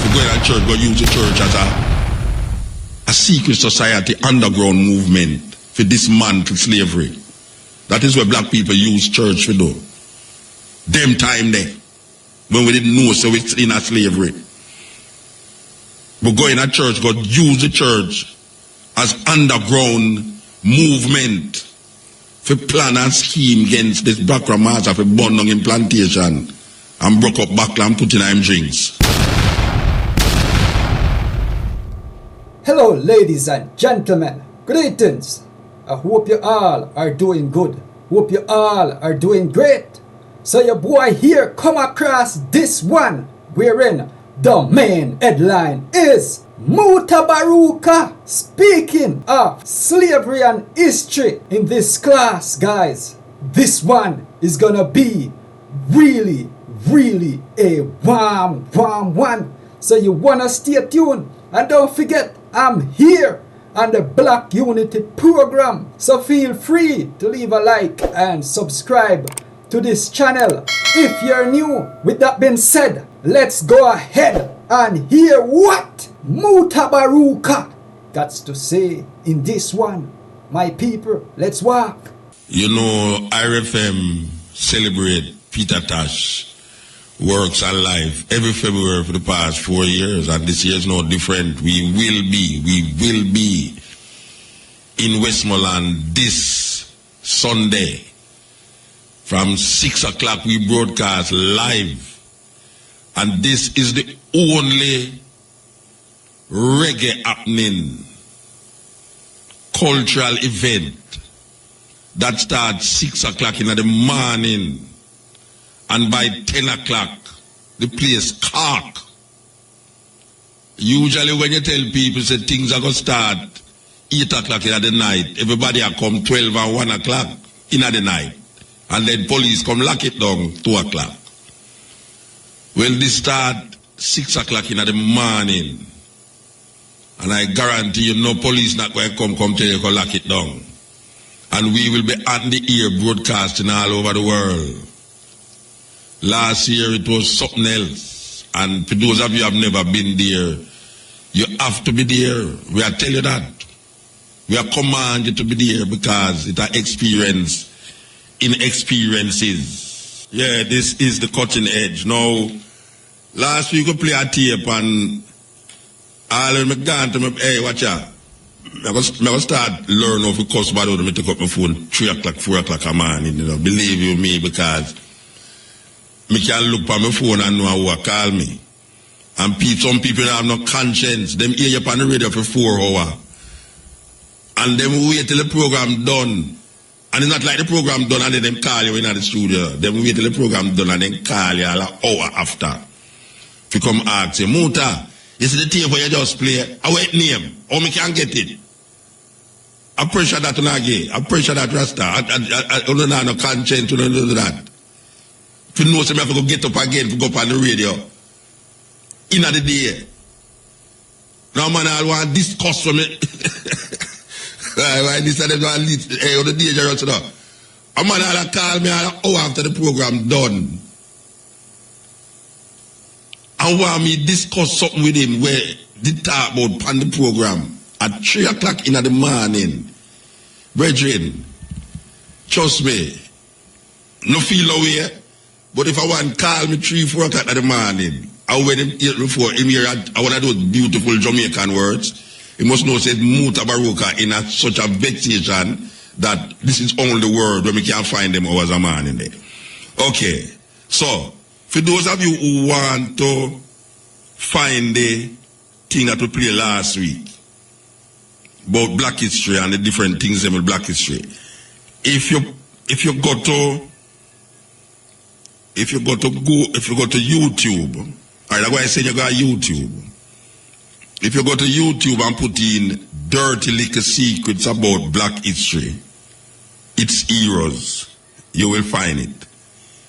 want to go in a church, go use the church as a secret society underground movement for dismantle slavery. That is what black people use church for do. Them time there, when we didn't know, so it's in a slavery. But go in a church, go use the church as underground movement for plan and scheme against this black master for burn down in Plantation and broke up Backland and put in them drinks. Hello ladies and gentlemen, greetings. I hope you all are doing good. Hope you all are doing great. So your boy here come across this one wherein the main headline is Mutabaruka speaking of slavery and history in this class, guys. This one is gonna be really a warm one. So you wanna stay tuned and don't forget I'm here on the Black Unity program. So feel free to leave a like and subscribe to this channel if you're new. With that being said, let's go ahead and hear what Mutabaruka got to say in this one. My people, let's walk. You know, IRFM celebrate Peter Tosh works and life every February for the past 4 years, and this year is no different. We will be in Westmoreland this Sunday. From 6 o'clock we broadcast live, and this is the only reggae happening cultural event that starts 6 o'clock in the morning, and by 10 o'clock the place cock. Usually when you tell people say things are going to start 8 o'clock in the night, everybody are come 12 and 1 o'clock in the night. And then police come lock it down 2 o'clock. Well, this start 6 o'clock in the morning. And I guarantee you no police not going to come tell you to lock it down. And we will be on the air broadcasting all over the world. Last year it was something else. And for those of you who have never been there, you have to be there. We are telling you that. We are command you to be there because it's an experience in experiences. Yeah, this is the cutting edge. Now, last week we play a tape and all of them gone to me, hey, watch out. I was start learn how to cuss bad when I take up my phone 3 o'clock, 4 o'clock a morning, you know. Believe you me, because me can look at my phone and know who call me. And some people have no conscience. Them hear you on the radio for 4 hours. And then wait till the program done. And it's not like the program done and then them call you in the studio. Then wait till the program done and then call you an hour after. If you come ask you, Muta, you see the tape where you just play? I wait name. How me can get it? I pressure that on again. I pressure that Rasta. I don't know no conscience, I don't know that. If you know something, I have to go get up again to go up on the radio. In the day. Now man, I want to discuss with me. Why this and them on the dangerous now. A man will call me an hour after the program done. And want me discuss something with him where they talk about on the program at 3 o'clock in the morning. Brethren, trust me, no feel away. But if I want to call me 3, 4 o'clock in the morning, I when him hear before him hear I want to do beautiful Jamaican words. He must know said Mutabaruka in such a vexation that this is only the word where we can't find them hours a man in there. Okay, so for those of you who want to find the thing that we played last week about black history and the different things about black history, if you go to YouTube, alright, that's why I said you go to YouTube. If you go to YouTube and put in dirty little secrets about black history, its heroes, you will find it.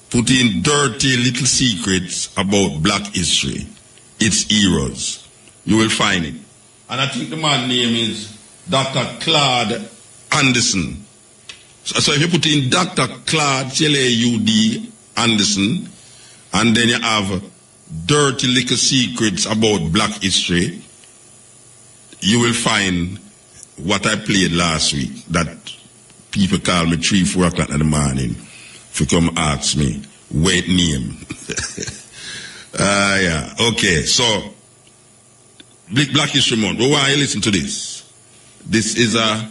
Put in dirty little secrets about black history, its heroes, you will find it. And I think the man's name is Dr. Claude Anderson. So if you put in Dr. Claude, C-L-A-U-D, Anderson, and then you have dirty little secrets about black history, you will find what I played last week, that people call me 3, 4 o'clock in the morning to come ask me, wait name. Yeah, okay, so, Black History Month, well, why you listen to this? This is a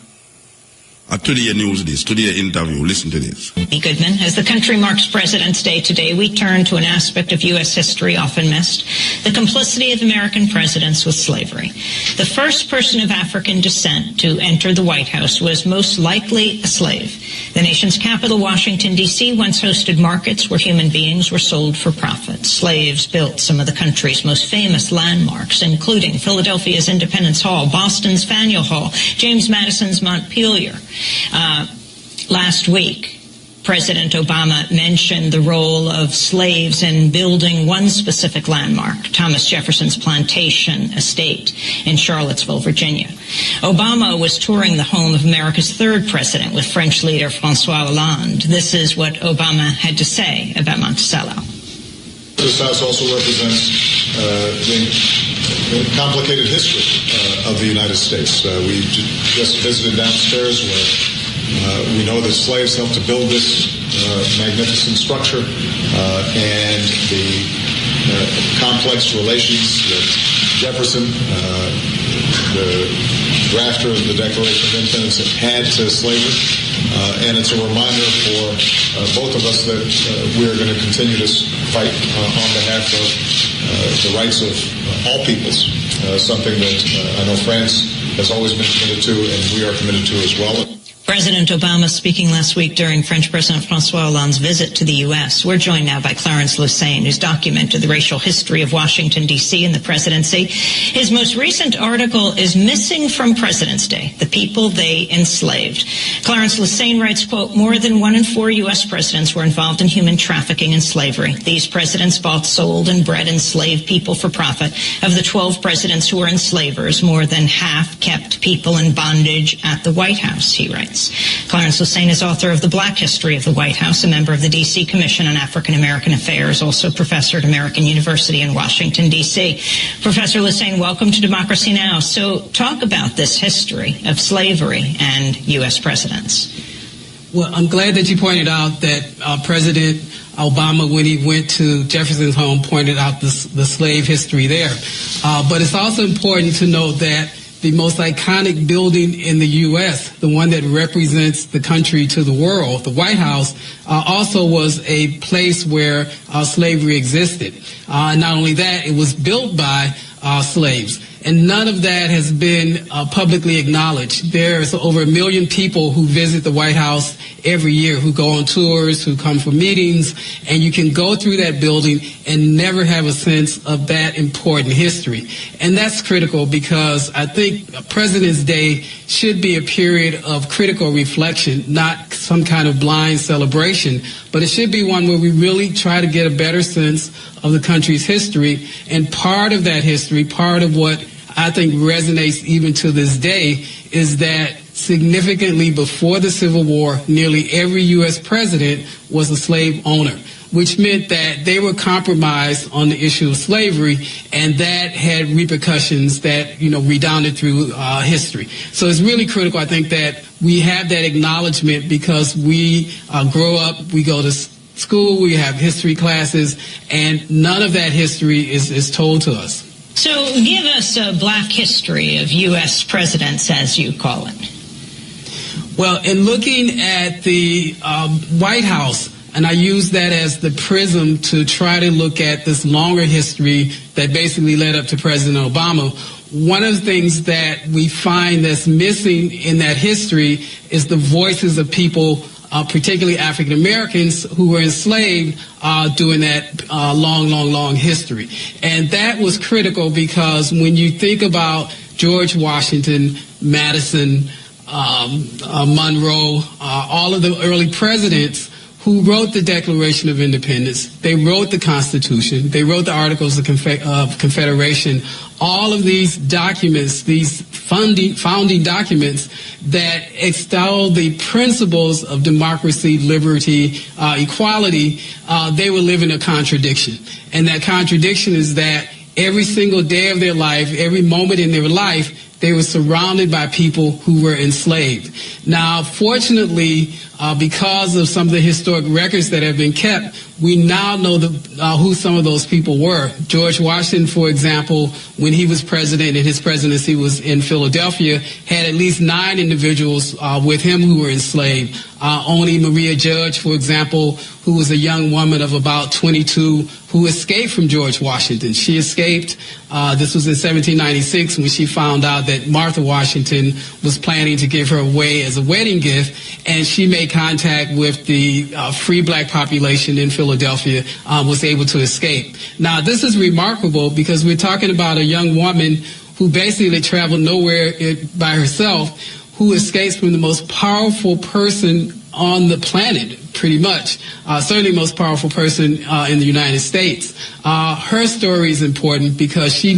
Today News, Today interview. Listen to this. Goodman, as the country marks President's Day today, we turn to an aspect of U.S. history often missed, the complicity of American presidents with slavery. The first person of African descent to enter the White House was most likely a slave. The nation's capital, Washington, D.C., once hosted markets where human beings were sold for profit. Slaves built some of the country's most famous landmarks, including Philadelphia's Independence Hall, Boston's Faneuil Hall, James Madison's Montpelier. Last week, President Obama mentioned the role of slaves in building one specific landmark, Thomas Jefferson's Plantation estate in Charlottesville, Virginia. Obama was touring the home of America's third president with French leader François Hollande. This is what Obama had to say about Monticello. This house also represents the complicated history of the United States. We just visited downstairs where we know that slaves helped to build this magnificent structure and the complex relations that Jefferson, the drafter of the Declaration of Independence, had to slavery. And it's a reminder for both of us that we are going to continue to fight on behalf of the rights of all peoples, something that I know France has always been committed to, and we are committed to as well. President Obama speaking last week during French President François Hollande's visit to the U.S. We're joined now by Clarence Lusane, who's documented the racial history of Washington, D.C. and the presidency. His most recent article is Missing from President's Day, The People They Enslaved. Clarence Lusane writes, quote, more than 1 in 4 U.S. presidents were involved in human trafficking and slavery. These presidents bought, sold, and bred enslaved people for profit. Of the 12 presidents who were enslavers, more than half kept people in bondage at the White House, he writes. Clarence Lusane is author of The Black History of the White House, a member of the D.C. Commission on African American Affairs, also professor at American University in Washington, D.C. Professor Lusane, welcome to Democracy Now! So talk about this history of slavery and U.S. presidents. Well, I'm glad that you pointed out that President Obama, when he went to Jefferson's home, pointed out the slave history there. But it's also important to note that the most iconic building in the U.S., the one that represents the country to the world, the White House, also was a place where slavery existed. Not only that, it was built by slaves. And none of that has been publicly acknowledged. There's over 1 million people who visit the White House every year, who go on tours, who come for meetings, and you can go through that building and never have a sense of that important history. And that's critical because I think President's Day should be a period of critical reflection, not some kind of blind celebration, but it should be one where we really try to get a better sense of the country's history. And part of that history, part of what I think resonates even to this day, is that significantly before the Civil War, nearly every U.S. president was a slave owner, which meant that they were compromised on the issue of slavery, and that had repercussions that, redounded through history. So it's really critical, I think, that we have that acknowledgement because we grow up, we go to school, we have history classes, and none of that history is told to us. So give us a black history of U.S. presidents, as you call it. Well, in looking at the White House, and I use that as the prism to try to look at this longer history that basically led up to President Obama, one of the things that we find that's missing in that history is the voices of people, particularly African Americans, who were enslaved during that long history. And that was critical because when you think about George Washington, Madison, Monroe, all of the early presidents who wrote the Declaration of Independence, they wrote the Constitution, they wrote the Articles of Confederation. All of these documents, these founding documents that extol the principles of democracy, liberty, equality, they were living a contradiction. And that contradiction is that every single day of their life, every moment in their life, they were surrounded by people who were enslaved. Now, fortunately, because of some of the historic records that have been kept, we now know who some of those people were. George Washington, for example, when he was president and his presidency was in Philadelphia, had at least 9 individuals with him who were enslaved. Only Maria Judge, for example, who was a young woman of about 22 who escaped from George Washington. She escaped, this was in 1796 when she found out that Martha Washington was planning to give her away as a wedding gift, and she made contact with the free black population in Philadelphia, was able to escape. Now, this is remarkable because we're talking about a young woman who basically traveled nowhere by herself, who escapes from the most powerful person on the planet, pretty much. Certainly the most powerful person in the United States. Her story is important because she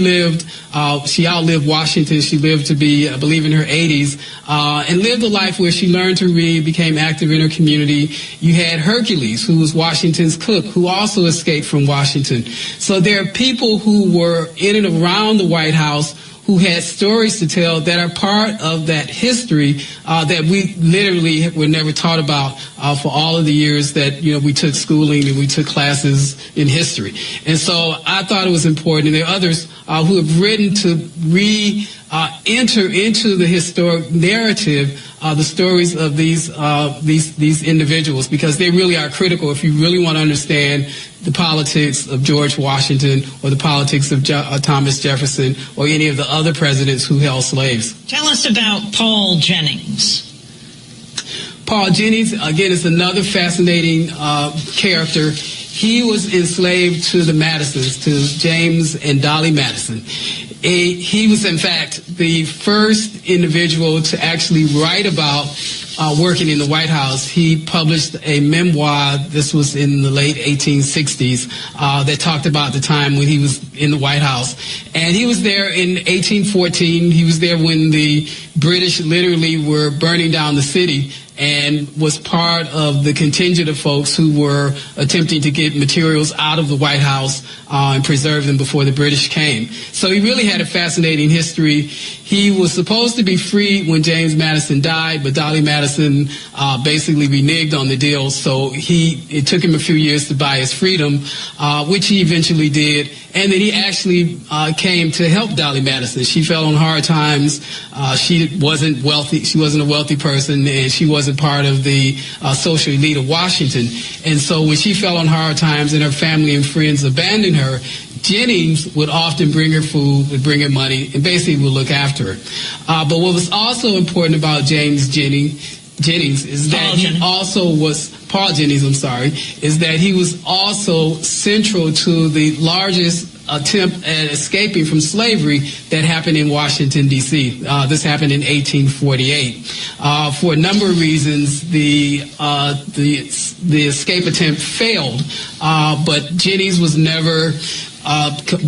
outlived Washington. She lived to be, I believe, in her 80s, and lived a life where she learned to read, became active in her community. You had Hercules, who was Washington's cook, who also escaped from Washington. So there are people who were in and around the White House who had stories to tell that are part of that history that we literally were never taught about for all of the years that we took schooling and we took classes in history. And so I thought it was important, and there are others who have written to enter into the historic narrative the stories of these individuals, because they really are critical if you really want to understand the politics of George Washington or the politics of Thomas Jefferson or any of the other presidents who held slaves. Tell us about Paul Jennings. Paul Jennings, again, is another fascinating character. He was enslaved to the Madisons, to James and Dolly Madison. He was, in fact, the first individual to actually write about working in the White House. He published a memoir, this was in the late 1860s, that talked about the time when he was in the White House. And he was there in 1814. He was there when the British literally were burning down the city, and was part of the contingent of folks who were attempting to get materials out of the White House and preserve them before the British came. So he really had a fascinating history. He was supposed to be freed when James Madison died, but Dolly Madison basically reneged on the deal, so it took him a few years to buy his freedom, which he eventually did. And then he actually came to help Dolly Madison. She fell on hard times. She wasn't wealthy. She wasn't a wealthy person, and she wasn't part of the social elite of Washington. And so when she fell on hard times and her family and friends abandoned her, Jennings would often bring her food, would bring her money, and basically would look after her. But what was also important about James Jennings is that he also was, Paul Jennings, is that he was also central to the largest attempt at escaping from slavery that happened in Washington, D.C. This happened in 1848. For a number of reasons, the escape attempt failed, but Jennings was never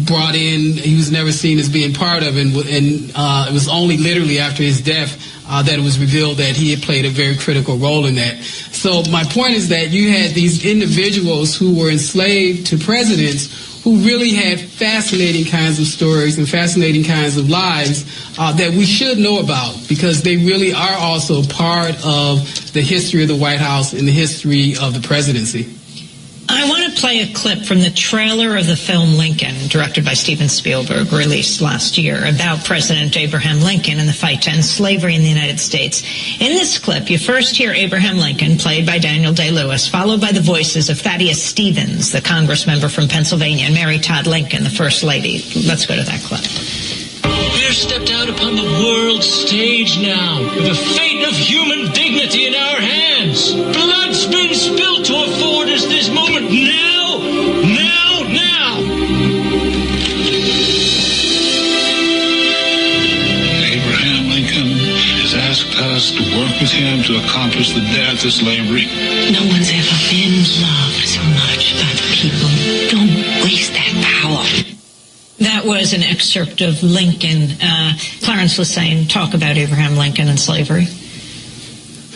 brought in. He was never seen as being part of it, and it was only literally after his death that it was revealed that he had played a very critical role in that. So my point is that you had these individuals who were enslaved to presidents who really had fascinating kinds of stories and fascinating kinds of lives that we should know about, because they really are also part of the history of the White House and the history of the presidency. I want to play a clip from the trailer of the film Lincoln, directed by Steven Spielberg, released last year, about President Abraham Lincoln and the fight to end slavery in the United States. In this clip, you first hear Abraham Lincoln, played by Daniel Day-Lewis, followed by the voices of Thaddeus Stevens, the congressmember from Pennsylvania, and Mary Todd Lincoln, the First Lady. Let's go to that clip. We are stepped out upon the world stage now, with the fate of human dignity in our hands. Blood's been spilled to afford us this moment now. Abraham Lincoln has asked us to work with him to accomplish the death of slavery. No one's ever been loved so much by the people. Don't waste that power. That that was an excerpt of Lincoln. Clarence was saying, talk about Abraham Lincoln and slavery.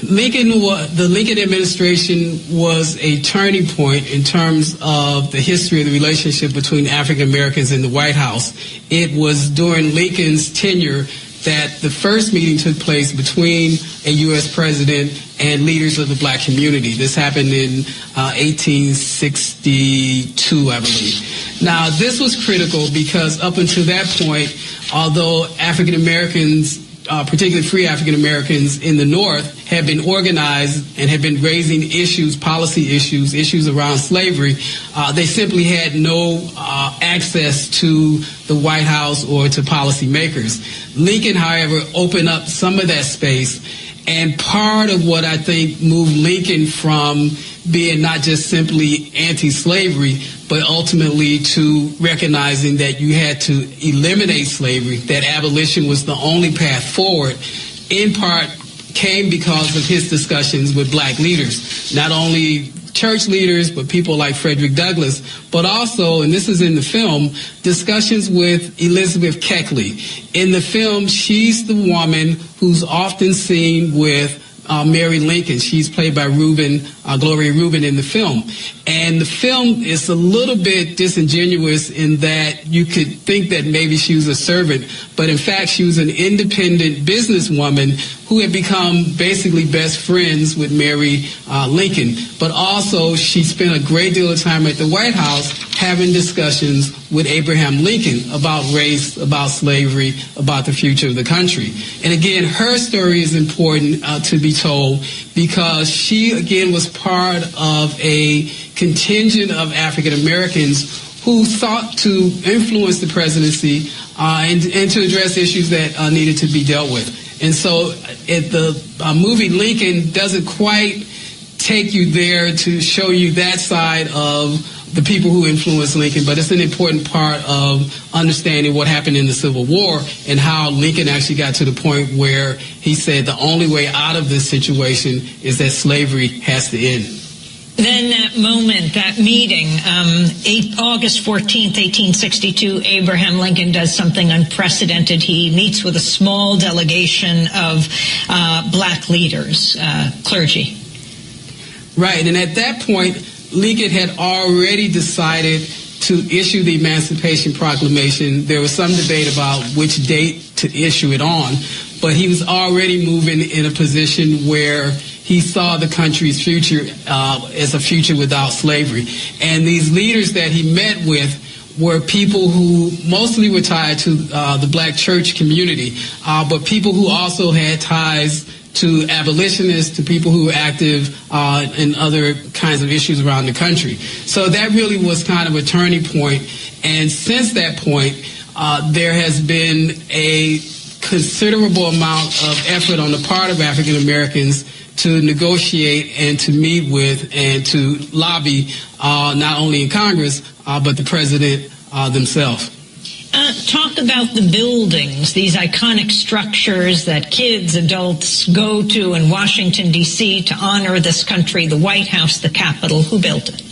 The Lincoln administration was a turning point in terms of the history of the relationship between African Americans in the White House. It was during Lincoln's tenure that the first meeting took place between a U.S. president and leaders of the black community. This happened in 1862, I believe. Now, this was critical because up until that point, although African Americans, particularly free African Americans in the North, had been organized and had been raising issues, policy issues around slavery, they simply had no access to the White House or to policymakers. Lincoln, however, opened up some of that space, and part of what I think moved Lincoln from being not just simply anti-slavery, but ultimately to recognizing that you had to eliminate slavery, that abolition was the only path forward, in part came because of his discussions with black leaders, not only church leaders, but people like Frederick Douglass, but also, and this is in the film, discussions with Elizabeth Keckley. In the film, she's the woman who's often seen with Mary Lincoln. She's played by Gloria Reuben in the film. And the film is a little bit disingenuous in that you could think that maybe she was a servant, but in fact she was an independent businesswoman who had become basically best friends with Mary Lincoln. But also she spent a great deal of time at the White House having discussions with Abraham Lincoln about race, about slavery, about the future of the country. And again, her story is important to be told because she, again, was part of a contingent of African Americans who sought to influence the presidency and to address issues that needed to be dealt with. And so the movie Lincoln doesn't quite take you there to show you that side of the people who influenced Lincoln, but it's an important part of understanding what happened in the Civil War and how Lincoln actually got to the point where he said the only way out of this situation is that slavery has to end. Then that moment, that meeting, August 14th, 1862, Abraham Lincoln does something unprecedented. He meets with a small delegation of black leaders, clergy. Right, and at that point, Lincoln had already decided to issue the Emancipation Proclamation. There was some debate about which date to issue it on, but he was already moving in a position where he saw the country's future as a future without slavery. And these leaders that he met with were people who mostly were tied to the black church community, but people who also had ties to abolitionists, to people who were active in other kinds of issues around the country. So that really was kind of a turning point. And since that point, there has been a considerable amount of effort on the part of African Americans to negotiate and to meet with and to lobby not only in Congress, but the president themselves. Talk about the buildings, these iconic structures that kids, adults go to in Washington, D.C. to honor this country, the White House, the Capitol. Who built it?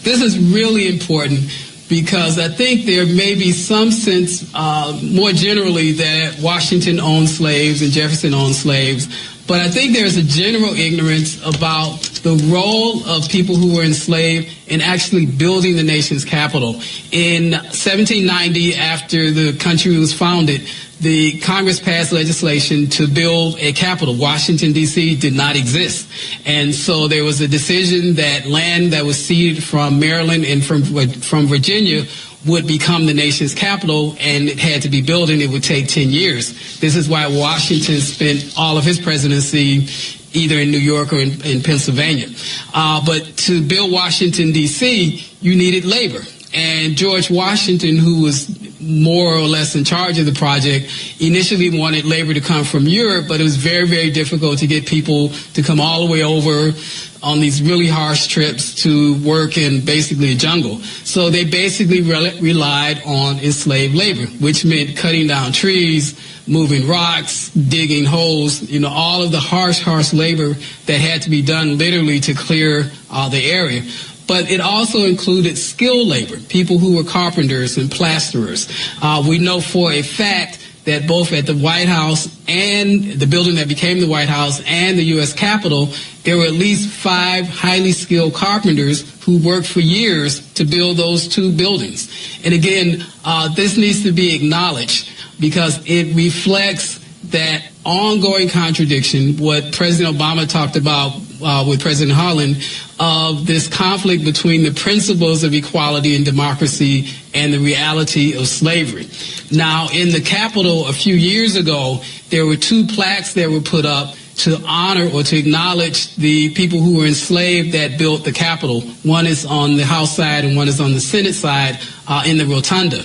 This is really important because I think there may be some sense more generally that Washington owned slaves and Jefferson owned slaves. But I think there's a general ignorance about the role of people who were enslaved in actually building the nation's capital. In 1790, after the country was founded, the Congress passed legislation to build a capital. Washington, D.C. did not exist. And so there was a decision that land that was ceded from Maryland and from Virginia would become the nation's capital, and it had to be built, and it would take 10 years. This is why Washington spent all of his presidency either in New York or in Pennsylvania. But to build Washington, D.C., you needed labor. And George Washington, who was more or less in charge of the project, initially wanted labor to come from Europe, but it was very, very difficult to get people to come all the way over on these really harsh trips to work in basically a jungle. So they basically relied on enslaved labor, which meant cutting down trees, moving rocks, digging holes, all of the harsh labor that had to be done literally to clear the area. but it also included skilled labor, people who were carpenters and plasterers. We know for a fact that both at the White House and the building that became the White House and the U.S. Capitol, there were at least 5 highly skilled carpenters who worked for years to build those 2 buildings. And again, this needs to be acknowledged because it reflects that ongoing contradiction, what President Obama talked about with President Holland, of this conflict between the principles of equality and democracy and the reality of slavery. Now, in the Capitol a few years ago, there were 2 plaques that were put up to honor or to acknowledge the people who were enslaved that built the Capitol. One is on the House side and one is on the Senate side in the rotunda.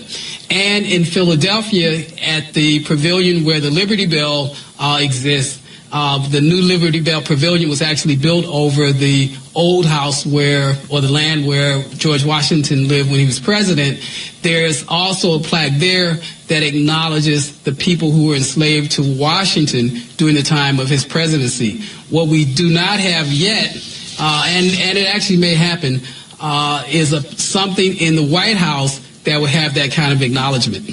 And in Philadelphia, at the pavilion where the Liberty Bell exists, the new Liberty Bell Pavilion was actually built over the old house or the land where George Washington lived when he was president. There's also a plaque there that acknowledges the people who were enslaved to Washington during the time of his presidency. What we do not have yet, and it actually may happen, is something in the White House that would have that kind of acknowledgement.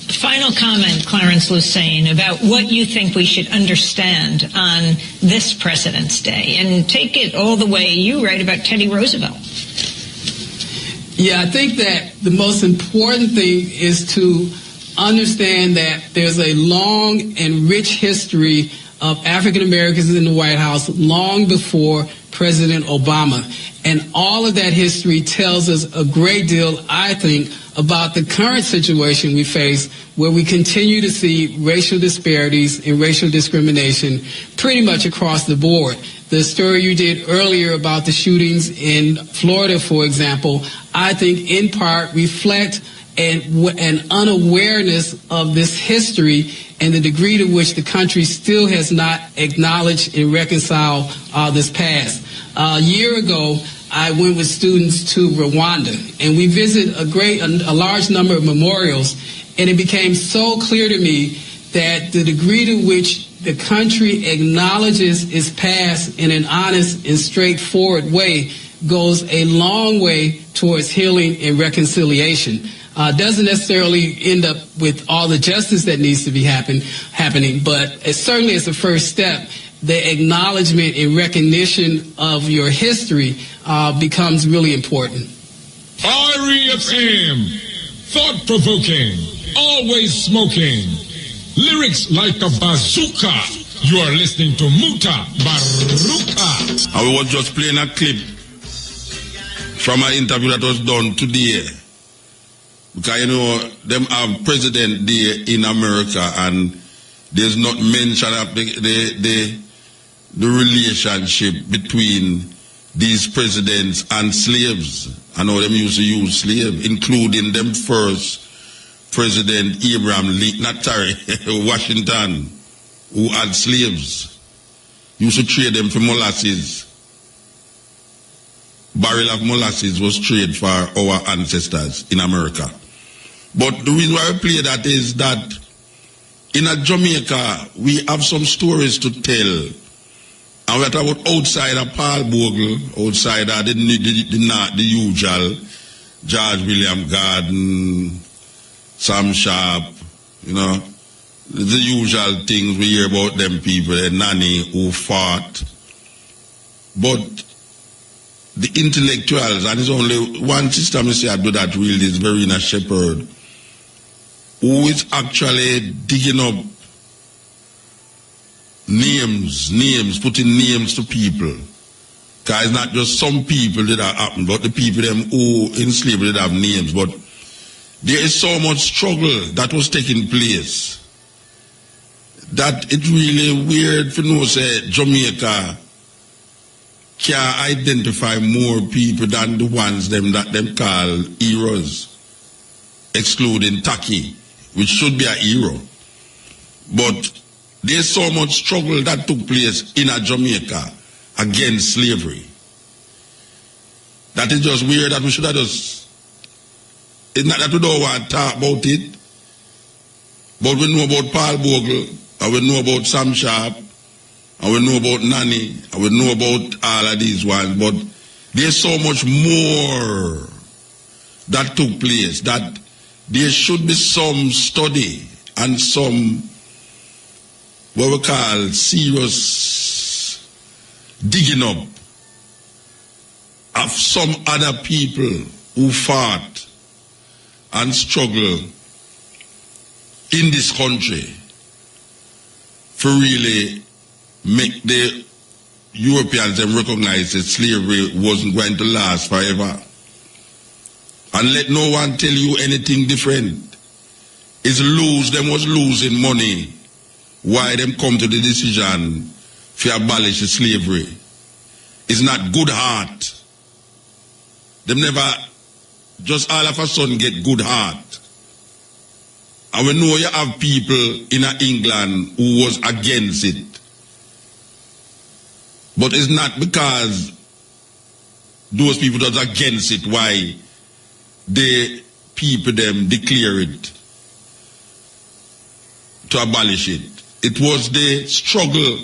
Final comment, Clarence Lusane, about what you think we should understand on this President's Day. And take it all the way, you write about Teddy Roosevelt. Yeah, I think that the most important thing is to understand that there's a long and rich history of African Americans in the White House long before President Obama. And all of that history tells us a great deal, I think, about the current situation we face, where we continue to see racial disparities and racial discrimination pretty much across the board. The story you did earlier about the shootings in Florida, for example, I think in part reflect an unawareness of this history and the degree to which the country still has not acknowledged and reconciled this past. A year ago, I went with students to Rwanda, and we visited a large number of memorials, and it became so clear to me that the degree to which the country acknowledges its past in an honest and straightforward way goes a long way towards healing and reconciliation. Doesn't necessarily end up with all the justice that needs to be happening, but certainly as a first step, the acknowledgement and recognition of your history becomes really important. Fiery FM, thought-provoking, always smoking, lyrics like a bazooka. You are listening to Mutabaruka. I was just playing a clip from an interview that was done today. Because, you know, them have President Day in America, and there's not mention of the relationship between these presidents and slaves. I know them used to use slaves, including them first President Washington, who had slaves. Used to trade them for molasses. Barrel of molasses was traded for our ancestors in America. But the reason why I play that is that in Jamaica, we have some stories to tell. And we're talking about outside of Paul Bogle, outside of the usual George William Garden, Sam Sharp, you know, the usual things we hear about them people, the nanny who fought. But the intellectuals, and there's only one system I say I do that really is Verena Shepherd, who is actually digging up names, putting names to people. Because it's not just some people that have happened, but the people them who enslaved that have names. But there is so much struggle that was taking place that it's really weird for no say Jamaica can identify more people than the ones them that them call heroes, excluding Taki, which should be a hero. But there's so much struggle that took place in Jamaica against slavery. That is just weird that we should have just, it's not that we don't want to talk about it, but we know about Paul Bogle, and we know about Sam Sharp, and we know about Nanny, and we know about all of these ones, but there's so much more that took place that there should be some study and some what we call serious digging up of some other people who fought and struggled in this country for really make the Europeans them recognize that slavery wasn't going to last forever. And let no one tell you anything different. Them was losing money why them come to the decision to abolish the slavery. It's not good heart. Them never just all of a sudden get good heart. And we know you have people in England who was against it. But it's not because those people that are against it why the people them declare it to abolish it. It was the struggle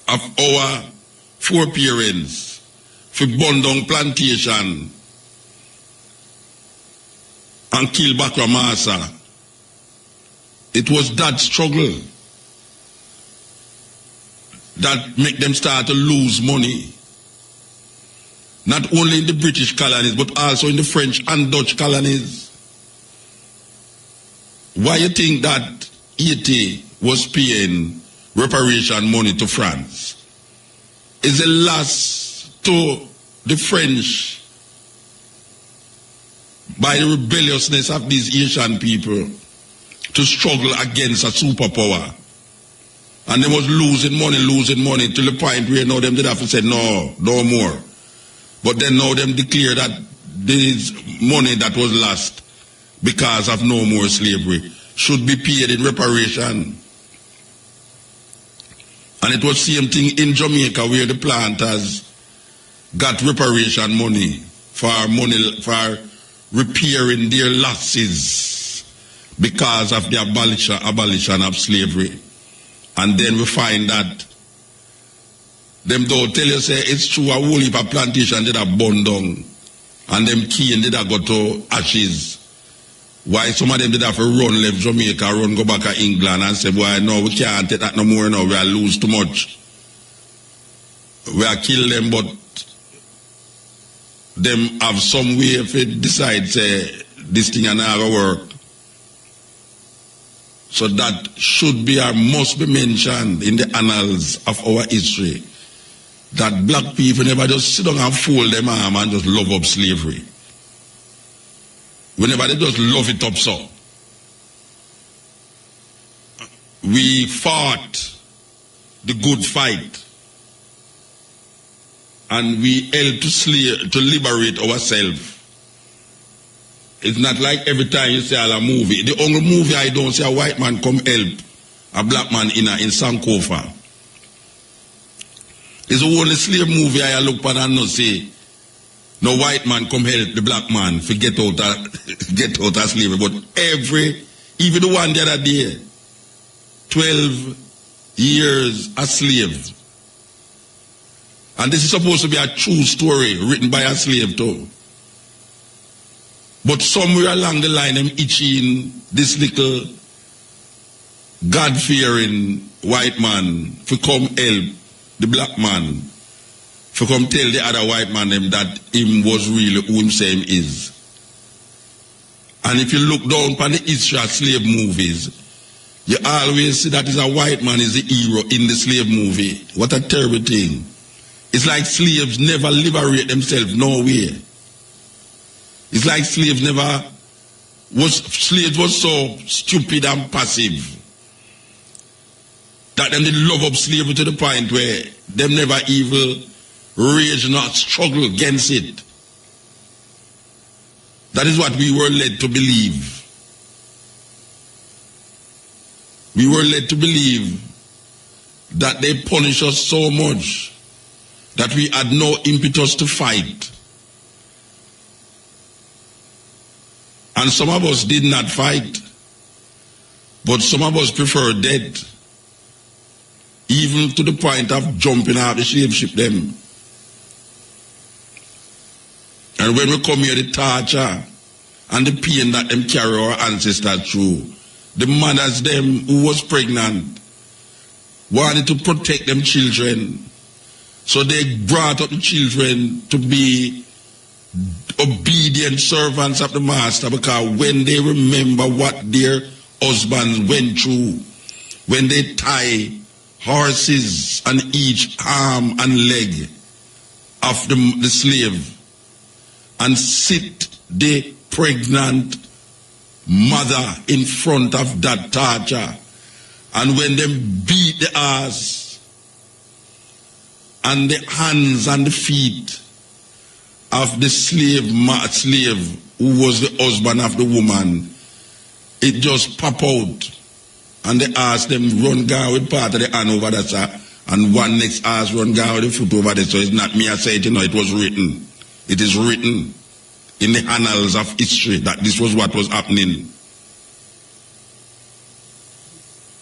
of our foreparents for burn down plantation and kill Bakramasa. It was that struggle that make them start to lose money. Not only in the British colonies, but also in the French and Dutch colonies. Why you think that Haiti was paying reparation money to France? Is a loss to the French by the rebelliousness of these Asian people to struggle against a superpower. And they was losing money to the point where now them did have to say no more. But then now them declare that there is money that was lost because of no more slavery should be paid in reparation. And it was same thing in Jamaica where the planters got reparation money for repairing their losses because of the abolition of slavery. And then we find that them don't tell you say it's true a whole heap of plantation did have burned down and them cane did have go to ashes. Why some of them did have to run left Jamaica, run go back to England and say, boy, no, we can't take that no more now, we are lose too much. We are kill them, but them have some way if it decide say this thing and never work. So that should be or must be mentioned in the annals of our history. That black people never just sit down and fold them arm and just love up slavery. Whenever they just love it up so. We fought the good fight. And we helped to liberate ourselves. It's not like every time you see a movie. The only movie I don't see a white man come help a black man in Sankofa. It's the only slave movie I look at and not say no white man come help the black man to get out of slavery. But even the one the other day, 12 years a slave. And this is supposed to be a true story written by a slave too. But somewhere along the line, them itching this little God-fearing white man to come help the black man, to come tell the other white man them that him was really who him say him is. And if you look down upon the history of slave movies, you always see that is a white man is the hero in the slave movie. What a terrible thing. It's like slaves never liberate themselves nowhere. It's like slaves was so stupid and passive that them they love up slavery to the point where them never even rage nor struggle against it. That is what we were led to believe. We were led to believe that they punish us so much that we had no impetus to fight. And some of us did not fight, but some of us preferred death, even to the point of jumping out the slave ship them. And when we come here, the torture and the pain that them carry our ancestors through, the mothers them who was pregnant wanted to protect them children. So they brought up the children to be obedient servants of the master, because when they remember what their husbands went through, when they tie horses on each arm and leg of the slave and sit the pregnant mother in front of that torture, and when they beat the ass and the hands and the feet of the slave who was the husband of the woman, it just pop out. And they ask them, run down with part of the hand over there, sir. And one next ask, run down with the foot over there. So it's not me I say it, it was written. It is written in the annals of history that this was what was happening.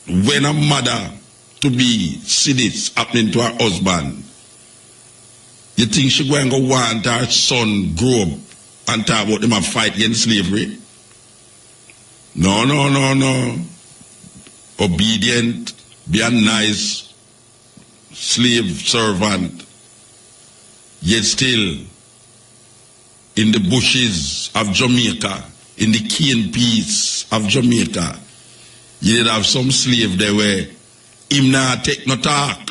When a mother to be see this happening to her husband, you think she going to want her son grow up and talk about them a fight against slavery? No. Obedient, be a nice slave servant, yet still in the bushes of Jamaica, in the cane peas of Jamaica, you did have some slave there where him not take no talk.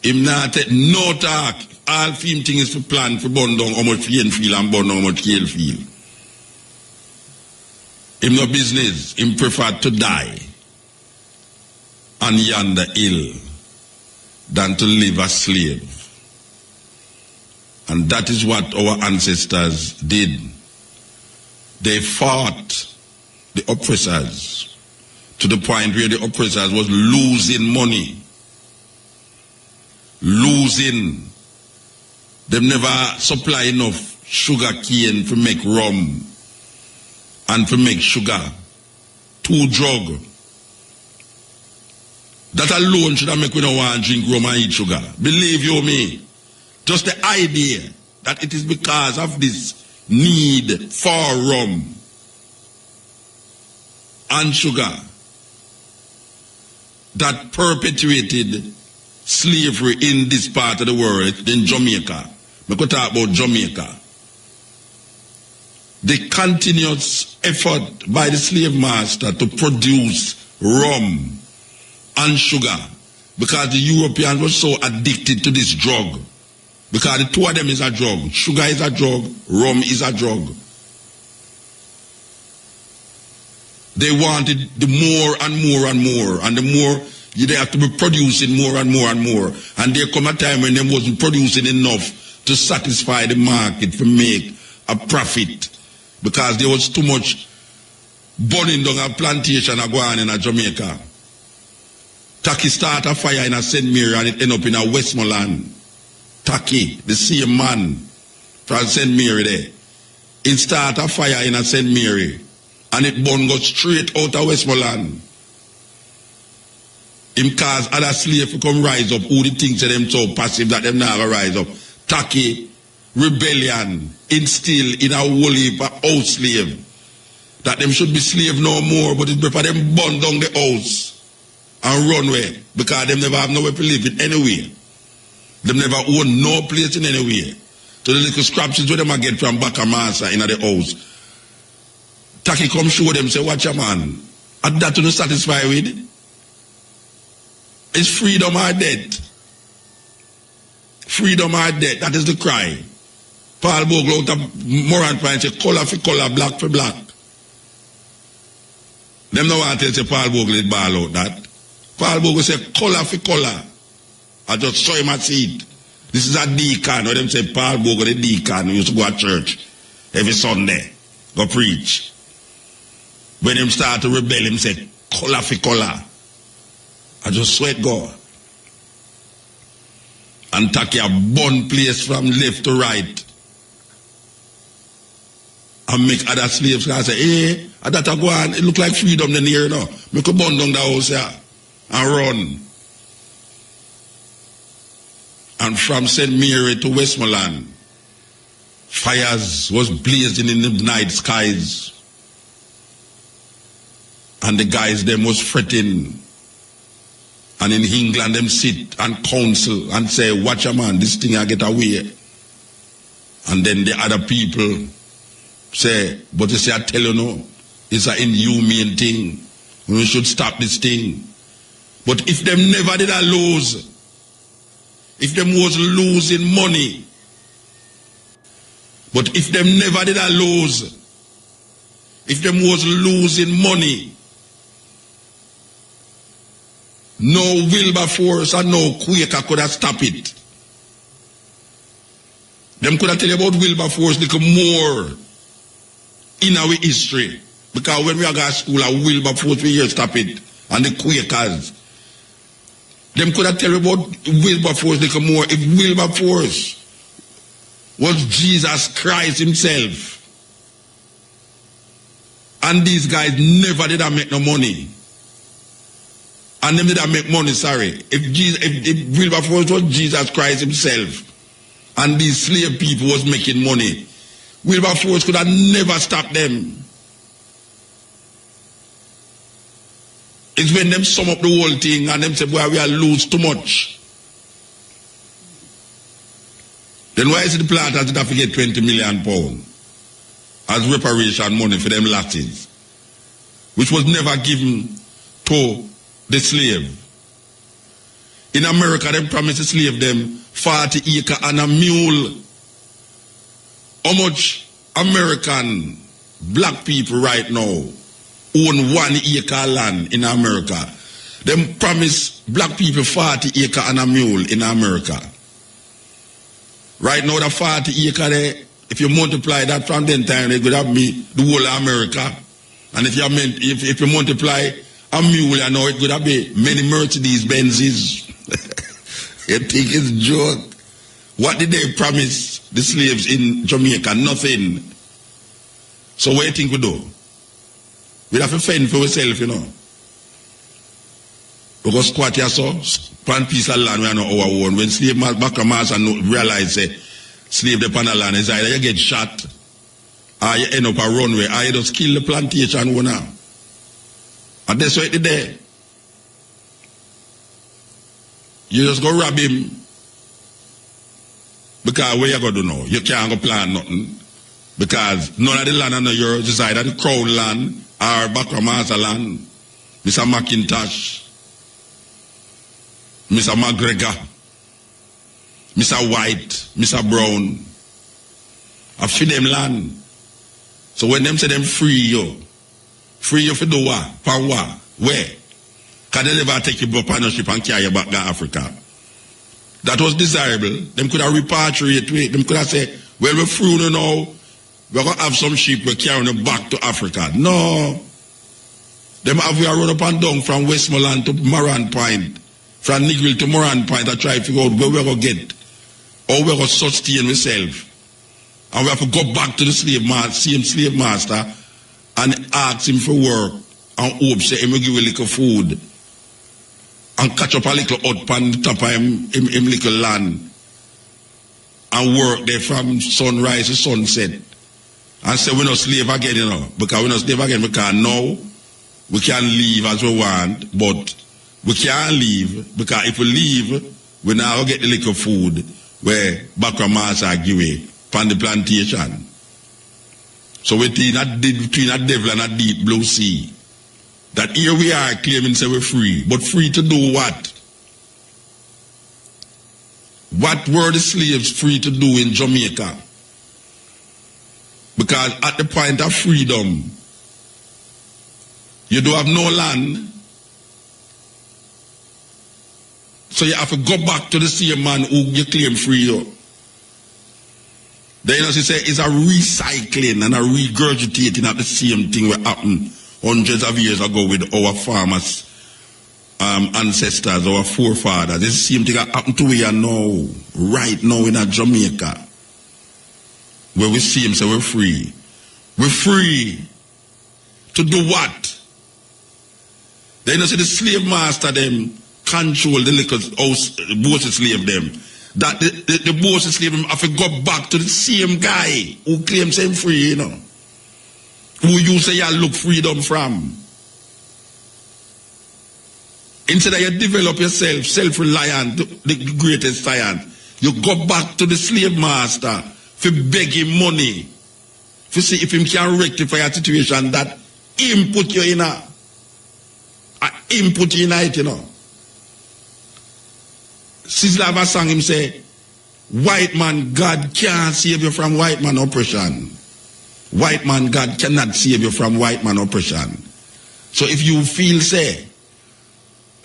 Him not take no talk. All him thing is to plan for burn down how much cane feel and burn down how much kale feel. Him no business. Him prefer to die on yonder hill than to live a slave. And that is what our ancestors did. They fought the oppressors to the point where the oppressors was losing money. Losing. They never supply enough sugar cane to make rum and to make sugar. 2 drug. That alone should have make we don't want to drink rum and eat sugar. Believe you me. Just the idea that it is because of this need for rum and sugar that perpetuated slavery in this part of the world, in Jamaica. We could talk about Jamaica. The continuous effort by the slave master to produce rum and sugar, because the Europeans were so addicted to this drug. Because the two of them is a drug. Sugar is a drug, rum is a drug. They wanted the more and more and more, and the more they have to be producing more and more and more. And there come a time when they wasn't producing enough to satisfy the market, to make a profit, because there was too much burning down a plantation a going in a Jamaica. Taki start a fire in a St. Mary and it end up in a Westmoreland. Taki, the same man from St. Mary there, it start a fire in a St. Mary and it burn go straight out of Westmoreland. Him cause other slaves to come rise up, who the things to them so passive that them never rise up. Taki, rebellion, instill in a whole heap of house slave, that them should be slave no more, but it's better for them burn down the house and run away, because them never have nowhere to live in anywhere. Them never own no place in anywhere. So the little scraps where them a get from back a master in the house. Taki come show them, say, watch a man. And that to not satisfy with. It's freedom or death. Freedom or death. That is the cry. Paul Bogle out of Moran Pine say, color for color, black for black. Them no want to say Paul Bogle is ball out that. Paul Bogle say, color for color. I just saw him at seat. This is a deacon. Or them say Paul Bogle, the deacon, who used to go to church every Sunday. Go preach. When him start to rebel, him say, color for color. I just sweat God. And take a bun place from left to right. And make other slaves say, hey, that go on, it look like freedom then here now. Make a bun down the house here and run. And from St. Mary to Westmoreland, fires was blazing in the night skies. And the guys them was fretting. And in England them sit and counsel and say, watch a man, this thing I get away. And then the other people say, but you say, I tell you no, it's an inhumane thing. We should stop this thing. But if them never did a lose, if them was losing money, but if them never did a lose, if them was losing money, no Wilberforce and no Quaker could have stopped it. Them could have tell you about Wilberforce little more in our history. Because when we are going to school at Wilberforce, we hear stop it. And the Quakers. Them could have tell you about Wilberforce little more if Wilberforce was Jesus Christ himself. And these guys never did make no money. And them did make money, sorry. If Wilberforce was Jesus Christ himself, and these slave people was making money, Wilberforce could have never stopped them. It's when them sum up the whole thing and them say, boy, we are lose too much. Then why is it the planters that have to get 20 million pounds as reparation money for them losses, which was never given to the slave? In America, they promised the slave them 40 acres and a mule. How much American black people right now own 1 acre land in America? Them promise black people 40 acres and a mule in America. Right now, the 40 acre there, if you multiply that from then time, it would have be the whole of America. And if you multiply a mule, you know, it would have be many Mercedes Benzes. You think it's a joke? What did they promise the slaves in Jamaica? Nothing. So what do you think we do? We have to fend for ourselves, you know. Because squat here so, one piece of land we are not our own. When slave master realize slave upon the land is either you get shot or you end up a runway or you just kill the plantation owner. And that's what it there. You just go rob him. Because what you going to do now? You can't go plan nothing. Because none of the land under yours is either the Crown land or Bakramaza land. Mr. McIntosh, Mr. McGregor, Mr. White, Mr. Brown. I feed them land. So when them say them free you for do what? For what? Where? Because they never take you up partnership and carry you back to Africa. That was desirable. Them could have repatriated it. Them could have said, well, we're free now. We're going to have some sheep, we're carrying them back to Africa. No. Them have we run up and down from Westmoreland to Moran Point. From Negril to Moran Point. I try to figure out where we're going to get. Or we're going to sustain ourselves. And we have to go back to the same slave master and ask him for work. And hope say him will give a little food. And catch up a little hut on the top of him little land. And work there from sunrise to sunset. And say we're not slave again, you know. Because we're not slave again because now we can leave as we want, but we can't leave because if we leave, we now get the little food where Bakramaza give away from the plantation. So between that devil and that deep blue sea, that here we are claiming say we're free, but free to do what? What were the slaves free to do in Jamaica? Because at the point of freedom, you don't have no land, so you have to go back to the same man who you claim free you. Then you know, she say it's a recycling and a regurgitating of the same thing that happened hundreds of years ago with our farmers, ancestors, our forefathers. It's the same thing that happened to we are now, right now in Jamaica, where we see him say we're free. We're free to do what? Then you see the slave master them control the little house, both slave them. that the boss slave have to go back to the same guy who claims him free, you know. Who you say you look freedom from. Instead of you develop yourself, self-reliant, the greatest science, you go back to the slave master for begging money, to see if he can rectify a situation that him put you in a it, you know. Sizzla have a song him say, white man, God can't save you from white man oppression. White man, God cannot save you from white man oppression. So if you feel, say,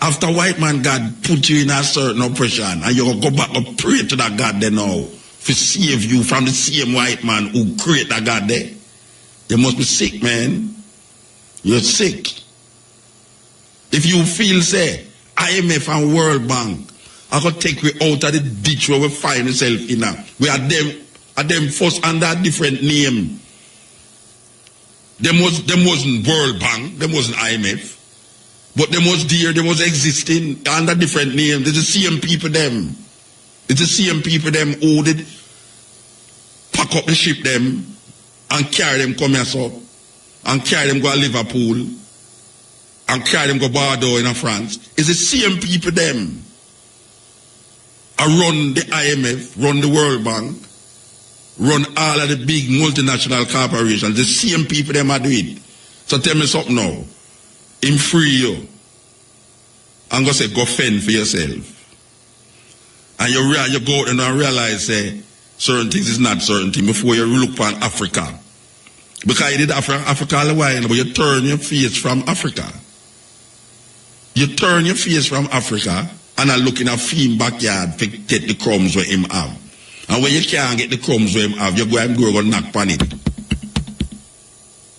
after white man, God put you in a certain oppression, and you go back and pray to that God there now, to save you from the same white man who create that God there, you must be sick, man. You're sick. If you feel, say, IMF and World Bank, I could take we out of the ditch where we find ourselves in now. We are them first under a different name. Them wasn't World Bank, them wasn't IMF. But them was there, them was existing under different names. It's the same people them. It's the same people them who did pack up the ship them and carry them come here so. And carry them go to Liverpool. And carry them go Bordeaux in France. It's the same people them. I run the IMF, run the World Bank, run all of the big multinational corporations. The same people them are doing it. So tell me something now. Him free you. And go say, go fend for yourself. And you go out and realize certain things is not certain things before you look on Africa. Because you did Africa all the while, but you turn your face from Africa. You turn your face from Africa and are looking at him backyard to get the crumbs where him have. And when you can't get the crumbs where him have, you go and go knock on it.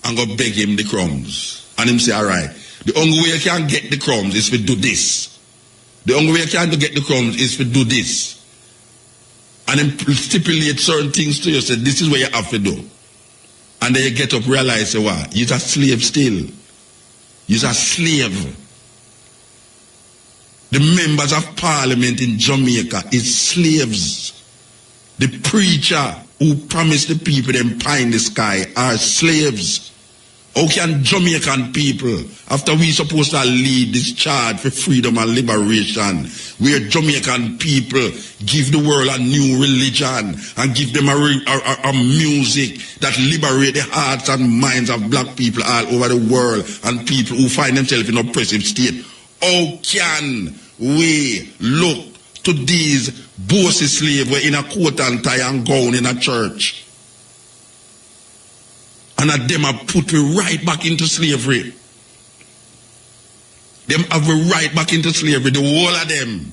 And go beg him the crumbs. And him say, all right, the only way you can get the crumbs is to do this. The only way you can get the crumbs is to do this. And then stipulate certain things to you, say, this is what you have to do. And then you get up, realize, say, wow, you're a slave still. You're a slave. The members of parliament in Jamaica is slaves. The preacher who promised the people them pie in the sky are slaves. How can Jamaican people, after we supposed to lead this charge for freedom and liberation, where Jamaican people give the world a new religion and give them a music that liberate the hearts and minds of black people all over the world and people who find themselves in oppressive state, how can we look to these bossy slaves who are in a coat and tie and gown in a church? And that them have put me right back into slavery. Them have me right back into slavery, the whole of them.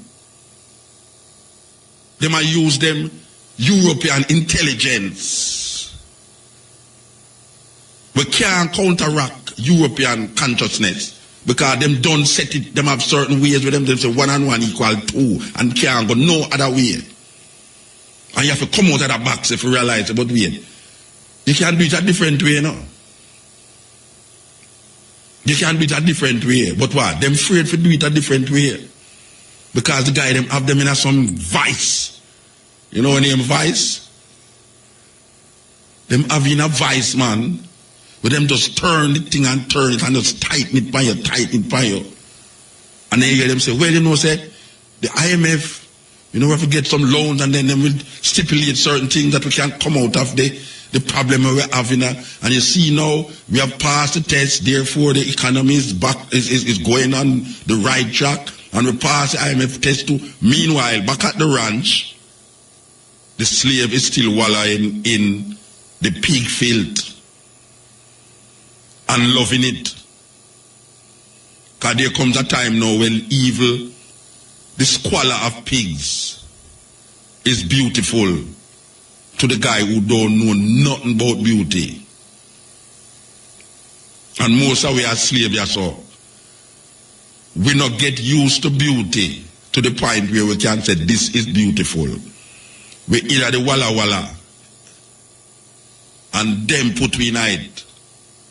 Them have used them European intelligence. We can't counteract European consciousness because them don't set it, them have certain ways with them say 1 and 1 equal 2 and can't go no other way. And you have to come out of that box if you realize about wait. You can do it a different way, no? You can do it a different way. But what? Them afraid to do it a different way. Because the guy them have them in a some vice. You know what name vice? Them having a vice, man. But them just turn the thing and turn it and just tighten it by you. And then you hear them say, well, you know, say, the IMF, you know, we have to get some loans and then they will stipulate certain things that we can come out of the problem we're having. And you see now, we have passed the test, therefore the economy is back, is going on the right track, and we passed the IMF test too. Meanwhile, back at the ranch, the slave is still wallowing in the pig filth and loving it. Because there comes a time now when evil, the squalor of pigs, is beautiful to the guy who don't know nothing about beauty. And most of we are slaves, so we not get used to beauty to the point where we can say this is beautiful. We either the walla walla and them put we in it.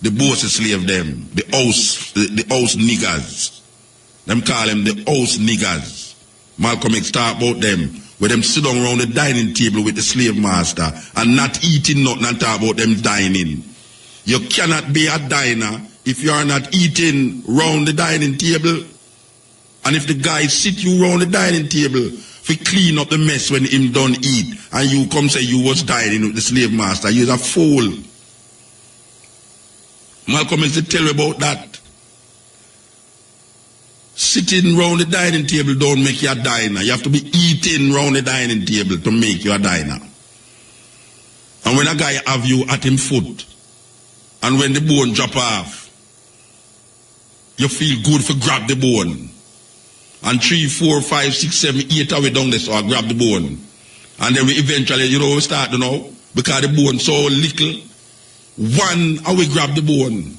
The boss slave them, the house niggers. Them call them the house niggers. Malcolm X talk about them. where them sit down around the dining table with the slave master and not eating nothing and talk about them dining. You cannot be a diner if you are not eating round the dining table. And if the guy sit you round the dining table, to clean up the mess when him done eat, and you come say you was dining with the slave master, you're a fool. Malcolm is to tell you about that. Sitting round the dining table don't make you a diner. You have to be eating round the dining table to make you a diner. And when a guy have you at him foot, and when the bone drop off, you feel good for grab the bone. And 3, 4, 5, 6, 7, 8 away down there, so I grab the bone. And then we eventually, we start, because the bone so little, one, I will grab the bone.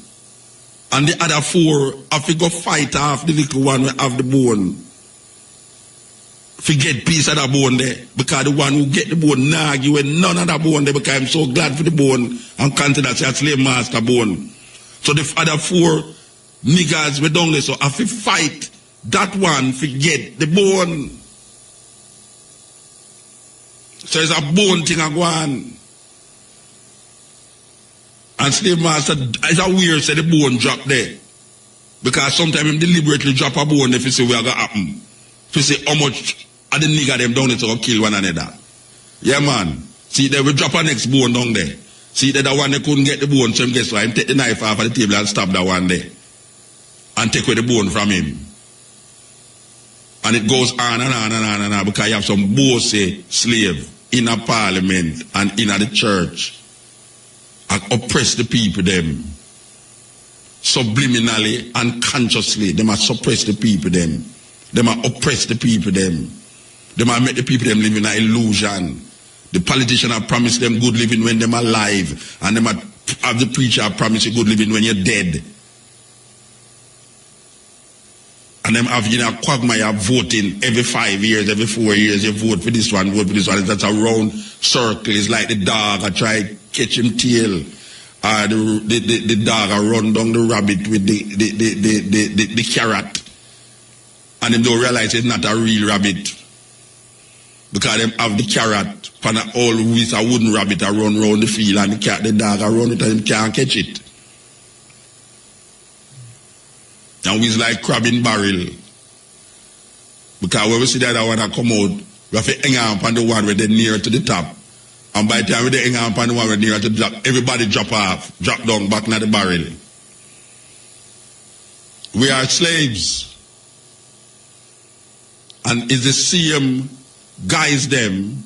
And the other 4, I will go fight off the little one who have the bone. Forget piece of that bone there. Because the one who get the bone, nag you and none of that bone there, because I'm so glad for the bone and consider that a slave master bone. So the other 4 niggas were down there, so I will fight that one, forget the bone. So it's a bone thing I go on. And slave master, it's a weird say the bone drop there. Because sometimes him deliberately drop a bone if you see what's going to happen. If you see how much of the nigga them down there to kill one another. Yeah man. See they will drop a next bone down there. See that one they couldn't get the bone, so guess what? Him take the knife off of the table and stab that one there. And take away the bone from him. And it goes on and on and on and on because you have some bossy slave in a parliament and in the church and oppress the people them. Subliminally and consciously, they must suppress the people them. They must oppress the people them. They must make the people them live in an illusion. The politician have promised them good living when they're alive, and they must have the preacher have promised you good living when you're dead. And them have quagmire voting every 5 years, every 4 years, you vote for this one, vote for this one. That's a round circle. It's like the dog I try to catch him tail. The dog I run down the rabbit with the carrot. And them don't realize it's not a real rabbit. Because them have the carrot, and all with a wooden rabbit I run round the field, and the dog I run it and him can't catch it. And we like crab in barrel. Because when we see that one that come out, we have to hang on on the one where they're near to the top. And by the time we hang on on the one where they're near to the top, everybody drop off, drop down back in the barrel. We are slaves. And it's the same guys them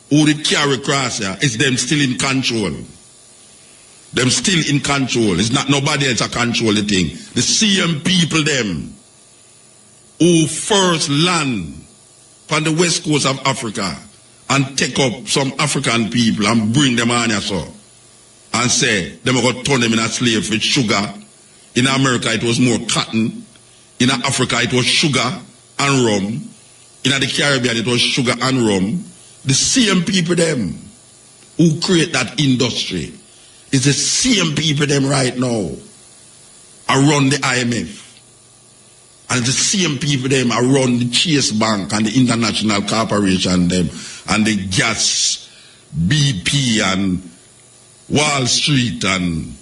who they carry across here, it's them still in control. Them still in control. It's not nobody else that control the thing. The same people them who first land on the west coast of Africa and take up some African people and bring them on here so and say them are going to turn them in a slave with sugar. In America it was more cotton. In Africa it was sugar and rum. In the Caribbean it was sugar and rum. The same people them who create that industry. It's the same people them right now around the IMF. And the same people them around the Chase Bank and the International Corporation them and the gas, BP and Wall Street and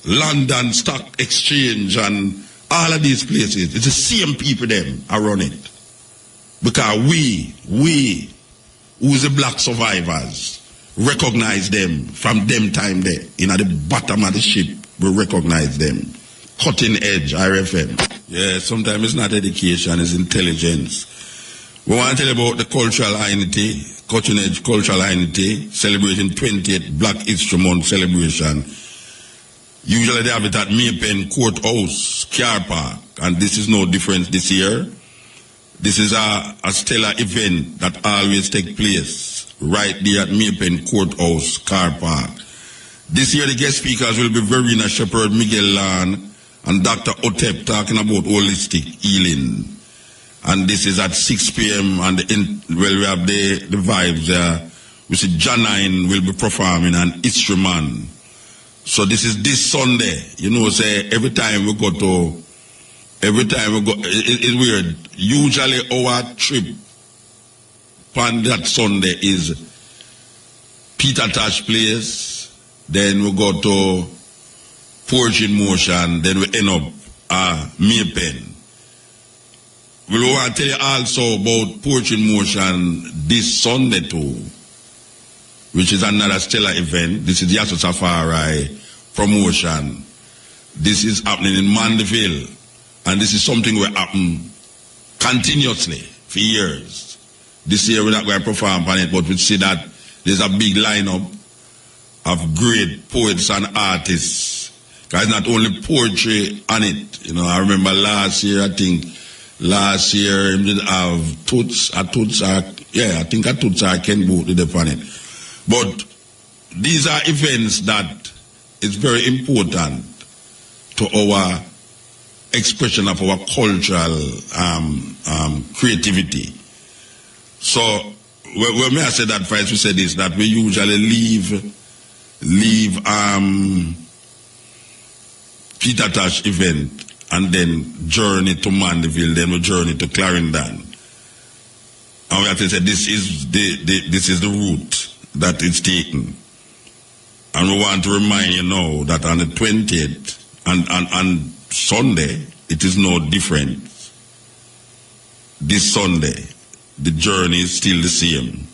London Stock Exchange and all of these places. It's the same people them around it. Because we who's the black survivors, recognize them from them time there. In at the bottom of the ship, we recognize them. Cutting edge, RFM. Yeah, sometimes it's not education, it's intelligence. We want to tell you about the cultural identity, cutting edge cultural identity, celebrating 28th Black History Month celebration. Usually they have it at Maypen Courthouse, Car Park, and this is no different this year. This is a stellar event that always takes place right there at Maypen Courthouse, Car Park. This year the guest speakers will be Verena Shepherd, Miguel Lan, and Dr. Otep talking about holistic healing. And this is at 6 p.m. and we have the vibes there. We see Janine will be performing and Instrument. So this is this Sunday. You know, say every time we go, it's weird. Usually our trip on that Sunday is Peter Tosh Place, then we go to Porch in Motion, then we end up Maypen. We want to tell you also about Porch in Motion this Sunday too, which is another stellar event. This is the Yasso Safari promotion. This is happening in Mandeville, and this is something will happen continuously for years. This year we're not going to perform on it, but we see that there's a big lineup of great poets and artists. Because not only poetry on it. You know, I remember last year, I think we did have Toots or Ken Boot did upon it. But these are events that is very important to our expression of our cultural creativity. So when I say that first, we say this, that we usually leave Peter Tosh event and then journey to Mandeville, then we journey to Clarendon. And we have to say this is the route that is taken. And we want to remind you now that on the 20th and Sunday, it is no different. This Sunday, the journey is still the same.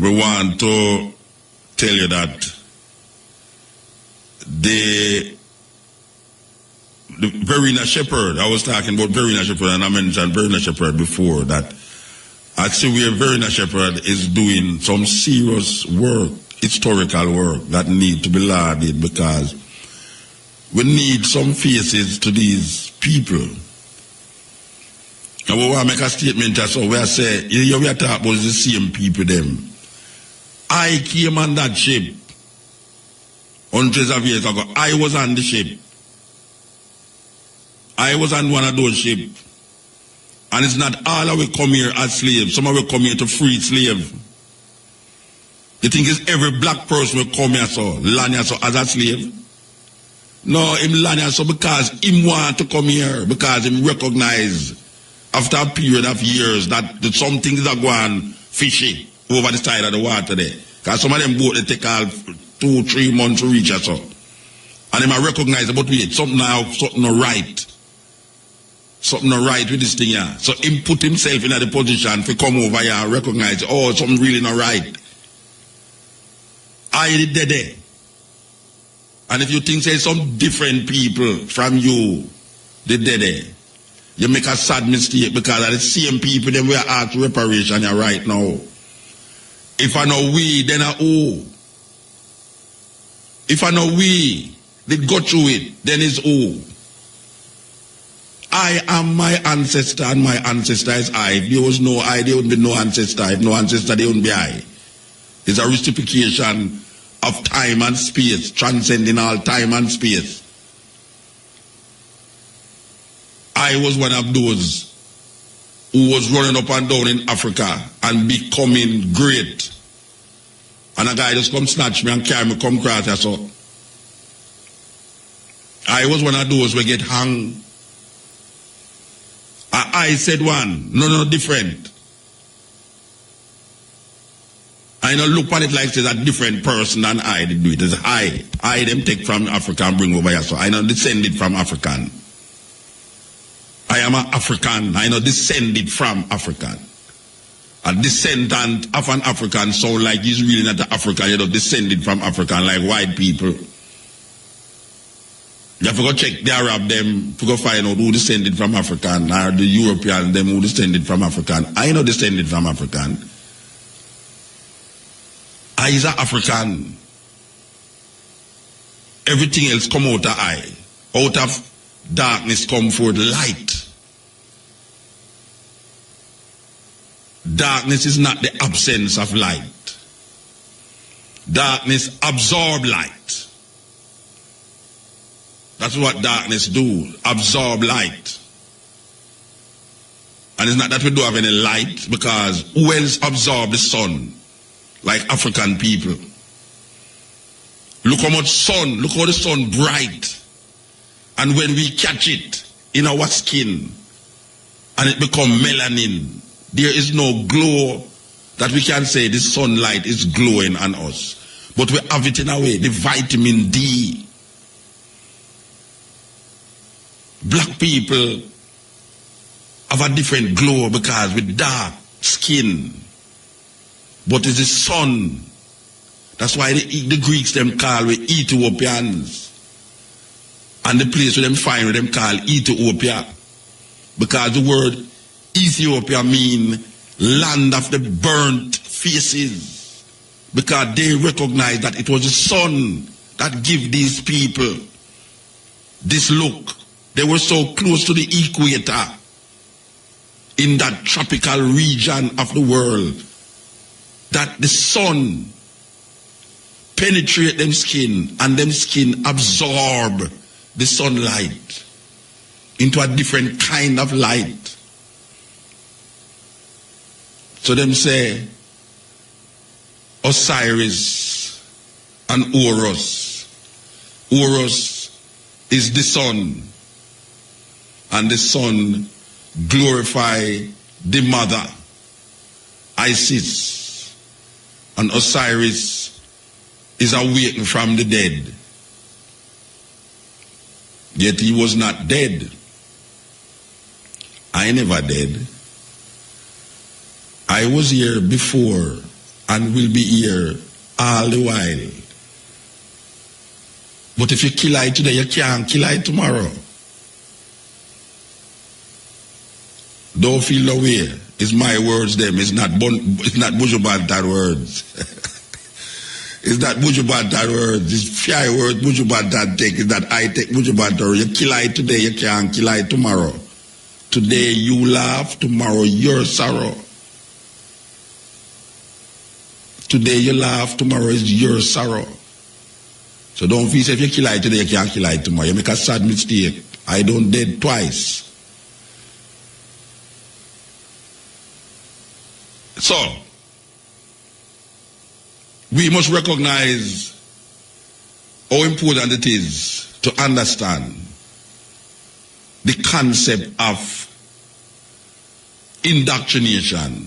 We want to tell you that the Verena Shepherd, I was talking about Verena Shepherd, and I mentioned Verena Shepherd before, that actually where Verena Shepherd is doing some serious work, historical work, that need to be lauded, because we need some faces to these people. And we want to make a statement so where I say, we are talking about the same people them. I came on that ship hundreds of years ago. I was on the ship. I was on one of those ships. And it's not all of we come here as slaves. Some of we come here to free slaves. You think it's every black person will come here so, land here so as a slave? No, him land here so because him want to come here, because him recognize after a period of years that some things are going fishy over the side of the water there. Because some of them boat they take all 2-3 months to reach us so. And him I recognize about wait, something not right. Something not right with this thing here. So him put himself in the position to come over here and recognize, oh, something really not right. I did there. And if you think say some different people from you, they did there, you make a sad mistake because of the same people them we are asked reparation here right now. If I know we, then I who? If I know we did go through it, then it's who? I am my ancestor and my ancestor is I. If there was no I, there would be no ancestor. If no ancestor, there wouldn't be I. It's a reciprocation of time and space, transcending all time and space. I was one of those who was running up and down in Africa and becoming great. And a guy just come snatch me and carry me come across here, so. I was one of those who get hung. I said one, no, different. I know look on it like it's a different person than I did do it. It's I them take from Africa and bring over here. So I know descended from African. I am an African. I know descended from African. A descendant of an African sound like he's really not an African, you know, descended from African like white people. You have to go check the Arab them to go find out who descended from African, or the European them who descended from African. I know descended from African. I is an African. Everything else come out of I. Out of darkness come forth light. Darkness is not the absence of light. Darkness absorb light. That's what darkness do, absorb light. And it's not that we don't have any light, because who else absorb the sun? Like African people. Look how much sun, look how the sun bright. And when we catch it in our skin, and it become melanin, There is no glow that we can say the sunlight is glowing on us. But we have it in a way, the vitamin D. Black people have a different glow because with dark skin. But it's the sun. That's why the Greeks them call we Ethiopians. And the place where them find them call Ethiopia. Because the word Ethiopia mean land of the burnt faces. Because they recognize that it was the sun that gave these people this look. They were so close to the equator in that tropical region of the world that the sun penetrate them skin and them skin absorb the sunlight into a different kind of light. So them say Osiris and Horus. Horus is the sun, and the sun glorify the mother Isis, and Osiris is awakened from the dead. Yet he was not dead. I never dead. I was here before and will be here all the while. But if you kill I today, you can't kill I tomorrow. Don't feel no way. It's my words them. It's not Bujubantar words. It's not Bujubantar words. It's fair words Bujubantar take. It's that I take Bujubantar. You kill I today, you can't kill I tomorrow. Today you laugh, tomorrow your sorrow. Today you laugh, tomorrow is your sorrow. So don't feel if you kill I today, you can't kill I tomorrow. You make a sad mistake. I don't dead twice. So, we must recognize how important it is to understand the concept of indoctrination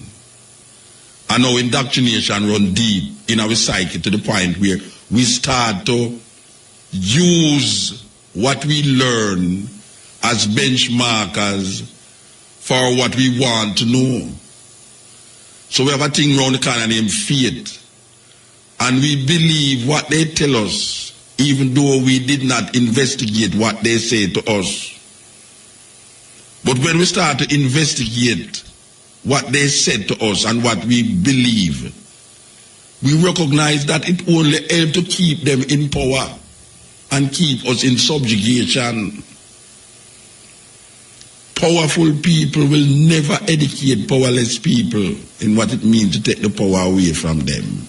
and how indoctrination runs deep in our psyche to the point where we start to use what we learn as benchmarkers for what we want to know. So we have a thing around the corner named faith. And we believe what they tell us, even though we did not investigate what they say to us. But when we start to investigate what they said to us and what we believe, we recognize that it only helps to keep them in power and keep us in subjugation. Powerful people will never educate powerless people in what it means to take the power away from them.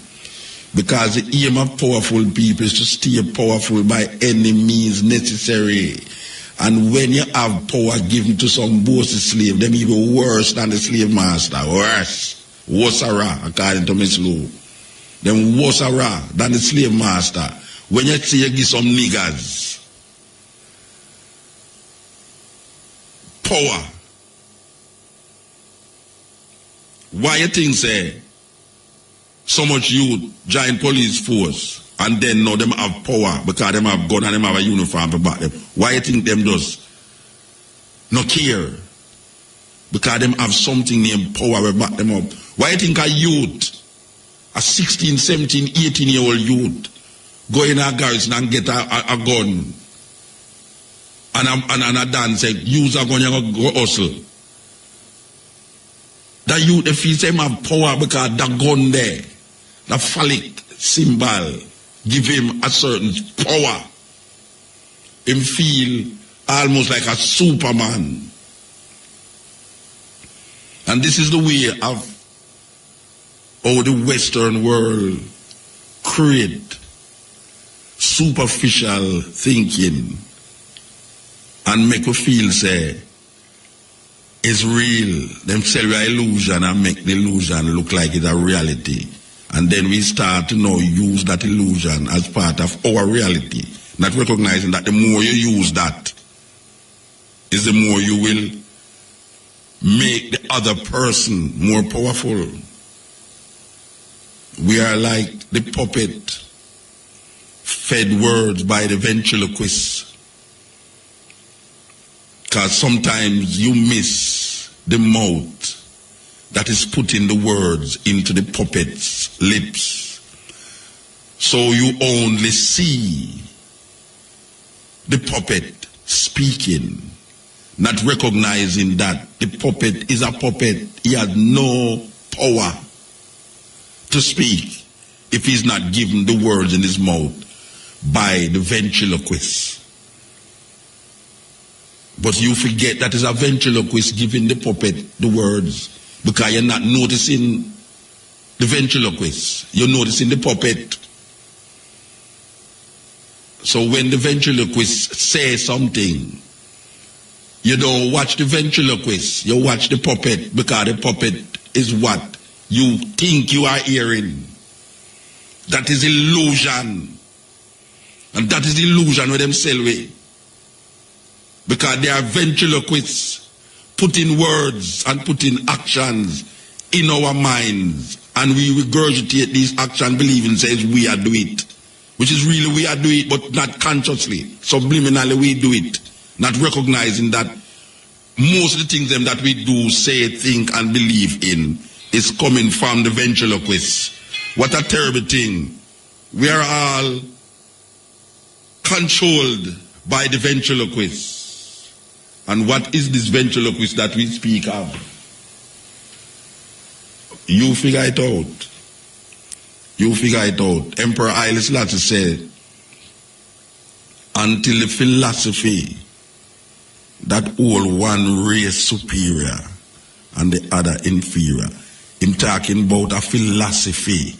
Because the aim of powerful people is to stay powerful by any means necessary. And when you have power given to some bossy slave, them even worse than the slave master. Worse. Worse-ara, according to Miss Lou. Them worse-ara than the slave master. When you say you give some niggers power, why you think say so much youth join police force and then now them have power because them have gun and them have a uniform to back them? Why you think them just no care? Because them have something named power to back them up. Why you think a youth, a 16, 17, 18-year-old youth, go in a garrison and get a gun and a dance, use a gun and go hustle? That youth, they feel them have power because that gun there, the phallic symbol, give him a certain power. Him feel almost like a Superman. And this is the way of how the Western world create superficial thinking and make you feel say it's real. Them sell you an illusion and make the illusion look like it's a reality. And then we start to now use that illusion as part of our reality, not recognizing that the more you use that is the more you will make the other person more powerful. We are like the puppet fed words by the ventriloquist. Because sometimes you miss the mouth that is putting the words into the puppet's lips. So you only see the puppet speaking, not recognizing that the puppet is a puppet. He has no power to speak if he's not given the words in his mouth by the ventriloquist. But you forget that is a ventriloquist giving the puppet the words, because you're not noticing the ventriloquist, you're noticing the puppet. So when the ventriloquist says something, you don't watch the ventriloquist, you watch the puppet, because the puppet is what you think you are hearing. That is illusion. And that is illusion with themselves. Because they are ventriloquists putting words and putting actions in our minds. And we regurgitate these actions believing says we are do it. Which is really we are do it, but not consciously. Subliminally we do it. Not recognizing that most of the things them that we do, say, think, and believe in is coming from the ventriloquist. What a terrible thing. We are all controlled by the ventriloquist. And what is this ventriloquist that we speak of? You figure it out. You figure it out. Emperor Haile Selassie said, until the philosophy that all one race superior and the other inferior. I'm talking about a philosophy.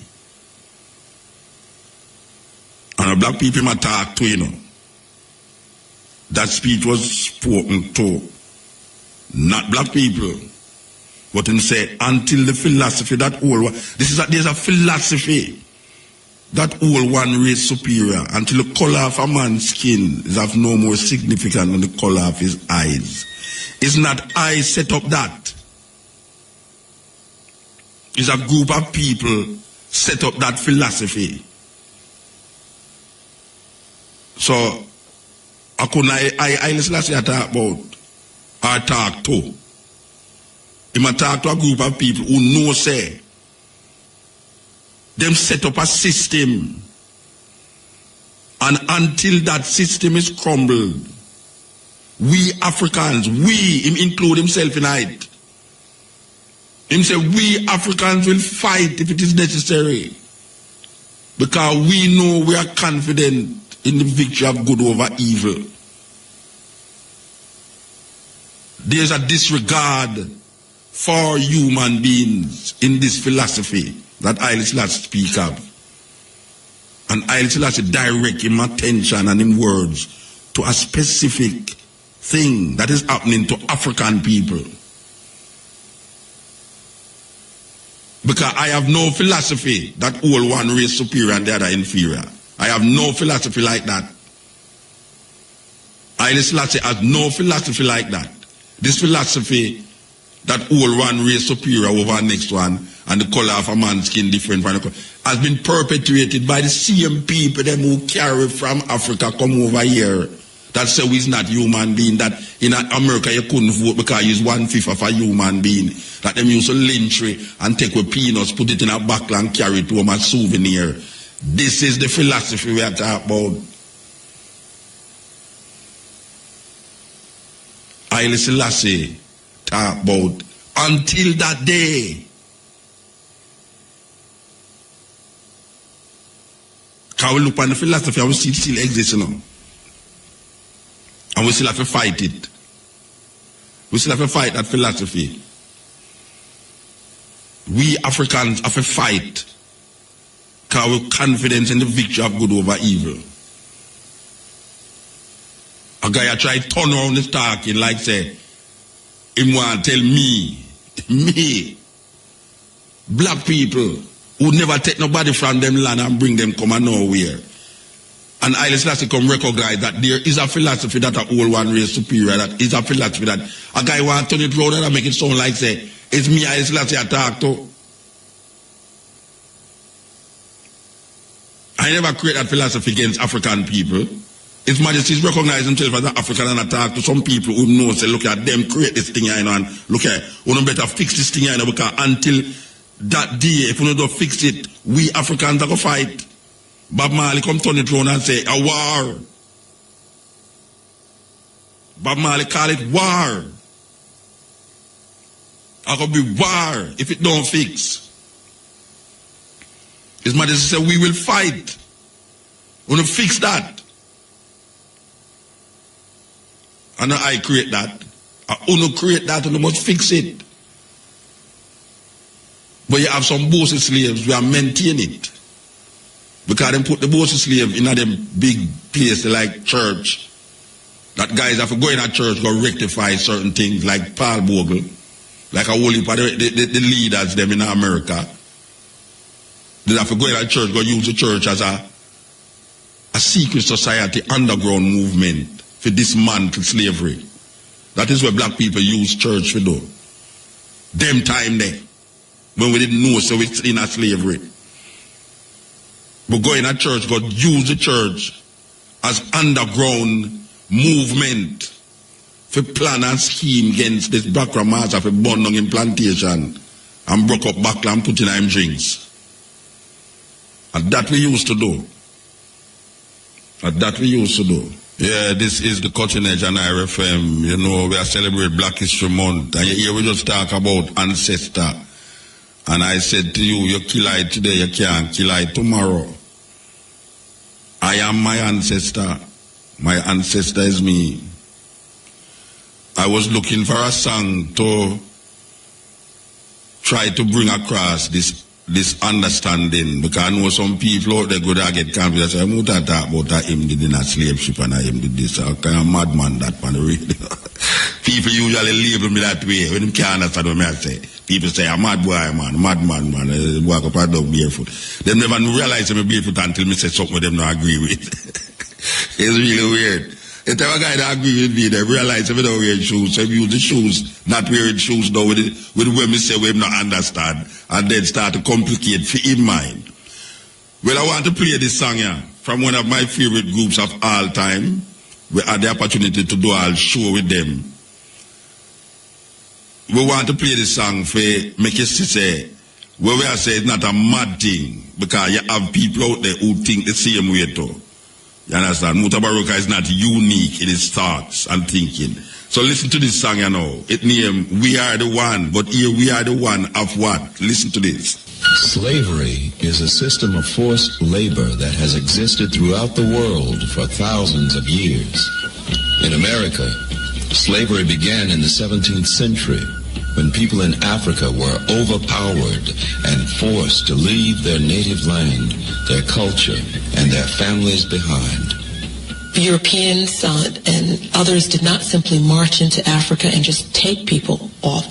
And the black people might talk to, you know. That speech was spoken to not black people. But him say, until the philosophy that all one, there's a philosophy that all one race superior, until the color of a man's skin is of no more significance than the color of his eyes. It's not I set up that. It's a group of people set up that philosophy. So, I couldn't I talk about or talk to. He might talk to a group of people who know say them set up a system, and until that system is crumbled, we Africans, him include himself in it. Him say we Africans will fight if it is necessary, because we know we are confident in the victory of good over evil. There's a disregard for human beings in this philosophy that Haile Selassie speak of. And Haile Selassie direct him attention and him words to a specific thing that is happening to African people. Because I have no philosophy that all one race superior and the other inferior. I have no philosophy like that. Haile Selassie has no philosophy like that. This philosophy that all one race superior over the next one and the color of a man's skin different from the color has been perpetuated by the same people them who carry from Africa come over here that say he's not human being, that in America you couldn't vote because he's 1/5 of a human being, that them used to lynch and take with peanuts, put it in a buckle and carry it home as souvenir. This is the philosophy we are talking about. Haile Selassie talk about until that day. Can we look on the philosophy and we see it still exists, you know? And we still have to fight it. We still have to fight that philosophy. We Africans have to fight because we have confidence in the victory of good over evil. A guy try to turn around his talking like say, him want to tell me, black people who never take nobody from them land and bring them come nowhere. And Haile Selassie come recognize that there is a philosophy that a whole one race superior, that is a philosophy that a guy want to turn it around and make it sound like say, It's me I Selassie I talk to. I never create that philosophy against African people. His Majesty is recognized himself as an African and I talk to some people who know, say, look at them create this thing here, you know, and look at, we don't better fix this thing here, you know, because until that day, if we don't fix it, we Africans are going to fight. Bob Marley come turn it around and say, a war. Bob Marley call it war. It's going to be war if it don't fix. His Majesty said, we will fight. We're going to fix that. And I create that. I want to create that and I must fix it. But you have some bossy slaves who are maintain it. Because they put the bossy slave in them big place like church. That guys have to go in a church, go rectify certain things like Paul Bogle, like a whole heap of the leaders them in America. They have to go in a church, go use the church as a secret society underground movement for dismantle slavery. That is what black people use church for do. Them time there. When we didn't know, so it's in a slavery. But go in a church, go use the church as underground movement for plan and scheme against this black master for burn down in Plantation and broke up back and put in them drinks. And that we used to do. Yeah, this is the Cutting Edge and IRFM. You know, we are celebrating Black History Month. And here we just talk about ancestor. And I said to you, you kill I today, you can't kill I tomorrow. I am my ancestor. My ancestor is me. I was looking for a song to try to bring across this understanding, because I know some people out there go there get confused. I say, I talk about him did in a slave ship and him did this. I kind of madman that man really. People usually label me that way when they can't understand what I say. People say, I'm mad boy, man, madman, man. I walk up and down barefoot. They never realize I'm barefoot until me say something with them not agree with. It's really weird. If there a guy that agree with me, they realize if they don't wear shoes, so if you use the shoes, not wearing shoes now with what me say we not understand, and then start to complicate for in mind. Well, I want to play this song here from one of my favorite groups of all time. We had the opportunity to do a show with them. We want to play this song for make you say, where we are saying it's not a mad thing, because you have people out there who think the same way too. You understand? Mutabaruka is not unique in his thoughts and thinking. So listen to this song, you know. It named We Are the One, but here we are the one of what? Listen to this. Slavery is a system of forced labor that has existed throughout the world for thousands of years. In America, slavery began in the 17th century when people in Africa were overpowered and forced to leave their native land, their culture, and their families behind. Europeans and others did not simply march into Africa and just take people off.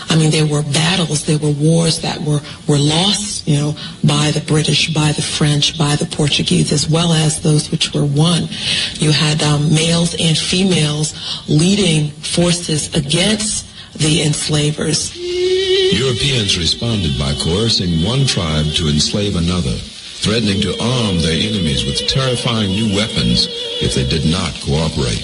I mean, there were battles, there were wars that were lost, you know, by the British, by the French, by the Portuguese, as well as those which were won. You had males and females leading forces against the enslavers. Europeans responded by coercing one tribe to enslave another, threatening to arm their enemies with terrifying new weapons if they did not cooperate.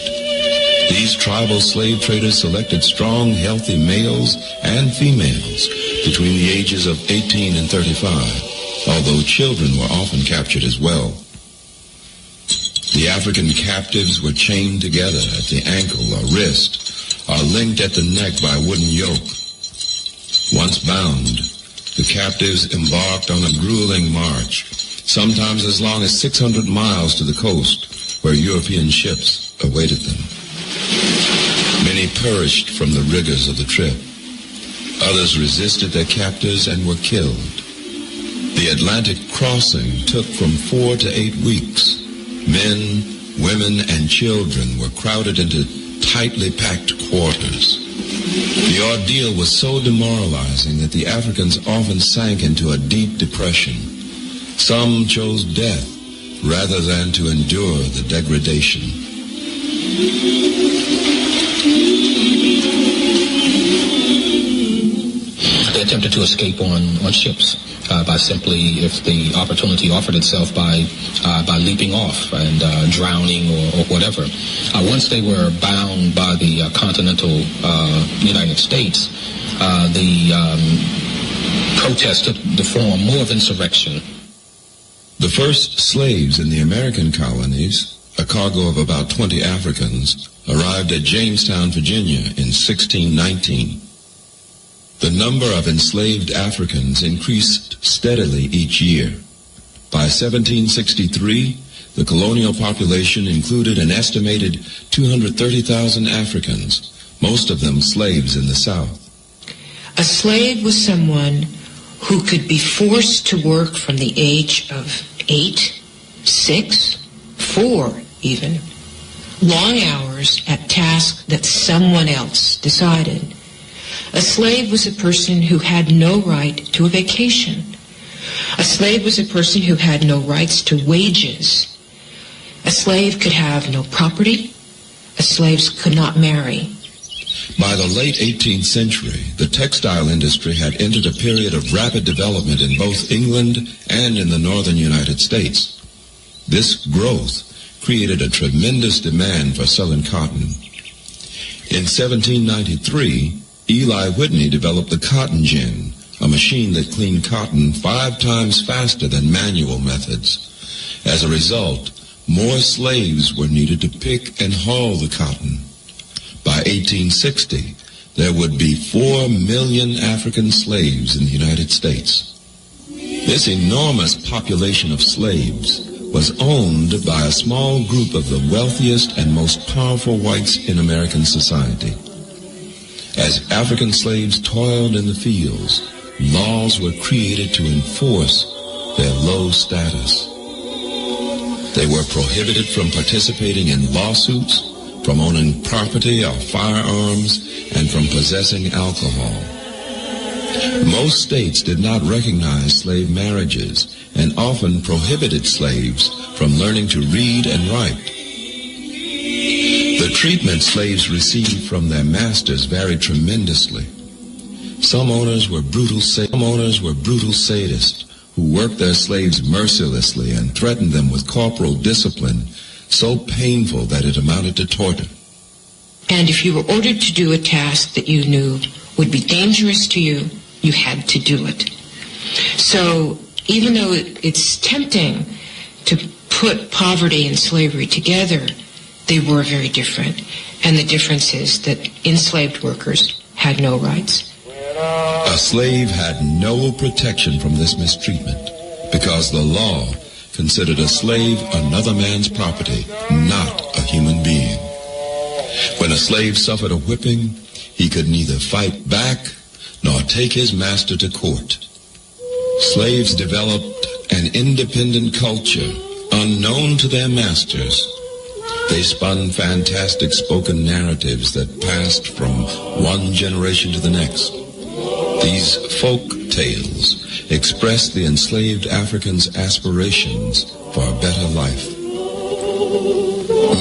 These tribal slave traders selected strong, healthy males and females between the ages of 18 and 35, although children were often captured as well. The African captives were chained together at the ankle or wrist, or linked at the neck by a wooden yoke. Once bound, the captives embarked on a grueling march, sometimes as long as 600 miles to the coast, where European ships awaited them. Many perished from the rigors of the trip. Others resisted their captors and were killed. The Atlantic crossing took from 4 to 8 weeks. Men, women, and children were crowded into tightly packed quarters. The ordeal was so demoralizing that the Africans often sank into a deep depression. Some chose death rather than to endure the degradation. attempted to escape on ships by simply, if the opportunity offered itself, by leaping off and drowning or whatever. Once they were bound by the continental United States, the protest took the form more of insurrection. The first slaves in the American colonies, a cargo of about 20 Africans, arrived at Jamestown, Virginia in 1619. The number of enslaved Africans increased steadily each year. By 1763, the colonial population included an estimated 230,000 Africans, most of them slaves in the South. A slave was someone who could be forced to work from the age of 8, 6, 4 even, long hours at tasks that someone else decided. A slave was a person who had no right to a vacation. A slave was a person who had no rights to wages. A slave could have no property. A slave could not marry. By the late 18th century, the textile industry had entered a period of rapid development in both England and in the northern United States. This growth created a tremendous demand for selling cotton. In 1793, Eli Whitney developed the cotton gin, a machine that cleaned cotton 5 times faster than manual methods. As a result, more slaves were needed to pick and haul the cotton. By 1860, there would be 4 million African slaves in the United States. This enormous population of slaves was owned by a small group of the wealthiest and most powerful whites in American society. As African slaves toiled in the fields, laws were created to enforce their low status. They were prohibited from participating in lawsuits, from owning property or firearms, and from possessing alcohol. Most states did not recognize slave marriages and often prohibited slaves from learning to read and write. The treatment slaves received from their masters varied tremendously. Some owners were brutal sadists who worked their slaves mercilessly and threatened them with corporal discipline so painful that it amounted to torture. And if you were ordered to do a task that you knew would be dangerous to you, you had to do it. So even though it's tempting to put poverty and slavery together, they were very different. And the difference is that enslaved workers had no rights. A slave had no protection from this mistreatment because the law considered a slave another man's property, not a human being. When a slave suffered a whipping, he could neither fight back nor take his master to court. Slaves developed an independent culture unknown to their masters. They spun fantastic spoken narratives that passed from one generation to the next. These folk tales expressed the enslaved Africans' aspirations for a better life.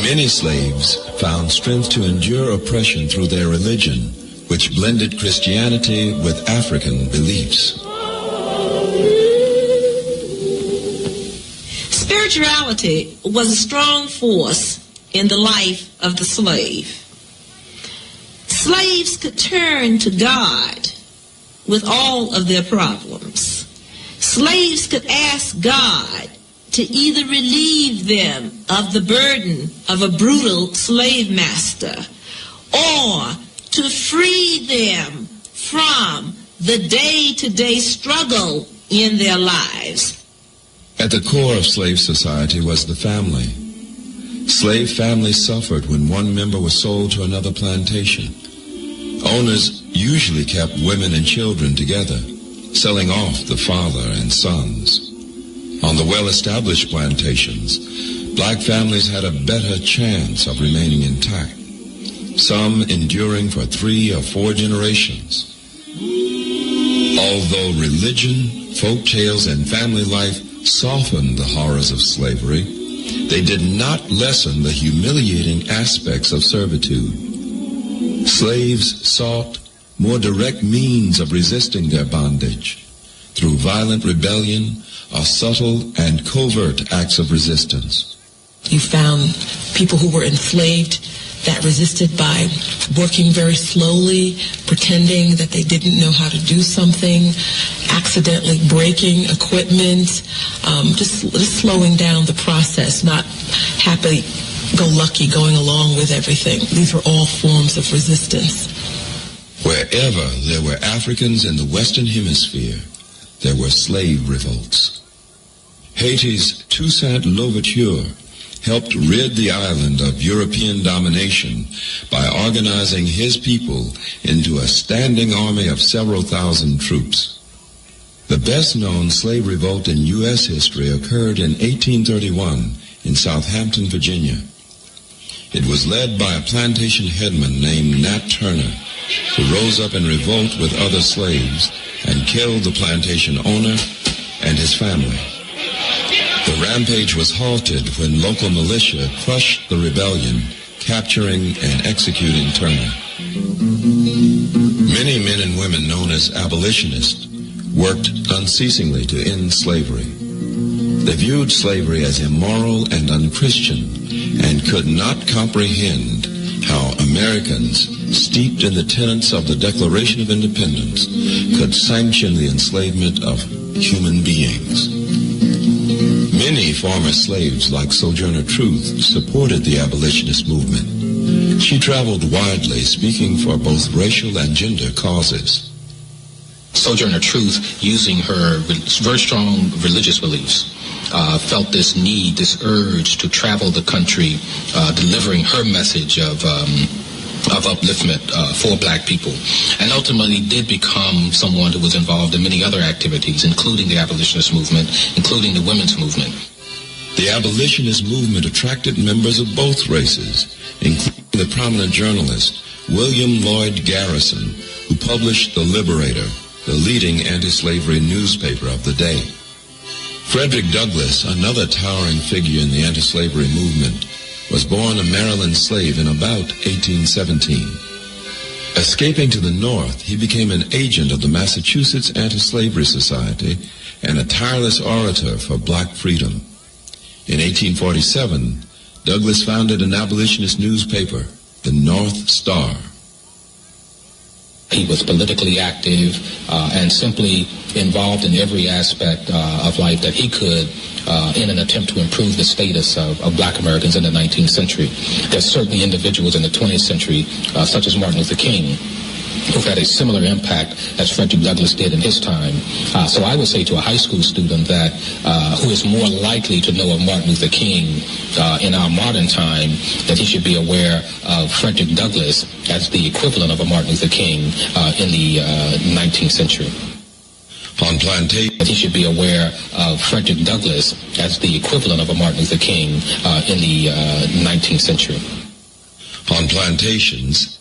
Many slaves found strength to endure oppression through their religion, which blended Christianity with African beliefs. Spirituality was a strong force in the life of the slave. Slaves could turn to God with all of their problems. Slaves could ask God to either relieve them of the burden of a brutal slave master or to free them from the day-to-day struggle in their lives. At the core of slave society was the family. Slave families suffered when one member was sold to another plantation. Owners usually kept women and children together, selling off the father and sons. On the well-established plantations, black families had a better chance of remaining intact, some enduring for 3 or 4 generations. Although religion, folk tales, and family life softened the horrors of slavery, they did not lessen the humiliating aspects of servitude. Slaves sought more direct means of resisting their bondage through violent rebellion or subtle and covert acts of resistance. You found people who were enslaved that resisted by working very slowly, pretending that they didn't know how to do something, accidentally breaking equipment, just slowing down the process, not happy-go-lucky going along with everything. These were all forms of resistance. Wherever there were Africans in the Western Hemisphere, there were slave revolts. Haiti's Toussaint Louverture helped rid the island of European domination by organizing his people into a standing army of several thousand troops. The best-known slave revolt in U.S. history occurred in 1831 in Southampton, Virginia. It was led by a plantation headman named Nat Turner, who rose up in revolt with other slaves and killed the plantation owner and his family. The rampage was halted when local militia crushed the rebellion, capturing and executing Turner. Many men and women known as abolitionists worked unceasingly to end slavery. They viewed slavery as immoral and unchristian and could not comprehend how Americans, steeped in the tenets of the Declaration of Independence, could sanction the enslavement of human beings. Many former slaves, like Sojourner Truth, supported the abolitionist movement. She traveled widely, speaking for both racial and gender causes. Sojourner Truth, using her very strong religious beliefs, felt this need, this urge to travel the country, delivering her message of upliftment for black people, and ultimately did become someone who was involved in many other activities, including the abolitionist movement, including the women's movement. The abolitionist movement attracted members of both races, including the prominent journalist William Lloyd Garrison, who published The Liberator, the leading anti-slavery newspaper of the day. Frederick Douglass, another towering figure in the anti-slavery movement, was born a Maryland slave in about 1817. Escaping to the North, he became an agent of the Massachusetts Anti-Slavery Society and a tireless orator for black freedom. In 1847, Douglass founded an abolitionist newspaper, the North Star. He was politically active and simply involved in every aspect of life that he could in an attempt to improve the status of black Americans in the 19th century. There's certainly individuals in the 20th century, such as Martin Luther King, who've had a similar impact as Frederick Douglass did in his time. So I would say to a high school student that who is more likely to know of Martin Luther King in our modern time, that he should be aware of Frederick Douglass as the equivalent of a Martin Luther King in the 19th century. On Plantation, he should be aware of Frederick Douglass as the equivalent of a Martin Luther King in the 19th century. On plantations,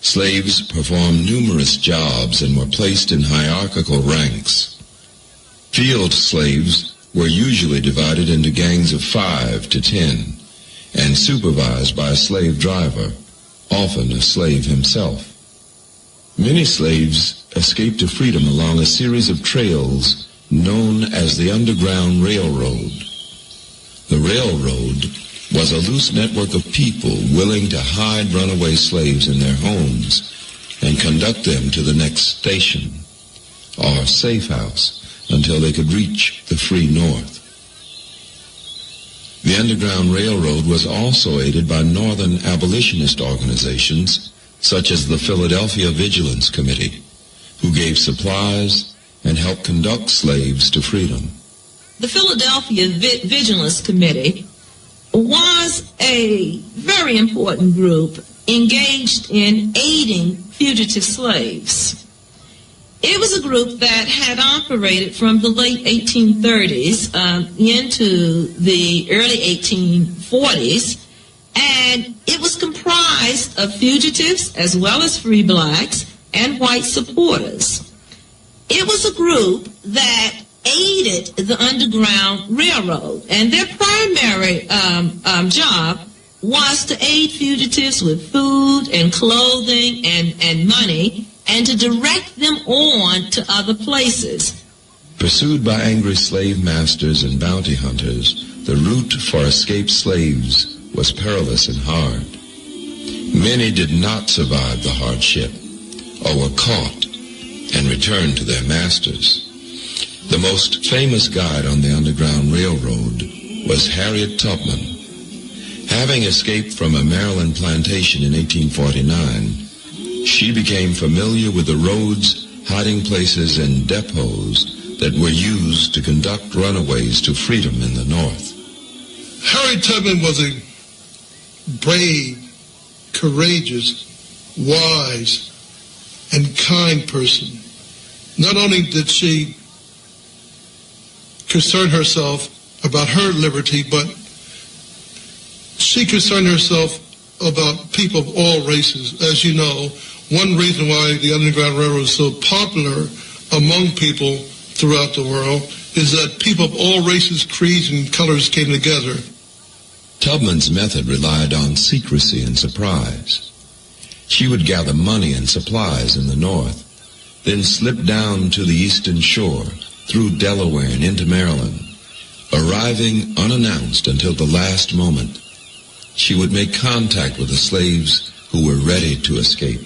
slaves performed numerous jobs and were placed in hierarchical ranks. Field slaves were usually divided into gangs of 5 to 10 and supervised by a slave driver, often a slave himself. Many slaves escaped to freedom along a series of trails known as the Underground Railroad. The railroad was a loose network of people willing to hide runaway slaves in their homes and conduct them to the next station or safe house until they could reach the free North. The Underground Railroad was also aided by Northern abolitionist organizations such as the Philadelphia Vigilance Committee, who gave supplies and helped conduct slaves to freedom. The Philadelphia Vigilance Committee was a very important group engaged in aiding fugitive slaves. It was a group that had operated from the late 1830s into the early 1840s, and it was comprised of fugitives as well as free blacks and white supporters. It was a group that aided the Underground Railroad, and their primary job was to aid fugitives with food and clothing and money and to direct them on to other places. Pursued by angry slave masters and bounty hunters, the route for escaped slaves was perilous and hard. Many did not survive the hardship or were caught and returned to their masters. The most famous guide on the Underground Railroad was Harriet Tubman. Having escaped from a Maryland plantation in 1849, she became familiar with the roads, hiding places, and depots that were used to conduct runaways to freedom in the North. Harriet Tubman was a brave, courageous, wise, and kind person. Not only did she concern herself about her liberty, but she concerned herself about people of all races. As you know, one reason why the Underground Railroad is so popular among people throughout the world is that people of all races, creeds, and colors came together. Tubman's method relied on secrecy and surprise. She would gather money and supplies in the North, then slip down to the eastern shore through Delaware and into Maryland, arriving unannounced until the last moment. She would make contact with the slaves who were ready to escape.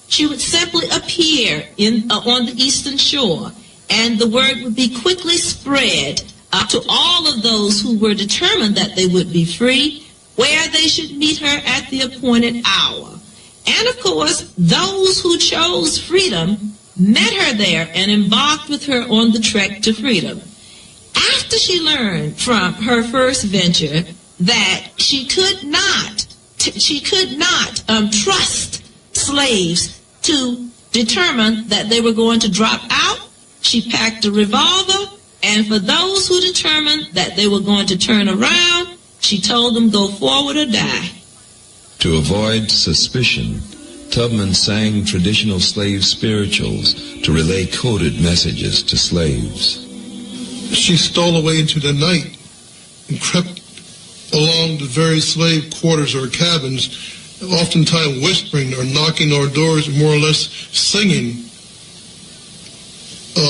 She would simply appear on the eastern shore, and the word would be quickly spread to all of those who were determined that they would be free, where they should meet her at the appointed hour. And of course, those who chose freedom met her there and embarked with her on the trek to freedom. After she learned from her first venture that she could not trust slaves to determine that they were going to drop out, she packed a revolver, and for those who determined that they were going to turn around, she told them, go forward or die. To avoid suspicion, Tubman sang traditional slave spirituals to relay coded messages to slaves. She stole away into the night and crept along the various slave quarters or cabins, oftentimes whispering or knocking on doors, more or less singing,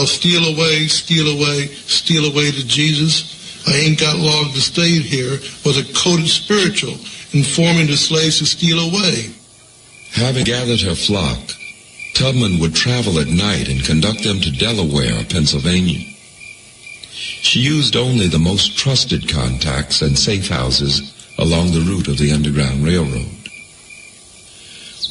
steal away, steal away, steal away to Jesus. I ain't got long to stay here, was a coded spiritual informing the slaves to steal away. Having gathered her flock, Tubman would travel at night and conduct them to Delaware or Pennsylvania. She used only the most trusted contacts and safe houses along the route of the Underground Railroad.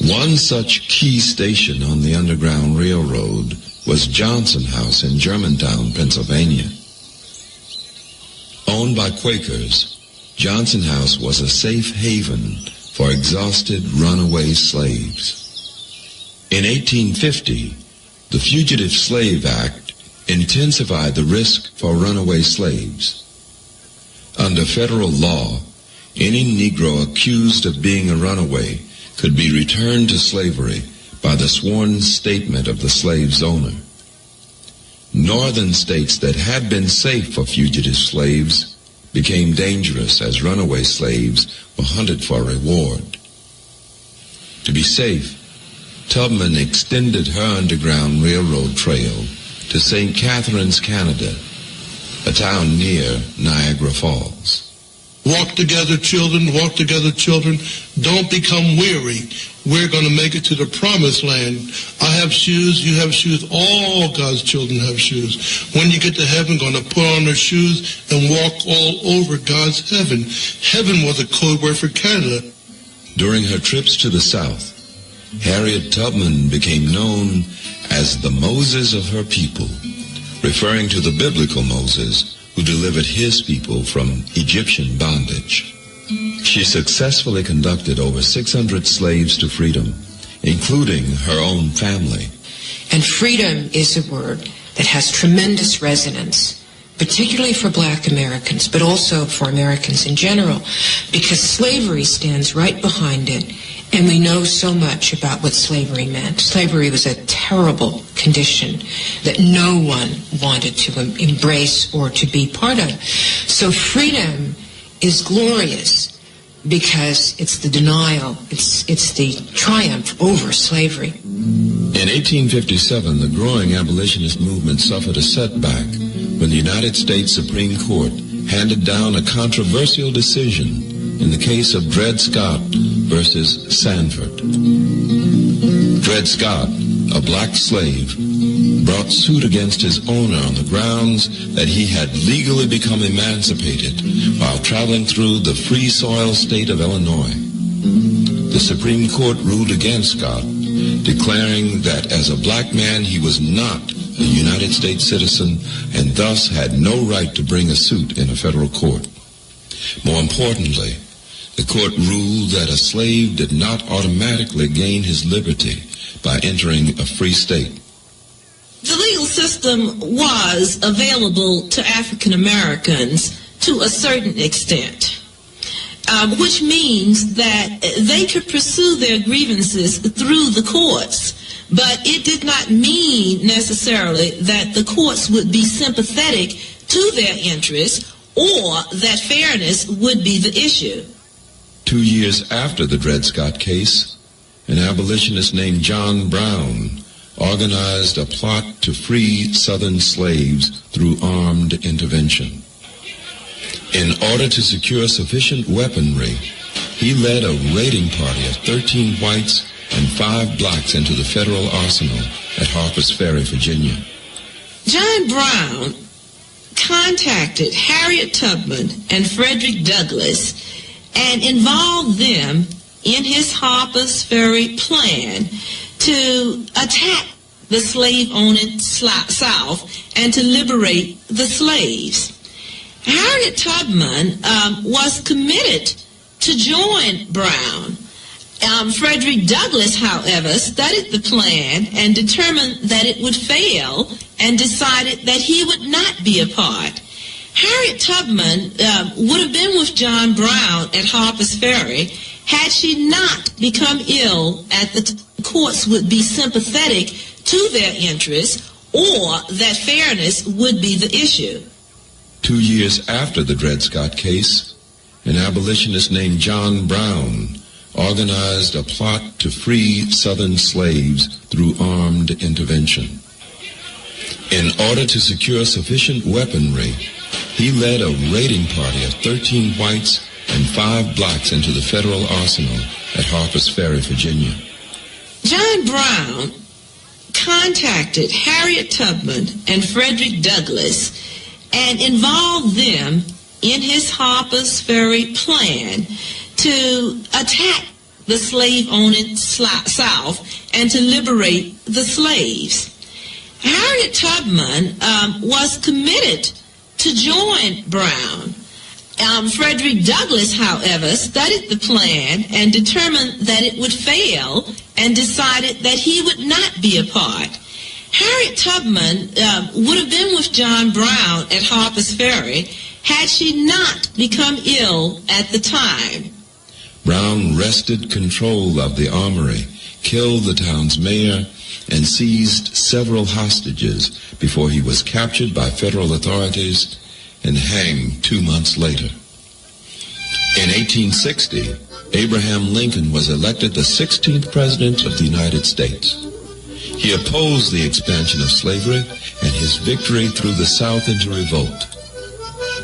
One such key station on the Underground Railroad was Johnson House in Germantown, Pennsylvania. Owned by Quakers, Johnson House was a safe haven for exhausted runaway slaves. In 1850, the Fugitive Slave Act intensified the risk for runaway slaves. Under federal law, any Negro accused of being a runaway could be returned to slavery by the sworn statement of the slave's owner. Northern states that had been safe for fugitive slaves became dangerous as runaway slaves were hunted for reward. To be safe, Tubman extended her Underground Railroad trail to St. Catharines, Canada, a town near Niagara Falls. Walk together, children, walk together, children. Don't become weary. We're going to make it to the promised land. I have shoes, you have shoes, all God's children have shoes. When you get to heaven, going to put on their shoes and walk all over God's heaven. Heaven was a code word for Canada. During her trips to the South, Harriet Tubman became known as the Moses of her people, referring to the biblical Moses who delivered his people from Egyptian bondage. She successfully conducted over 600 slaves to freedom, including her own family. And freedom is a word that has tremendous resonance, particularly for Black Americans, but also for Americans in general, because slavery stands right behind it, and we know so much about what slavery meant. Slavery was a terrible condition that no one wanted to embrace or to be part of. So freedom is glorious because it's the denial, it's the triumph over slavery. In In 1857, the growing abolitionist movement suffered a setback when the United States Supreme Court handed down a controversial decision in the case of Dred Scott versus Sanford. Dred Scott, a black slave, brought suit against his owner on the grounds that he had legally become emancipated while traveling through the free soil state of Illinois. The Supreme Court ruled against Scott, declaring that as a black man he was not a United States citizen and thus had no right to bring a suit in a federal court. More importantly, the court ruled that a slave did not automatically gain his liberty by entering a free state. The legal system was available to African Americans to a certain extent, which means that they could pursue their grievances through the courts, but it did not mean necessarily that the courts would be sympathetic to their interests or that fairness would be the issue. 2 years after the Dred Scott case, an abolitionist named John Brown organized a plot to free Southern slaves through armed intervention. In order to secure sufficient weaponry, he led a raiding party of 13 whites and 5 blacks into the federal arsenal at Harper's Ferry, Virginia. John Brown contacted Harriet Tubman and Frederick Douglass and involved them in his Harper's Ferry plan to attack the slave-owning South and to liberate the slaves. Harriet Tubman was committed to join Brown. Frederick Douglass, however, studied the plan and determined that it would fail and decided that he would not be a part. Harriet Tubman would have been with John Brown at Harper's Ferry had she not become ill at the courts would be sympathetic to their interests or that fairness would be the issue. 2 years after the Dred Scott case, an abolitionist named John Brown organized a plot to free Southern slaves through armed intervention. In order to secure sufficient weaponry, he led a raiding party of 13 whites and 5 blacks into the federal arsenal at Harper's Ferry, Virginia. John Brown contacted Harriet Tubman and Frederick Douglass and involved them in his Harper's Ferry plan to attack the slave-owning South and to liberate the slaves. Harriet Tubman was committed to join Brown. Frederick Douglass, however, studied the plan and determined that it would fail and decided that he would not be a part. Harriet Tubman would have been with John Brown at Harper's Ferry had she not become ill at the time. Brown wrested control of the armory, killed the town's mayor, and seized several hostages before he was captured by federal authorities and hanged 2 months later. In 1860, Abraham Lincoln was elected the 16th President of the United States. He opposed the expansion of slavery and his victory threw the South into revolt.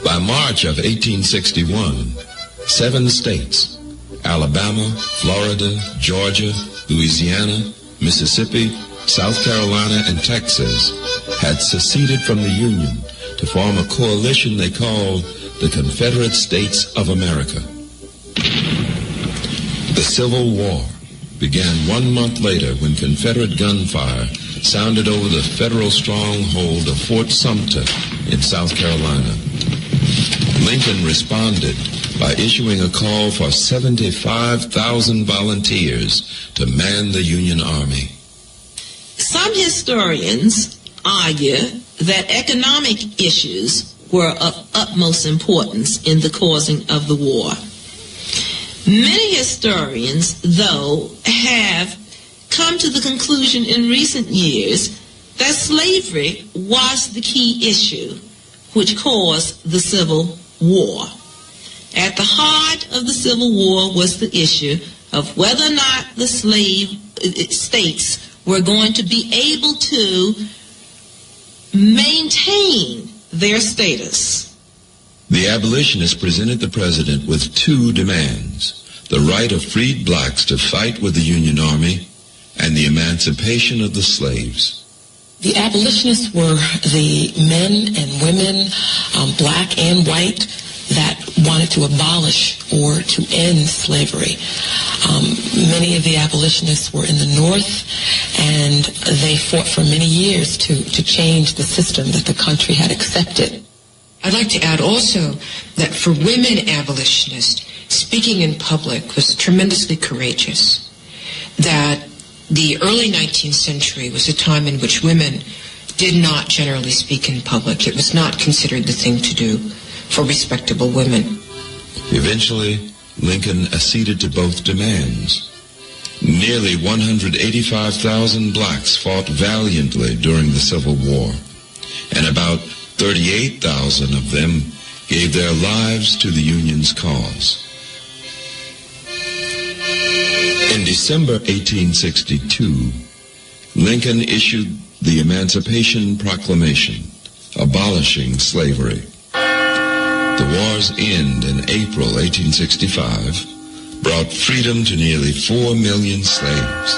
By March of 1861, 7 states, Alabama, Florida, Georgia, Louisiana, Mississippi, South Carolina, and Texas, had seceded from the Union to form a coalition they called the Confederate States of America. The Civil War began 1 month later when Confederate gunfire sounded over the federal stronghold of Fort Sumter in South Carolina. Lincoln responded by issuing a call for 75,000 volunteers to man the Union Army. Some historians argue that economic issues were of utmost importance in the causing of the war. Many historians, though, have come to the conclusion in recent years that slavery was the key issue which caused the Civil War. At the heart of the Civil War was the issue of whether or not the slave states were going to be able to maintain their status. The abolitionists presented the president with two demands: the right of freed blacks to fight with the Union Army and the emancipation of the slaves. The abolitionists were the men and women, black and white, that wanted to abolish or to end slavery. Many of the abolitionists were in the North, and they fought for many years to change the system that the country had accepted. I'd like to add also that for women abolitionists, speaking in public was tremendously courageous. That the early 19th century was a time in which women did not generally speak in public. It was not considered the thing to do for respectable women. Eventually, Lincoln acceded to both demands. Nearly 185,000 blacks fought valiantly during the Civil War, and about 38,000 of them gave their lives to the Union's cause. In December 1862, Lincoln issued the Emancipation Proclamation, abolishing slavery. The war's end in April 1865 brought freedom to nearly 4 million slaves.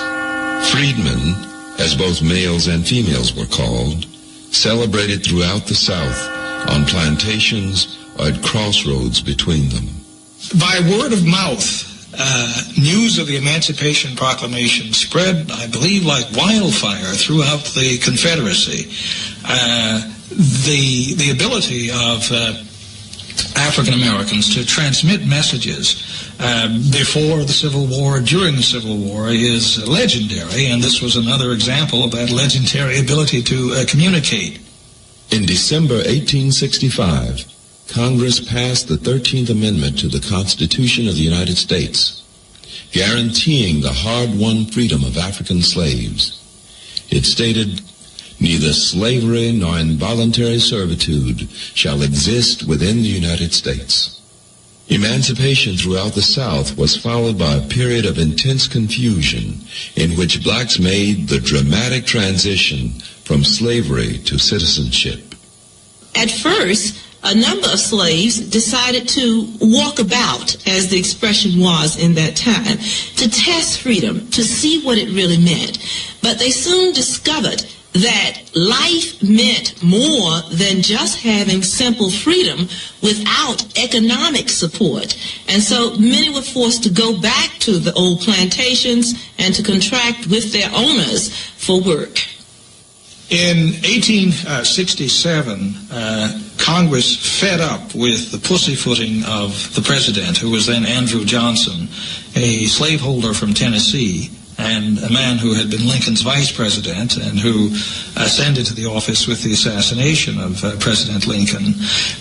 Freedmen, as both males and females were called, celebrated throughout the South on plantations or at crossroads between them. By word of mouth, news of the Emancipation Proclamation spread, I believe, like wildfire throughout the Confederacy. The ability of African Americans to transmit messages before the Civil War, during the Civil War, is legendary, and this was another example of that legendary ability to communicate. In December 1865, Congress passed the 13th Amendment to the Constitution of the United States, guaranteeing the hard-won freedom of African slaves. It stated, "Neither slavery nor involuntary servitude shall exist within the United States." Emancipation throughout the South was followed by a period of intense confusion in which blacks made the dramatic transition from slavery to citizenship. At first, a number of slaves decided to walk about, as the expression was in that time, to test freedom, to see what it really meant. But they soon discovered that life meant more than just having simple freedom without economic support. And so many were forced to go back to the old plantations and to contract with their owners for work. In 1867, Congress, fed up with the pussyfooting of the president, who was then Andrew Johnson, a slaveholder from Tennessee, and a man who had been Lincoln's vice president and who ascended to the office with the assassination of President Lincoln,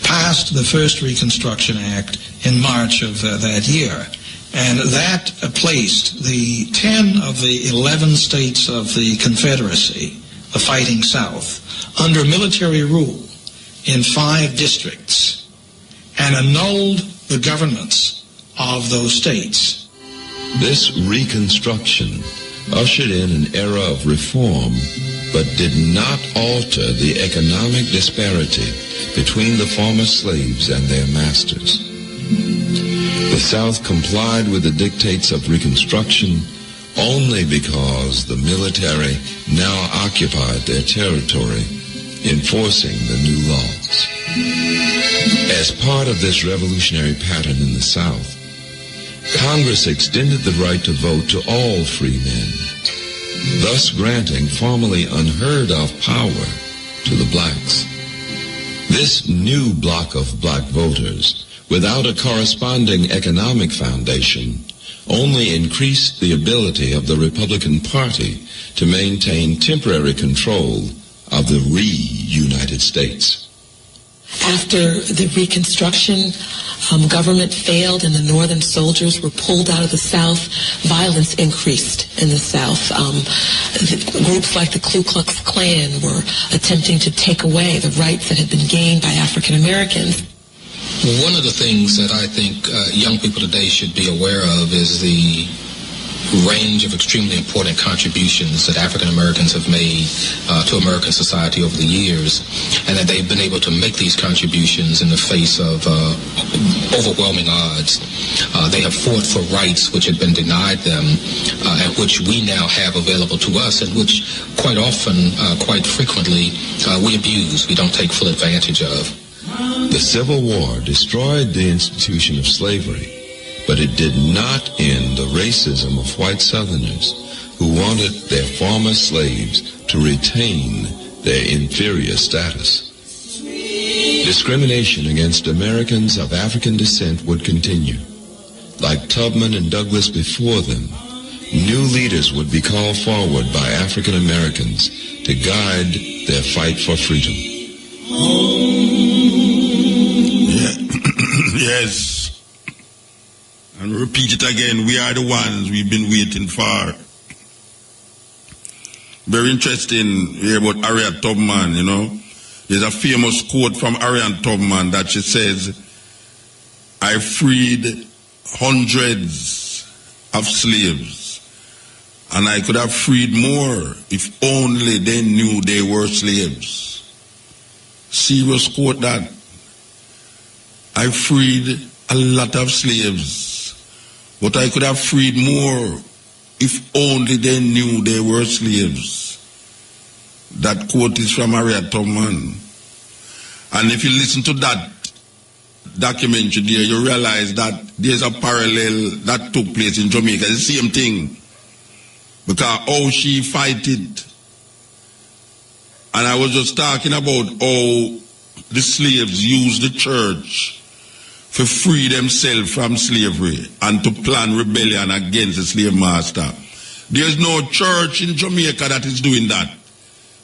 passed the first Reconstruction Act in March of that year. And that placed the 10 of the 11 states of the Confederacy, the Fighting South, under military rule in 5 districts, and annulled the governments of those states. This Reconstruction ushered in an era of reform, but did not alter the economic disparity between the former slaves and their masters. The South complied with the dictates of Reconstruction only because the military now occupied their territory, enforcing the new laws. As part of this revolutionary pattern in the South, Congress extended the right to vote to all free men, thus granting formerly unheard of power to the blacks. This new block of black voters, without a corresponding economic foundation, only increased the ability of the Republican Party to maintain temporary control of the United States. After the Reconstruction, government failed and the Northern soldiers were pulled out of the South. Violence increased in the South. Groups like the Ku Klux Klan were attempting to take away the rights that had been gained by African Americans. One of the things that I think young people today should be aware of is the range of extremely important contributions that African Americans have made to American society over the years, and that they've been able to make these contributions in the face of overwhelming odds. They have fought for rights which had been denied them, and which we now have available to us, and which quite often, quite frequently, we abuse, we don't take full advantage of. The Civil War destroyed the institution of slavery, but it did not end the racism of white Southerners who wanted their former slaves to retain their inferior status. Discrimination against Americans of African descent would continue. Like Tubman and Douglass before them, new leaders would be called forward by African Americans to guide their fight for freedom. Yes. And repeat it again, we are the ones we've been waiting for. Very interesting here about Harriet Tubman, you know. There's a famous quote from Harriet Tubman that she says, I freed hundreds of slaves, and I could have freed more if only they knew they were slaves. Serious quote that. I freed a lot of slaves, but I could have freed more if only they knew they were slaves. That quote is from Harriet Tubman. And if you listen to that documentary there, you realize that there's a parallel that took place in Jamaica. It's the same thing. Because how she fight it. And I was just talking about how the slaves used the church to free themselves from slavery and to plan rebellion against the slave master. There's no church in Jamaica that is doing that.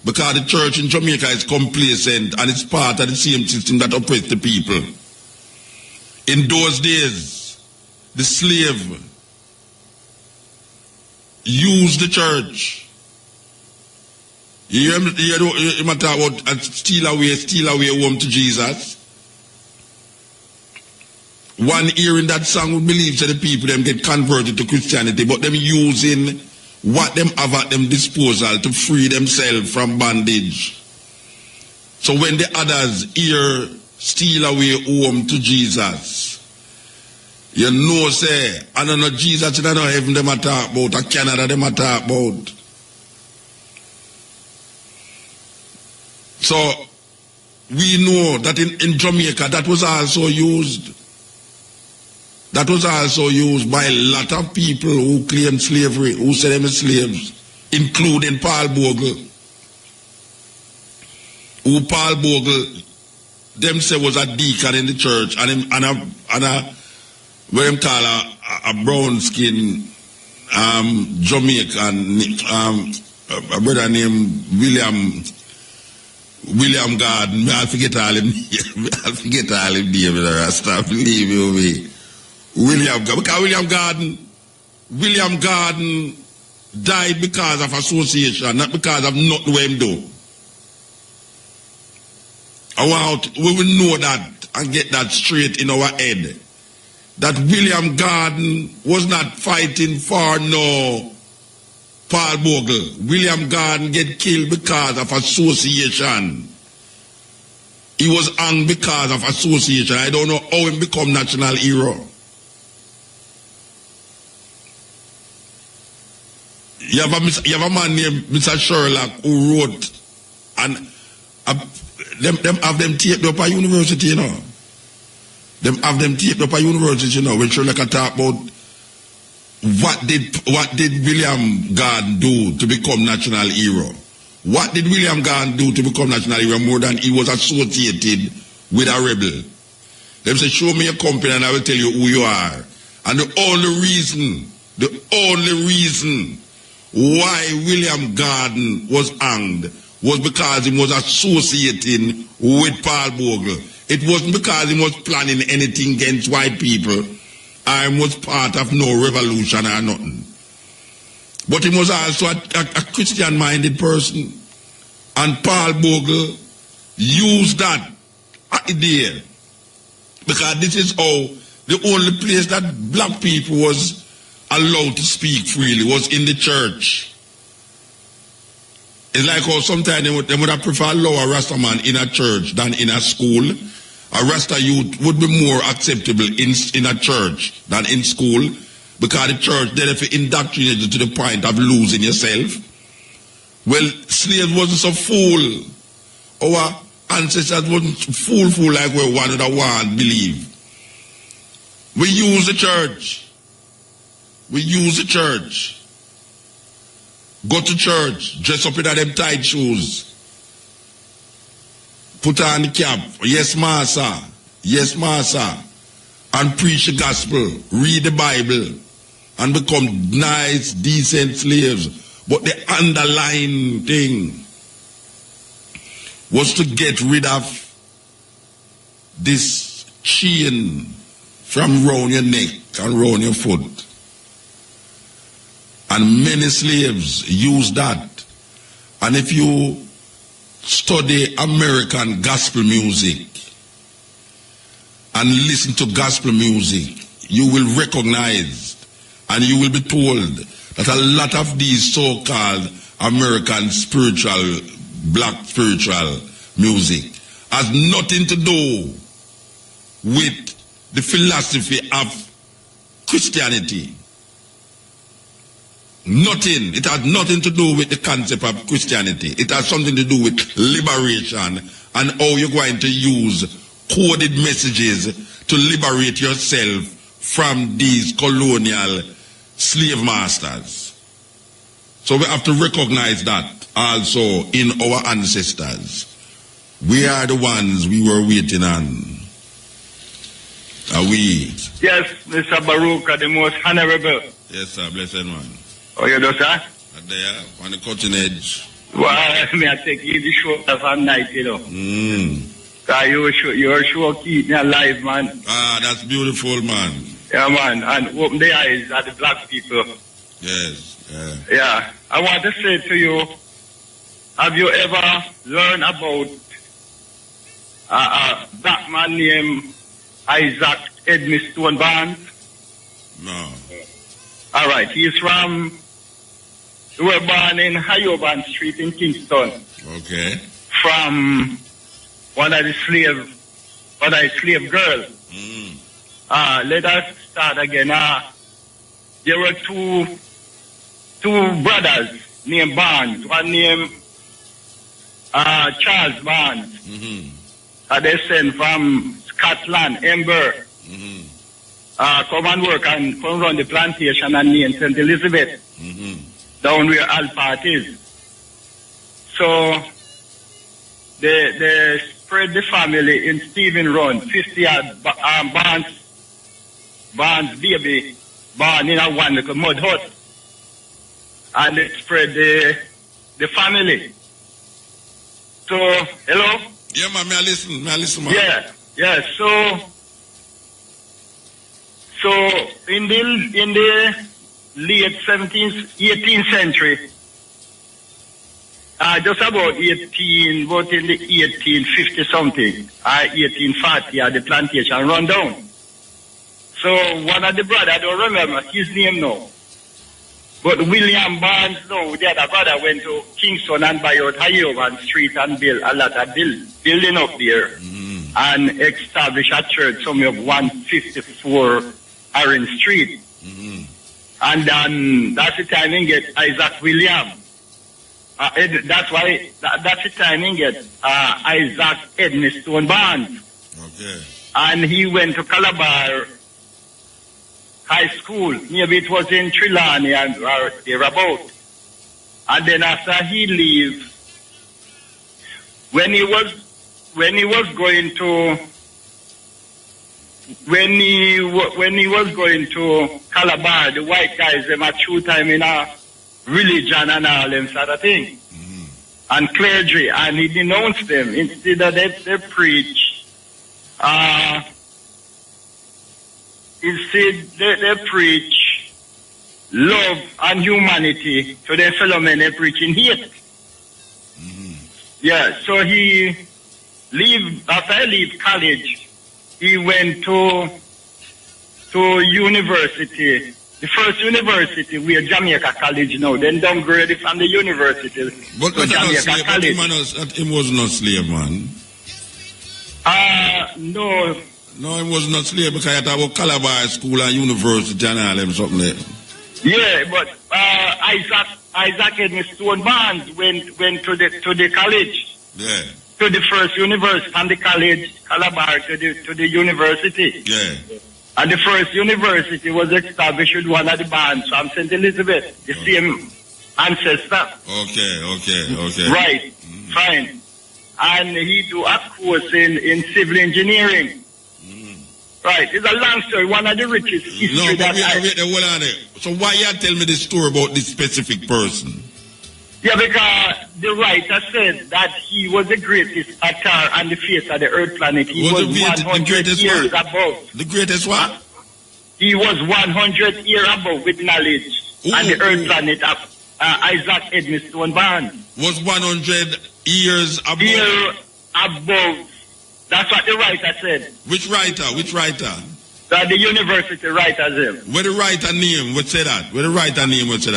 Because the church in Jamaica is complacent and it's part of the same system that oppressed the people. In those days, the slave used the church. You matter about steal away home to Jesus. One hearing that song would believe that the people them get converted to Christianity, but them using what them have at them disposal to free themselves from bondage. So when the others hear steal away home to Jesus, you know say, I don't know Jesus, I don't know heaven them a talk about, or Canada them a talk about. So we know that in Jamaica that was also used. That was also used by a lot of people who claimed slavery, who said they were slaves, including Paul Bogle. Who Paul Bogle, them say was a deacon in the church, and a what them call a brown skin Jamaican, a brother named William Garden. I'll forget all him name. I'll forget all him name. Stop, leave me away. William Garden died because of association, not because of nothing we him do. We will know that and get that straight in our head. That William Garden was not fighting for no Paul Bogle. William Garden get killed because of association. He was hung because of association. I don't know how he become national hero. You have a man named Mr. Sherlock who wrote, and them have them taped up at university, you know. Them have them taped up at university, you know, when Sherlock talk about what did William Garden do to become national hero. What did William Garden do to become national hero more than he was associated with a rebel? Them say, show me a company and I will tell you who you are. And the only reason why William Garden was hanged was because he was associating with Paul Bogle. It wasn't because he was planning anything against white people. I was part of no revolution or nothing. But he was also a Christian-minded person. And Paul Bogle used that idea. Because this is how the only place that black people was allowed to speak freely was in the church. It's like how sometimes they would have preferred allow a Rasta man in a church than in a school. A Rasta youth would be more acceptable in a church than in school, because the church therefore indoctrinated you to the point of losing yourself. Well, slaves wasn't so fool. Our ancestors wasn't fool like we wanted to believe. We use the church. We use the church. Go to church, dress up in them tight shoes. Put on the cap, yes master, and preach the gospel, read the Bible, and become nice, decent slaves. But the underlying thing was to get rid of this chain from round your neck and round your foot. And many slaves use that. And if you study American gospel music and listen to gospel music, you will recognize and you will be told that a lot of these so-called American black spiritual music has nothing to do with the philosophy of Christianity. Nothing. It has nothing to do with the concept of Christianity. It has something to do with liberation and how you're going to use coded messages to liberate yourself from these colonial slave masters. So we have to recognize that also in our ancestors. We are the ones we were waiting on. Are we? Yes, Mr. Baruka, the most honorable. Yes, sir. Blessed man. Oh, you do, sir? There, on the cutting edge. Well, I take you the show of night, you know. Your show keep me alive, man. Ah, that's beautiful, man. Yeah, man. And open the eyes of the black people. Yes, yeah. I want to say to you, have you ever learned about a black man named Isaac Edmund Stone Barnes? No. All right. He's from... We were born in Hyoban Street in Kingston. Okay. From one of the slave girls. Let us start again. There were two brothers named Barnes. One named Charles Barnes. They sent from Scotland, Ember. Come and work and come run the plantation and name St. Elizabeth. Down where Alpart is. So they spread the family in Stephen Run, 50-yard Barnes baby born in a one little mud hut. And they spread the family. So, hello? Yeah, man, may I listen, man. Yeah, so in the late 18th century, just about in the 1850 something, 1840, the plantation run down. So one of the brothers, I don't remember his name now, but William Barnes, no, the other brother went to Kingston and buy out Hyoban Street and build a lot of building up there and establish a church somewhere of 154 Orange Street. And then that's the time he get Isaac William. That's why that's the time he get Isaac Edmund Stone Barnes. Okay. And he went to Calabar High School. Maybe it was in Trelawney and or thereabout. And then after he leaves, when he was going to Calabar, the white guys, they had 2 times in a religion and all them sort of thing. And clergy, and he denounced them. Instead of they preach, they preach love and humanity to their fellow men. They preach in hate. Yeah, so after he leave college, he went to university The first university where Jamaica College now, then downgraded from the university But to Jamaica College. Him was not slave, man. No. No, he was not slave because he had about Calabar School and University and all them something there. Yeah, but Isaac Edmund Stone Barnes went to the college. Yeah. To the first university, from the college, Calabar, to the university. Yeah. And the first university was established with one of the bands from St. Elizabeth, the same ancestor. Okay. Right, fine. And he do a course in civil engineering. Right, it's a long story, one of the richest history No, but that wait, hold on there. So why you tell me this story about this specific person? Yeah, because the writer said that he was the greatest author on the face of the earth planet. He was 100 years above. The greatest what? He was 100 years above with knowledge on the earth planet of Isaac Edmund Stone Barnes. Was 100 years above? Above. That's what the writer said. Which writer? The university writer said. Where the writer name would say that?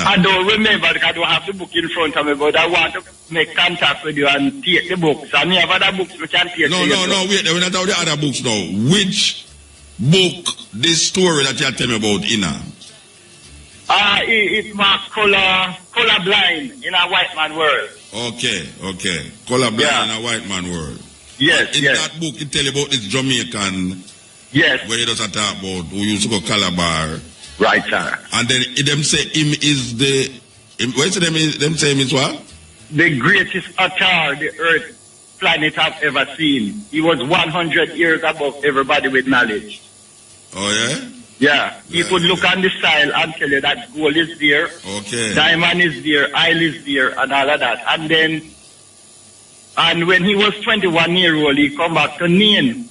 I don't remember because I don't have the book in front of me, but I want to make contact with you and take the books. And you have other books we can take. No, wait, we're not talking about the other books now. Which book, this story that you're telling me about, It's marked colorblind in a white man world. Okay. Colorblind in a white man world. Yes, in that book, it tell you about this Jamaican. Yes. Where he does talk about who used to go Calabar. Right, sir. And then them say him is the. What's them say him is what? The greatest author the earth planet have ever seen. He was 100 years above everybody with knowledge. Oh yeah. Yeah, he could look on the style and tell you that gold is there, okay, diamond is there, oil is there, and all of that. And when he was 21 years old, he come back to name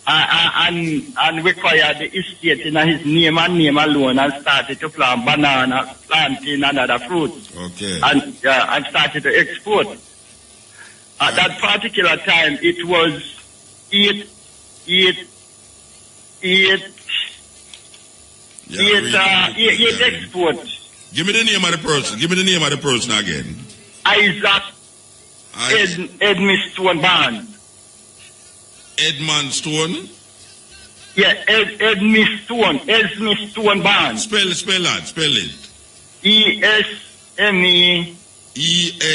and required the estate in his name and name alone and started to plant banana, planting and other fruits. Okay. And started to export. At that particular time, it was eight export. Give me the name of the person. Again. Isaac Edmund Stone Barnes. Edmund Stone? Yeah, Edmund Stone Barnes. Spell it. ESME. Yeah.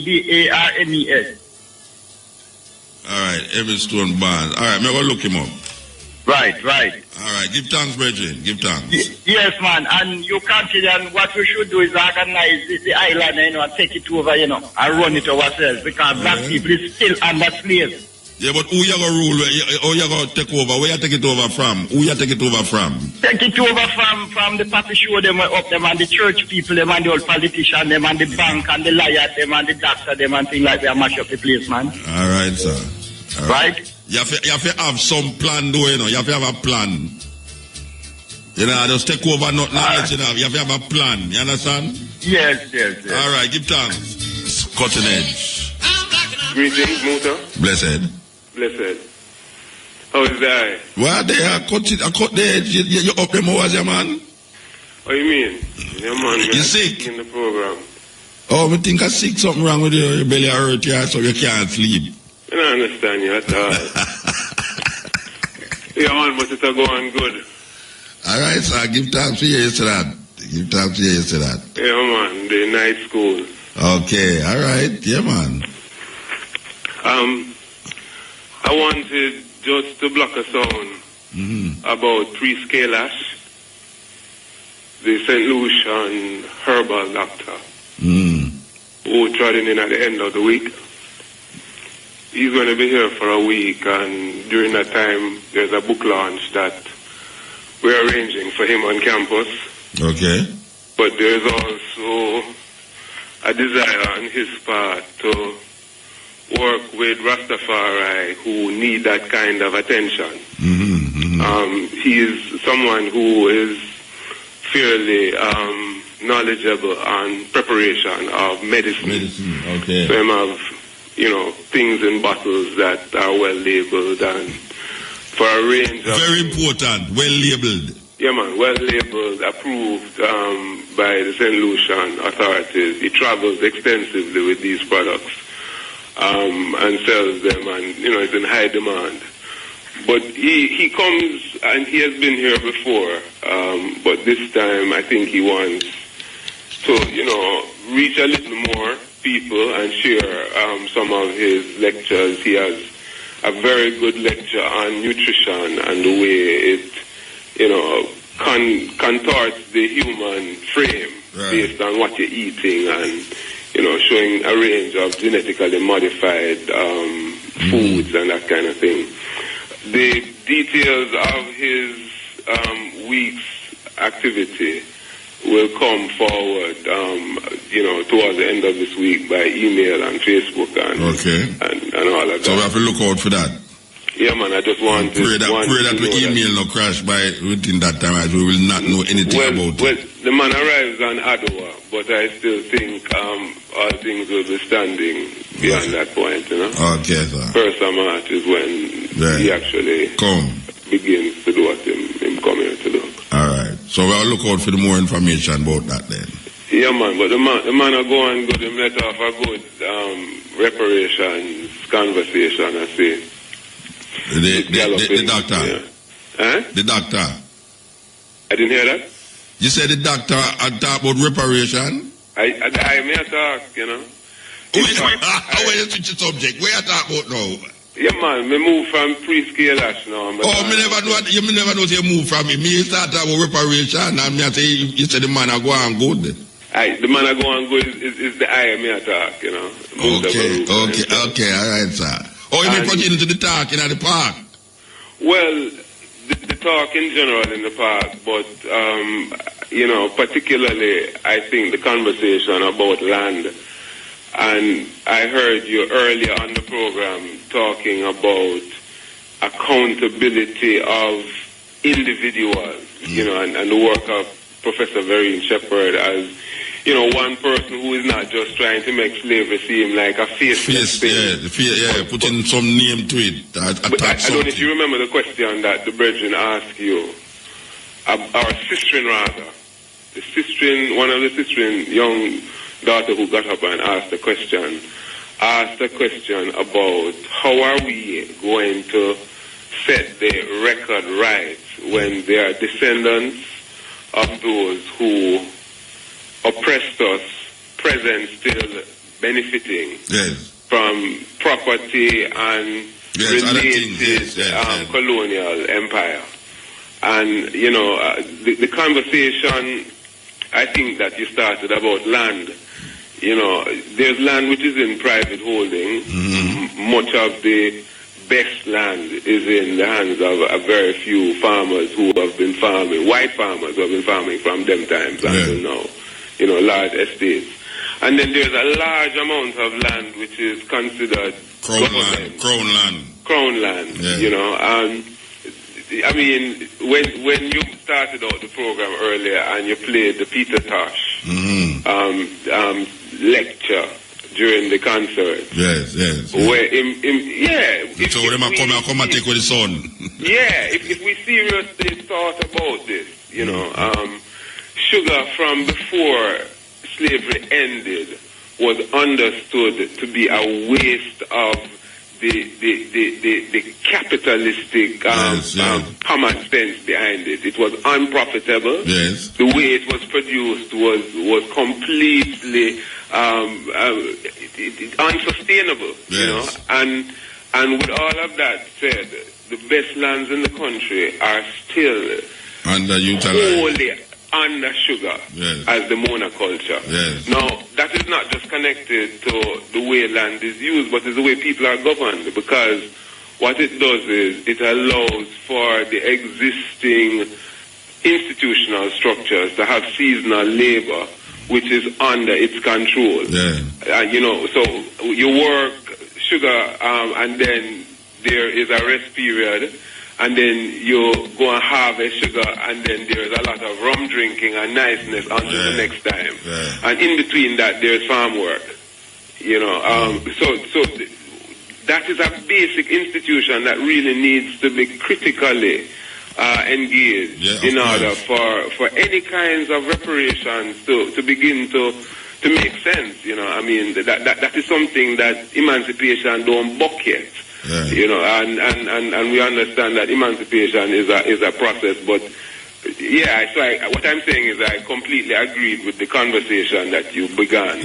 STONEBARNES. Alright, Edmund Stone Barnes. Alright, I'm going to look him up. Right. Alright, give thanks, brethren. Give thanks. Yes, man. And you continue, and what we should do is organize the island, and take it over, and run it ourselves, because black people is still under slaves. Yeah, but who you going to rule? Who you going to take over? Where you take it over from? Who you take it over from? Take it over from the papi show them up them, and the church people them, and the old politicians them, and the bank, and the liars them, and the doctor them, and things like that. Mash up the place, man. Alright, sir. Right? You have to have some plan, though, You have to have a plan. Just take over not knowledge, You have to have a plan. You understand? Yes. All right, give thanks. Cutting edge. Greetings, Muta. Blessed. How is that? Well, they are cut the edge. You up them hours, man? What do you mean? Yeah, man. You sick? In the program. Oh, I think I sick. Something wrong with your belly hurt you, so you can't sleep. I don't understand you at all. Yeah, man, but it's going good. All right, sir. Give thanks for you to that. Yeah, man. The night school. Okay. All right. Yeah, man. I wanted just to block a sound about Three Scalash, the St. Lucian herbal doctor, who tried in at the end of the week. He's going to be here for a week, and during that time, there's a book launch that we're arranging for him on campus. Okay. But there's also a desire on his part to work with Rastafari who need that kind of attention. He is someone who is fairly knowledgeable on preparation of medicine. Okay. So him have, things in bottles that are well labeled and for a range of... Very important, well labeled. Yeah, man, well labeled, approved by the St. Lucian authorities. He travels extensively with these products and sells them, and, it's in high demand. But he comes, and he has been here before, but this time I think he wants to, reach a little more people and share some of his lectures. He has a very good lecture on nutrition and the way it, contorts the human frame based on what you're eating, and, showing a range of genetically modified foods and that kind of thing. The details of his week's activity will come forward, towards the end of this week by email and Facebook and all of that. So we have to look out for that. Yeah, man, I just want to... Pray that the email no crash within that time, as we will not know anything about it. Well, the man arrives on Ottawa, but I still think all things will be standing beyond that point, Okay, sir. 1st of March is when he actually begins to do what him come here to do. All right. So we'll look out for the more information about that then. Yeah, man, but the man will go and let off a good reparations conversation, I see. The doctor. Yeah. Huh? The doctor. I didn't hear that. You said the doctor had talked about reparation? I may talk, Where you switch the subject? Where you talk about now? Yeah, man, me move from pre-scale ash now. Me never know you move from it. Me start talk about reparation, and me say you said the man a go on good. The man a go on good is the I me a talk, Okay, all right, sir. Oh, you mean pertaining to the talk in the park? Well, the talk in general in the park, but, particularly, I think the conversation about land. And I heard you earlier on the program talking about accountability of individuals, and the work of Professor Vereen Shepherd as, one person who is not just trying to make slavery seem like a faceless thing. Putting some name to it. I don't know if you remember the question that the brethren asked you, our sister rather. One of the sisters, young daughter who got up and asked a question about how are we going to set the record right when they are descendants of those who oppressed us, present still benefiting from property and related colonial empire. And, the conversation, I think, that you started about land, there's land which is in private holding. Much of the best land is in the hands of a very few farmers who have been farming, white farmers who have been farming from them times until now. Large estates. And then there's a large amount of land which is considered Crown land. I mean, when you started out the program earlier and you played the Peter Tosh lecture during the concert. Yes. Where so them come and take with the sun. If we seriously thought about this, sugar from before slavery ended was understood to be a waste of the capitalistic common sense behind it. It was unprofitable. Yes. The way it was produced was completely unsustainable. Yes. And with all of that said, the best lands in the country are still wholly under sugar as the monoculture. Yes. Now, that is not just connected to the way land is used, but it's the way people are governed, because what it does is it allows for the existing institutional structures to have seasonal labor, which is under its control. So you work sugar and then there is a rest period, and then you go and harvest sugar, and then there's a lot of rum drinking and niceness until the next time. And in between that, there's farm work. So that is a basic institution that really needs to be critically engaged in order for any kinds of reparations to begin to make sense. You know, I mean, that is something that emancipation don't bucket. Yeah. You know, and we understand that emancipation is a process, but yeah, so what I'm saying is I completely agreed with the conversation that you began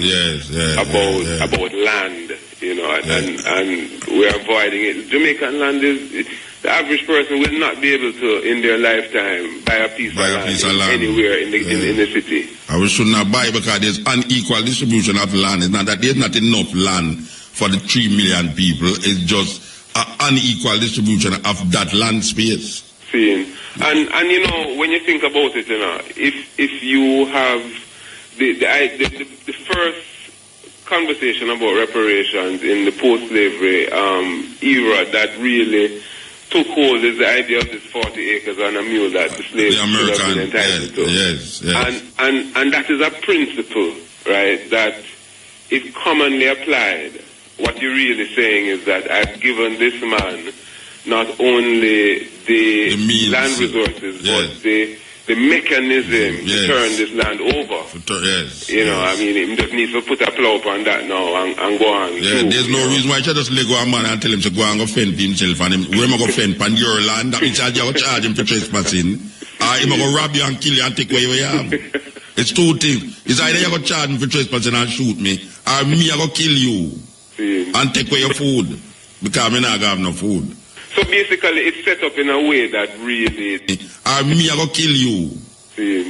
about land, you know, and we're avoiding it. Jamaican land is, the average person will not be able to, in their lifetime, buy a piece of land anywhere in the city. I we should not buy because there's unequal distribution of land. It's not that there's not enough land for the 3 million people. It's just an unequal distribution of that land space. And you know, when you think about it, you know, if you have the first conversation about reparations in the post-slavery era that really took hold is the idea of this 40 acres and a mule that the slaves should have been entitled to. Yes. And that is a principle, right, that if commonly applied, what you're really saying is that I've given this man not only the land resources, but the mechanism to turn this land over. You know, I mean, he just needs to put a plow up on that now and go on. Yeah, there's no reason why you should just let go a man and tell him to go and go fend for himself, and him, where am I going to fend on your land? That means you charge him for trespassing, or him going to rob you and kill you and take away what you have. It's two things. It's either you're going to charge him for trespassing and shoot me, or me, I'm going to kill you and take away your food, because I'm not going to have no food. So basically, it's set up in a way that really... me, I go kill you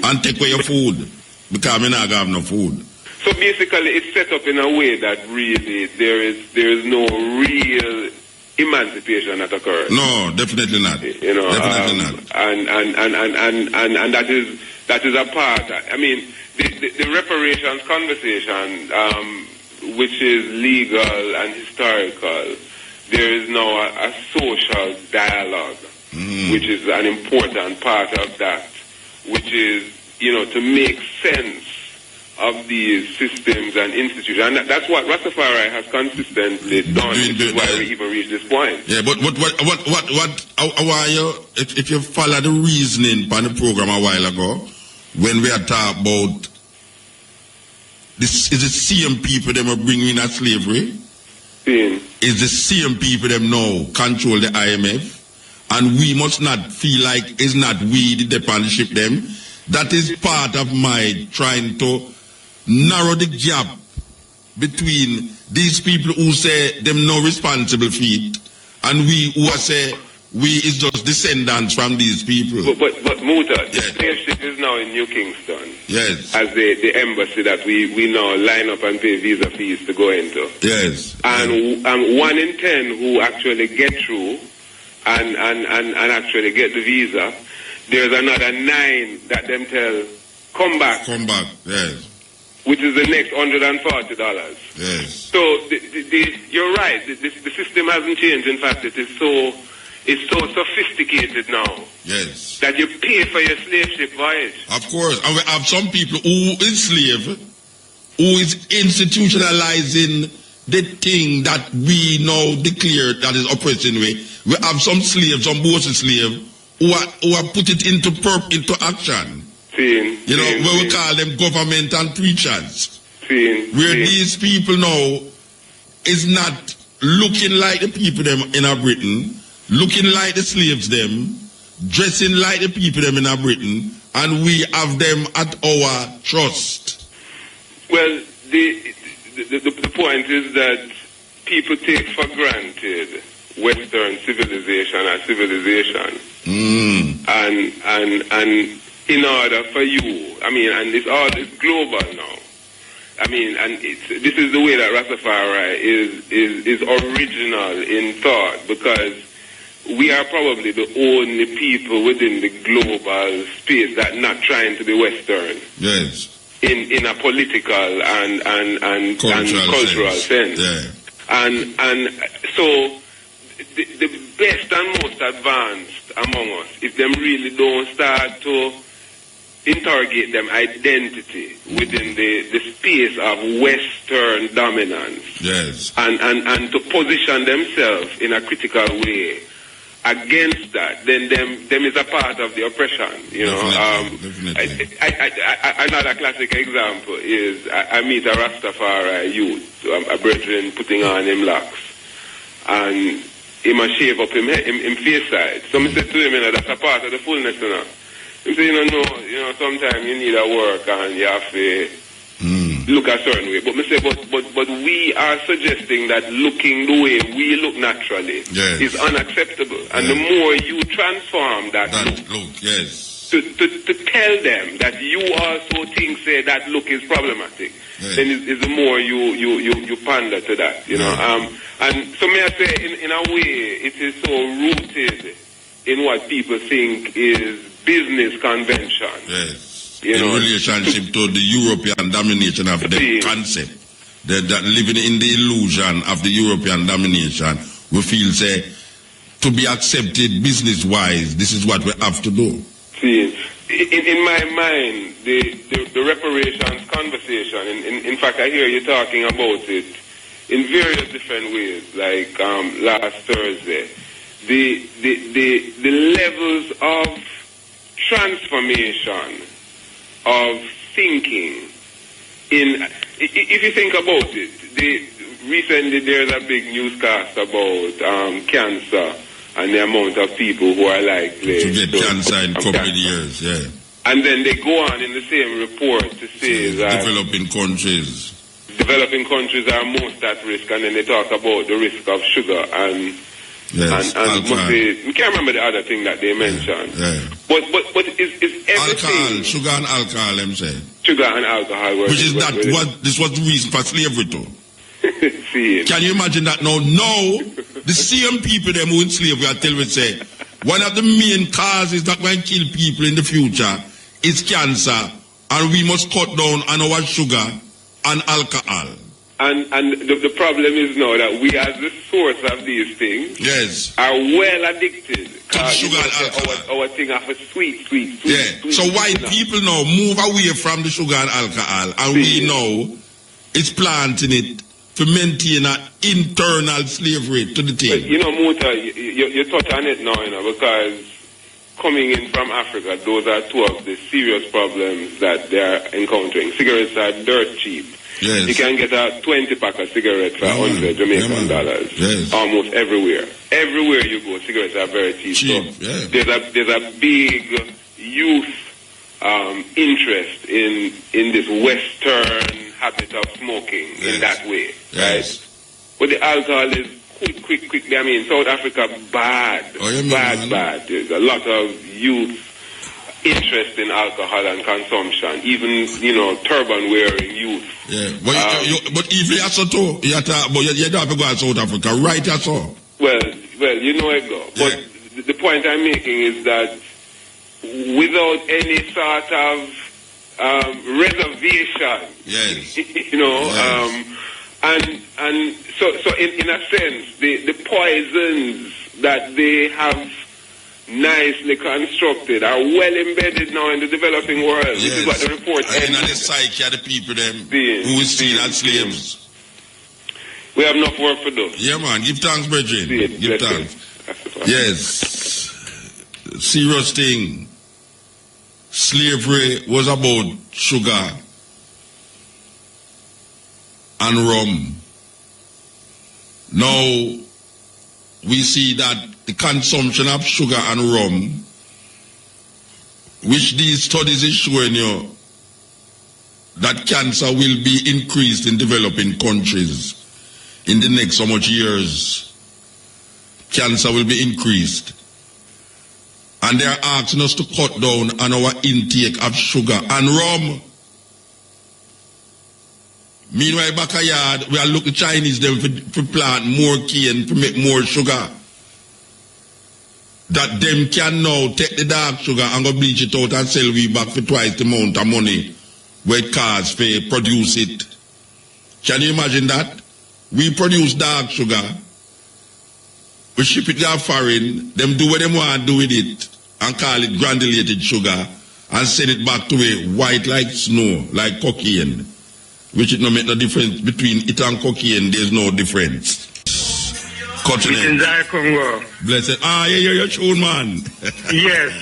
and take away your food because I'm not going to have no food. So basically, it's set up in a way that really there is no real emancipation that occurs. No, definitely not. You know, definitely not. And that is a part. I mean, the reparations conversation, which is legal and historical. There is now a social dialogue, which is an important part of that, which is, you know, to make sense of these systems and institutions. And that's what Rastafari has consistently done, which is why we even reached this point. Yeah, but why you, if you follow the reasoning on the program a while ago, when we are talking about this, is the same people that were bringing in slavery? Is the same people them now control the IMF, and we must not feel like it's not we the partnership them. That is part of my trying to narrow the gap between these people who say them no responsible for it, and we who say we is just descendants from these people. But Muta, the slave ship is now in New Kingston. Yes. As the embassy that we now line up and pay visa fees to go into. Yes. And 1 in 10 who actually get through and actually get the visa, there's another 9 that them tell, come back. Come back, yes. Which is the next $140. Yes. So you're right. The system hasn't changed. In fact, it's so sophisticated now. Yes. That you pay for your slave ship voyage. Of course. And we have some people who enslave, who is institutionalizing the thing that we now declare that is oppressing way. We have some slaves, some bossy slaves, who are put it into action. You know, where we call them government and preachers. Where these people now is not looking like the people them in our Britain, looking like the slaves them, dressing like the people them in our Britain, and we have them at our trust. Well, the point is that people take for granted Western civilization as civilization. And in order for you, I mean, and it's global now. I mean, and this is the way that Rastafari is original in thought, because we are probably the only people within the global space that not trying to be Western. Yes. In a political and cultural sense. Yeah. And so the best and most advanced among us, if them really don't start to interrogate them identity within the space of Western dominance. Yes. And to position themselves in a critical way against that, then them is a part of the oppression. You know, Definitely. Another classic example is I meet a Rastafari youth, a brethren putting on him locks, and he must shave up him face side. So I said to him, that's a part of the fullness, you know. He said, no, sometimes you need a work and you have to look a certain way. But I say, but we are suggesting that looking the way we look naturally is unacceptable. And the more you transform that look, to tell them that you also think that look is problematic, then is the more you pander to that, you know. And so may I say, in a way, it is so rooted in what people think is business convention. Yes. In relationship to the European domination of the concept. That living in the illusion of the European domination, we feel say to be accepted business-wise, this is what we have to do. See, in my mind, the reparations conversation, in fact, I hear you talking about it in various different ways, like last Thursday. The levels of transformation of thinking if you think about it, recently there's a big newscast about cancer and the amount of people who are likely to get cancer in a couple of years, yeah. And then they go on in the same report to say that developing countries are most at risk, and then they talk about the risk of sugar and we can't remember the other thing that they mentioned. Yeah. But is everything alcohol, sugar and alcohol, I'm saying. Sugar and alcohol, which is this was the reason for slavery too. See, can you imagine that now? No, the same people them who in slavery are telling me say one of the main causes that will kill people in the future is cancer, and we must cut down on our sugar and alcohol. And the problem is now that we, as the source of these things, are well addicted. Sugar and alcohol. Our thing of a sweet. So white people now move away from the sugar and alcohol, and we know it's planting it to maintain an internal slavery to the thing. But, you know, Muta, you touch on it now, you know, because coming in from Africa, those are two of the serious problems that they are encountering. Cigarettes are dirt cheap. Yes. You can get a 20-pack of cigarettes for 100 Jamaican dollars. Yes. Almost everywhere. Everywhere you go, cigarettes are very cheap. So there's a big youth interest in this Western habit of smoking in that way, right? But the alcohol is quickly. I mean, South Africa bad. There's a lot of youth interest in alcohol and consumption, even, you know, turban wearing youth. Yeah, but if you also too, you have to go to South Africa, right? That's all. Well, you know it go. But the point I'm making is that without any sort of reservation, you know, and so in a sense, the poisons that they have nicely constructed are well embedded now in the developing world. This is what the report says. And in the psyche of the people them who is seen as slaves. We have enough work to do. Yeah, man. Give thanks, brethren. Give thanks. Yes. Serious thing. Slavery was about sugar and rum. Now, we see that the consumption of sugar and rum, which these studies is showing you, that cancer will be increased in developing countries in the next so much years. Cancer will be increased. And they are asking us to cut down on our intake of sugar and rum. Meanwhile, back a yard, we are looking Chinese them for plant more cane, to make more sugar. That them can now take the dark sugar and go bleach it out and sell we back for twice the amount of money where it costs for produce it. Can you imagine that? We produce dark sugar, we ship it to foreign, them do what they want to do with it and call it granulated sugar, and send it back to a white like snow, like cocaine, which it no make no difference between it and cocaine. There's no difference. Continent. Blessed. Ah, yeah, you're tune, man. Yes.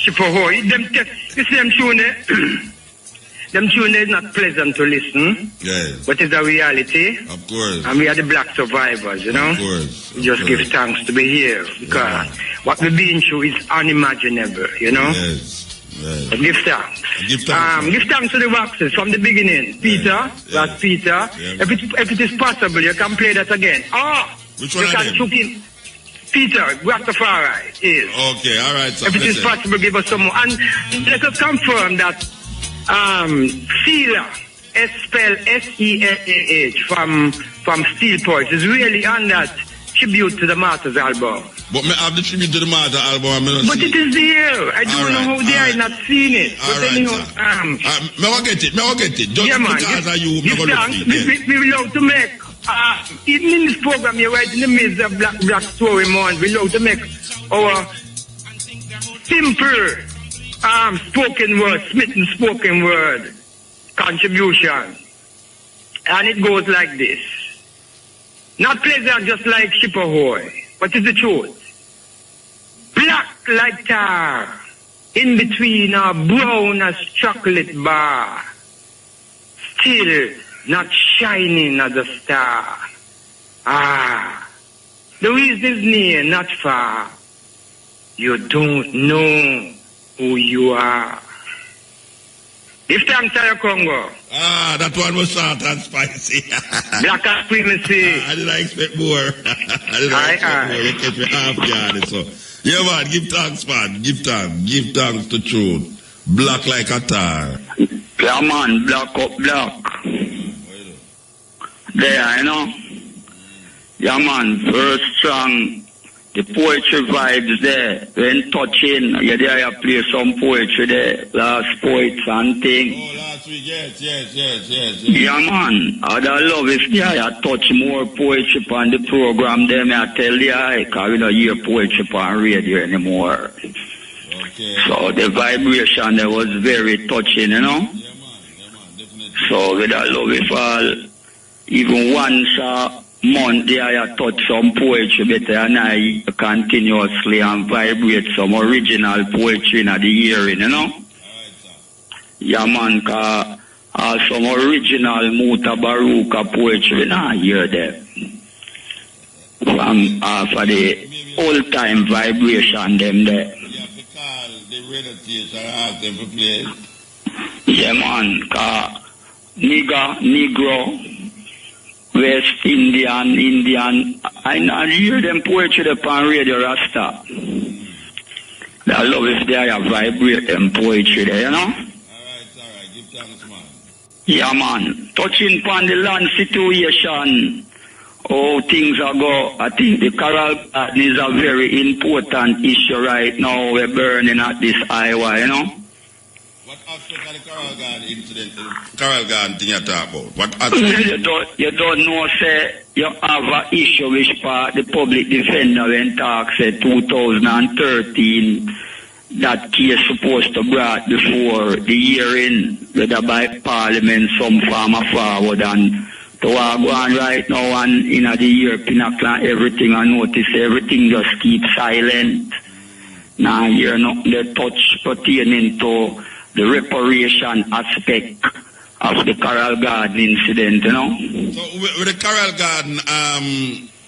Them tune, them tune is not pleasant to listen. Yes. But it's a reality. Of course. And we are the black survivors, you know. Of course. We just give thanks to be here because what we've been through is unimaginable, you know. Yes. Yes. But give thanks. Give thanks. Give thanks to the waxes from the beginning. Peter, that's Peter. Yes. If it is possible, you can play that again. Which one you can choke in. Peter, Rastafari is. Okay, all right. So if it is possible, give us some more. And let us confirm that Sealah, spelled S-E-L-A-H from Steel Poets is really on that tribute to the Martyrs album. But me have the tribute to the Martyrs album. But it is there. I don't know how they are not seeing it. All but right, anyhow, me will get it. Just yeah, man. because of you, me will look it. We love to make, even in this program, you're right in the midst of Black Story Month, we love to make our simple spoken word, smitten spoken word contribution. And it goes like this. Not pleasant just like ship ahoy, but it's the truth. Black like tar, in between a brown as chocolate bar, still not shining as a star. The reason is near, not far. You don't know who you are. Give thanks to your Congo. That one was short and spicy. Black and supremacy. I didn't expect more. You catch me half guard. So, yeah, man, give thanks, man. Give thanks. Give thanks to truth. Black like a tar. Yeah, man, black up black. There, you know. Yeah, man, first strong. The poetry vibes there, when touching, you there you play some poetry there, last poets and thing. Oh, last week, yes. Yeah, man, I'd love if you touch more poetry on the program there, I tell you, because we don't hear poetry on radio anymore. Okay. So the vibration there was very touching, you know. Yeah, man, definitely. So we'd love if all, even once month there I touch some poetry better and I continuously and vibrate some original poetry in the hearing, you know? Yeah, man, cause some original Mutabaruka poetry and I hear them. From for the old time vibration them there. You have to call the radio station and ask them to play. Yeah, man, cause Negro, West Indian, I hear them poetry upon Radio Rasta. I love if they are vibrate them poetry there, you know? Alright, give thanks, man. Yeah, man. Touching upon the land situation, how things are go, I think the Coral Garden is a very important issue right now. We're burning at this Iowa, you know? What aspect of the Coral Garden incident, Coral Garden thing you talk about? What aspect? You don't know, say, you have an issue which part the public defender when talk, say, 2013, that case supposed to brought before the hearing, whether by Parliament, some farmer forward, and to go on right now and in the year, Pinnacle and everything, I notice everything just keep silent. Now, you're not the touch pertaining to the reparation aspect of the Coral Garden incident, you know? So with the Coral Garden,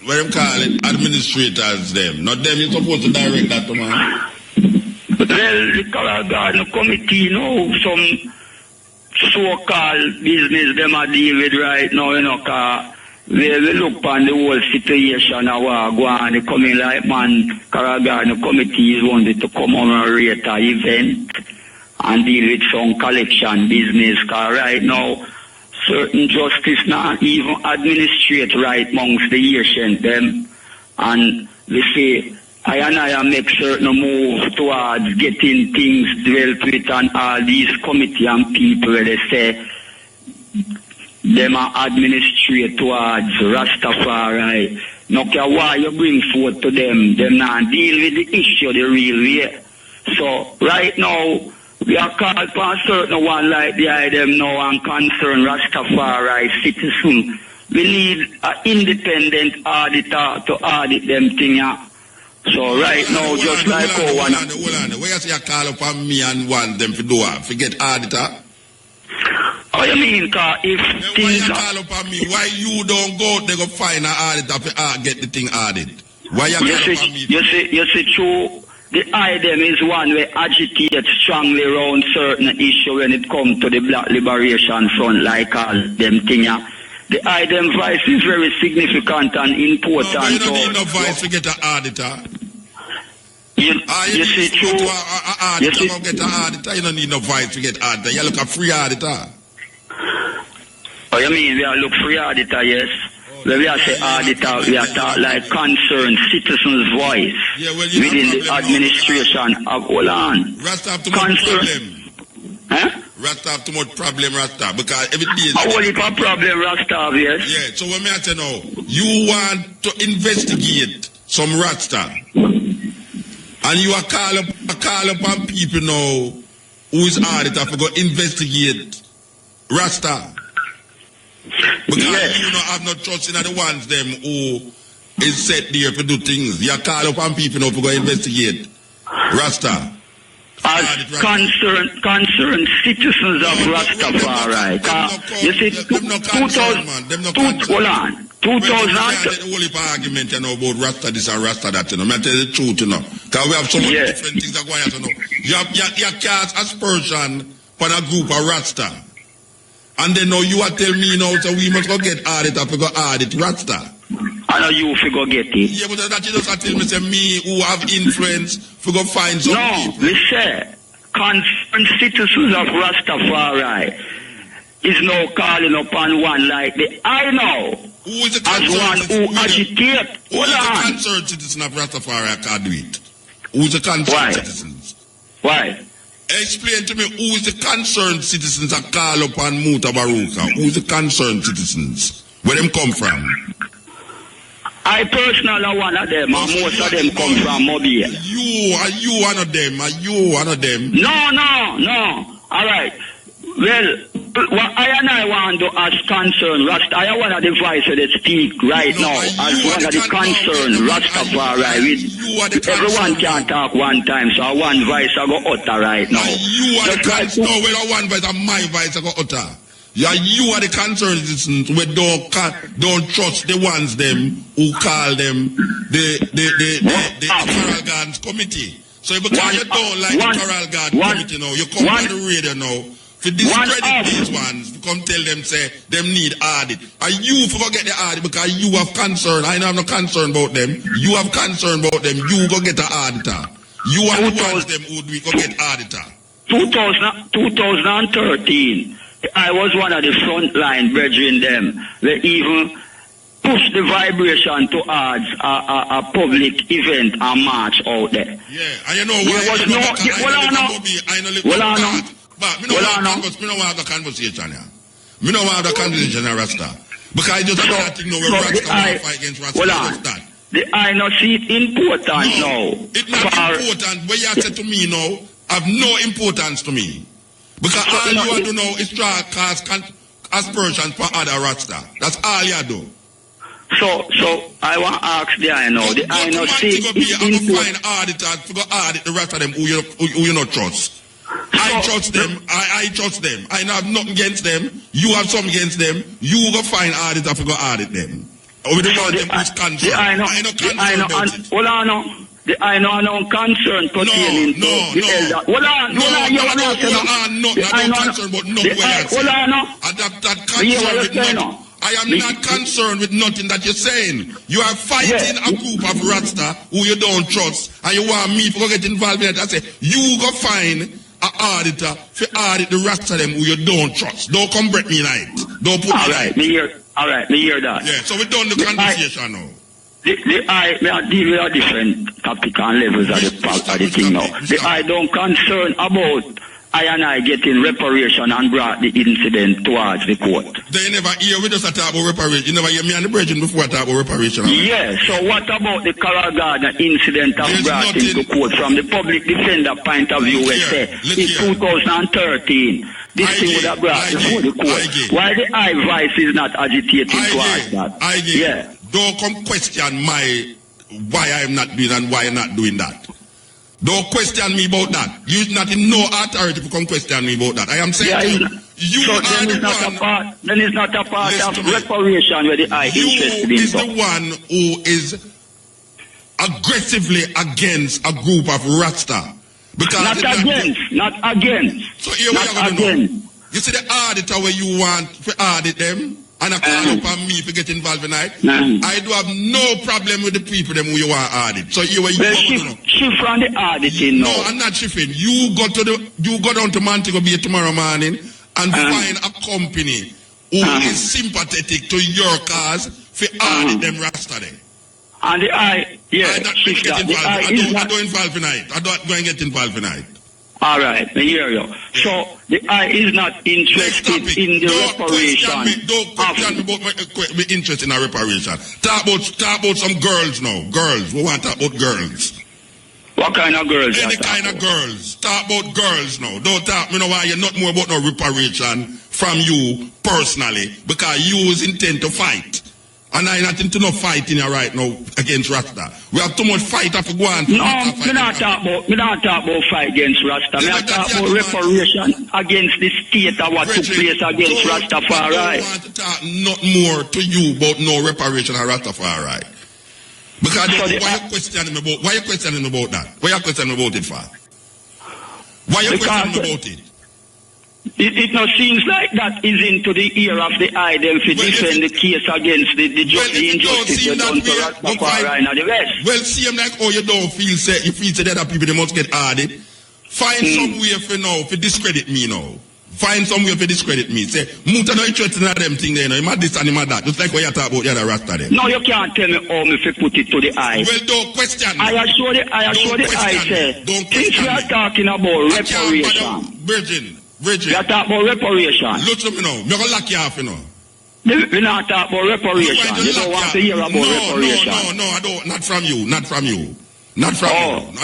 what them call it, administrators them, not them, you're supposed to direct that to man? Well, the Coral Garden committee, you know, some so-called business them are deal with right now, you know, cause we look on the whole situation of what go on, they coming like, man, Coral Garden committee is wanted to commemorate an event and deal with some collection business, because right now, certain justice not even administrate right amongst the Asian them, and we say, I make certain move towards getting things dealt with and all these committee and people where they say, them are administrate towards Rastafari. No care why you bring forth to them not deal with the issue the real way. So right now, We are called for a certain one like the item now and concern Rastafari citizen. We need an independent auditor to audit them thing. So right now, just like how one... Hold on. Where you say you call upon me and want them to do it? Forget auditor? Oh, you mean, cause if then why you call upon me? Why you don't go out there go find an auditor to get the thing audited? Why you call upon me? You see, true. The item is one where agitate strongly around certain issue when it comes to the Black Liberation Front, like all them thing. The item voice is very significant and important. No, but you don't need no voice to get an auditor. You see, true. You get an auditor. You don't need no voice to get auditor. You look a free auditor. Oh, you mean we are look free auditor, yes? When we are say auditor, we are talk like concerned citizens' voice within the administration of Holland. Rasta have too much problem. Huh? Rasta have too much problem, Rasta, because every day... How will it a problem, Rasta, yes? Yeah, so what me I say now, you want to investigate some Rasta, and you are call upon people now who is auditor to go investigate Rasta. Because you don't have no trust in the ones them who is set there to do things. You call upon people now to go investigate Rasta. As concerned citizens of Rastafari. You see, 2000, hold on. 2000. The only argument you know about Rasta this and Rasta that, you know. I tell you the truth, you know. Because we have so many different things that go on, you know. You cast aspersion for a group of Rasta. And then now you are telling me now, so we must go get audit or go audit Rasta. I know you figure get it. Yeah, but that you just tell me, say me who have influence, for go find some people. No, we say, concerned citizens of Rastafari is now calling upon one like the I know. Who is the as one who agitate. Who is the concerned citizen of Rastafari I can't do it? Who is the concerned citizens? Why? Explain to me who is the concerned citizens that call upon Mutabaruka? Who is the concerned citizens? Where them come from? I personally are one of them, and most of them come from Mobile. Are you one of them? Are you one of them? No. All right. Well, what I want to ask concern Rasta. I am one of the voices that speak right now as one of the concerned Rastafari. Everyone can talk one time, so one voice I go utter right now. You are the concerned. No, well, one voice and my voice I go utter. Yeah, you are the concerned citizens we don't trust the ones them who call them the Coral Gardens Committee. So because you don't like the Coral Gardens Committee now, you come on the radio now to discredit these ones, to come tell them say them need audit. And you forget the audit because you have concern. I don't have no concern about them. You have concern about them. You go get an auditor. You are the ones them who go get auditor. 2013. I was one of the frontline brethren them. They even pushed the vibration towards a public event and march out there. Yeah, and you know why? There was me no want the conversation here. Me no want the conversation here, Rasta. Because I just don't think no Rasta want to fight against Rasta. I not see it important now. It's not important. What you said to me now have no importance to me. Because all you want to know is try to cause aspersions for other Rasta. That's all you do. So I want to ask the I know. The I know see it's important. Find auditors to go audit the rest of them who you not trust. I trust them. I trust them. I have nothing against them. You have something against them. You go find auditors to go audit them. Or we don't want them who's concerned. I know The I know no concern pertaining to the elder. Hold on, concern about nothing. That concern with nothing. I am not concerned with nothing that you're saying. You are fighting a group of Rasta who you don't trust, and you want me to go get involved in it. I say, you go find an auditor to audit the Rasta them who you don't trust. Don't come break me night. Don't put me right, me hear that. Yeah, so we done the conversation now. These are different topic and levels of the thing now. I don't concern about I and I getting reparation and brought the incident towards the court. They never hear we just talk about reparation. You never hear me and the brethren before I talk about reparation. Yeah, so what about the Carol Gardner incident that brought into court from the public defender point of view? We say in 2013, this thing would have brought before the court. Why the I voice is not agitating towards that? Yeah. Don't come question why I'm not doing and why I'm not doing that. Don't question me about that. You're not in no authority to come question me about that. I am saying you so are then the one. Then it's not a part of reparation where the I interested in. You is the one who is aggressively against a group of Rasta. Because not against. So here we are going to know. You see the auditor where you want to audit them? And I call upon me to get involved in it. I do have no problem with the people them who you want to audit. So you shift from the auditing. No, I'm not shifting. You go down to Montego Bay tomorrow morning and find a company who is sympathetic to your cause for audit them Rasta there. And the I, yeah, I don't involve in it. I don't go and get involved in it. All right, I hear you. So the I is not interested in the reparation. Don't question me about my interest in a reparation. Talk about some girls now. Girls. We want to talk about girls. What kind of girls? Any kind of girls. Talk about girls now. Don't talk me know why you're not more about no reparation from you personally. Because you is intent to fight. And I not into no fighting right now against Rasta. We have too much fight to go on. No, we not talk about fight against Rasta. We talk about reparation against the state of what took place against Rastafari. I don't want to talk not more to you about no reparation of Rastafari. Because why you questioning me about that? Why you questioning me about it for? Why you questioning me about it? It not seems like that is into the ear of the eye them to defend the case against the injustice that done to Rastafari and the rest. Well, see him like, oh, you don't feel say, you feel say that other people, they must get added. Find some way for discredit me now. Find some way for discredit me. Say, Muta no interested in them thing there, you know, him this and him that. Just like what you talk about the other Rasta there. No, you can't tell me how me put it to the eye. Well, don't question me. I assure the eye, say, since we are talking about reparation. Bridget. We are talking about reparation. Look to me now. I'm going to lock you off, you know. We're not talking about reparation. You don't want to hear about reparation. No, I don't. Not from you. Not from you. I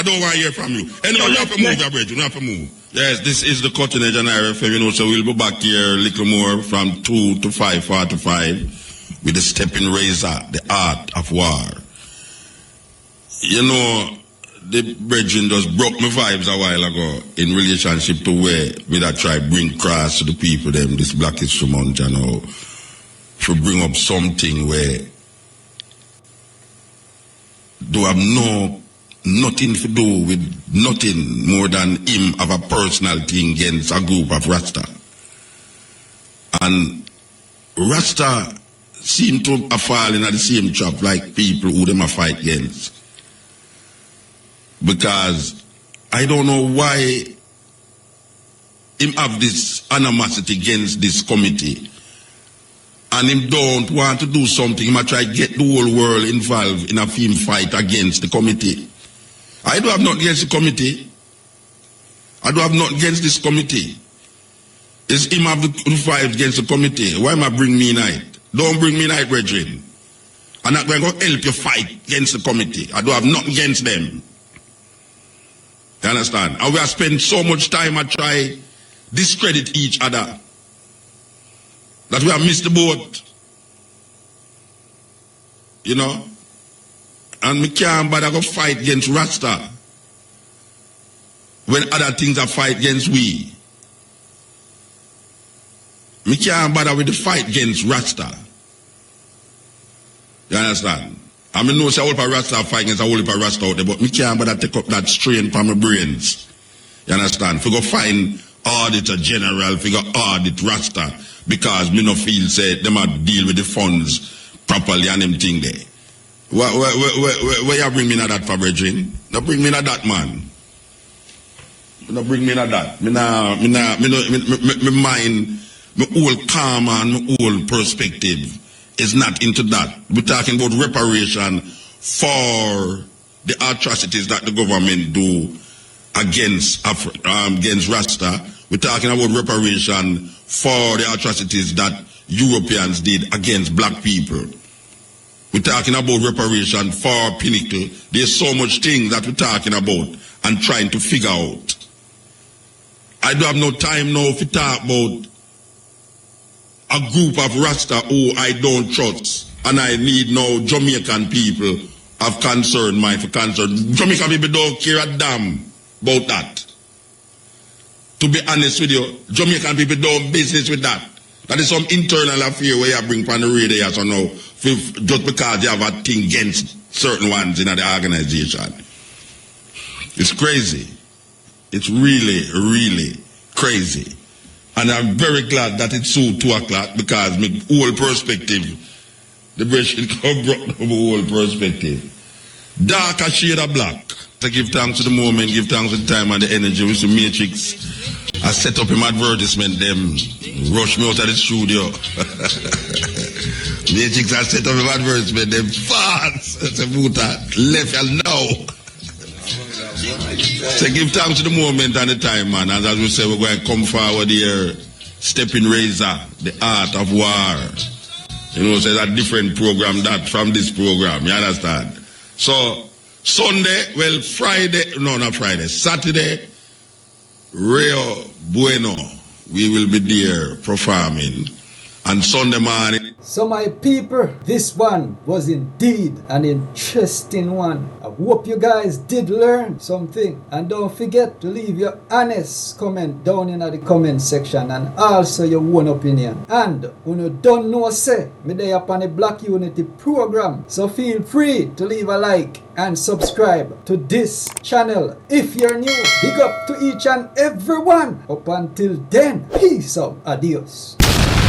don't want to hear from you. Anyway, you have to move, Bridget. You have to move. Yes, this is the Cutting Edge on RFM, you know, so we'll be back here a little more from 2 to 5:45 with the stepping razor, the art of war. You know, the brethren just broke my vibes a while ago in relationship to where we that try bring cross to the people them this Black History Month, you know, to bring up something where do have nothing to do with nothing more than him have a personal thing against a group of Rasta. And Rasta seem to fall in the same trap like people who them a fight against. Because I don't know why him have this animosity against this committee. And him don't want to do something. He might try to get the whole world involved in a film fight against the committee. I do have nothing against the committee. I do have nothing against this committee. It's him have the fight against the committee. Why am I bring me in it? Don't bring me in it, brethren. I'm not going to help you fight against the committee. I do have nothing against them. You understand? And we have spent so much time at try discredit each other that we have missed the boat. You know? And we can't bother go fight against Rasta when other things are fight against we. We can't bother with the fight against Rasta. You understand? I mean, no, say all for Rasta fight against a whole heap of Rasta out there, but me can't bother take up that strain from my brains. You understand? If we go find Auditor General, if we go audit Rasta, because me no feel say them a deal with the funds properly and them thing there. Where you bring me na that for, brethren? No bring me na that, man. No bring me na that. Me mind, my whole karma and my whole perspective is not into that. We're talking about reparation for the atrocities that the government do against Rasta, We're talking about reparation for the atrocities that Europeans did against black people. We're talking about reparation for Pinnacle. There's so much things that we're talking about and trying to figure out. I don't have no time now to talk about a group of Rasta who I don't trust, and I need no Jamaican people of concern, for concern. Jamaican people don't care a damn about that. To be honest with you, Jamaican people don't business with that. That is some internal affair where you bring from the radio, so now, just because you have a thing against certain ones in the organization. It's crazy. It's really, really crazy. And I'm very glad that it's soon 2 o'clock because my whole perspective, the brush come brought the whole perspective. Darker shade of black. To give thanks to the moment, give thanks to the time and the energy with the Matrix. I set up him advertisement, them rush me out of the studio. Matrix, I set up him advertisement, them fast. I said, Muta, left you now. So give thanks to the moment and the time, man. And as we say, we're going to come forward here, stepping razor, the art of war. You know, so it's a different program that from this program, you understand? So, Sunday, well, Friday, no, not Friday, Saturday, Rio Bueno, we will be there performing. And Sunday morning. So my people, this one was indeed an interesting one. I hope you guys did learn something. And don't forget to leave your honest comment down in the comment section and also your own opinion. And when you don't know, say, me there upon the Black Unity program. So feel free to leave a like and subscribe to this channel. If you're new, big up to each and every one. Up until then, peace out, adios.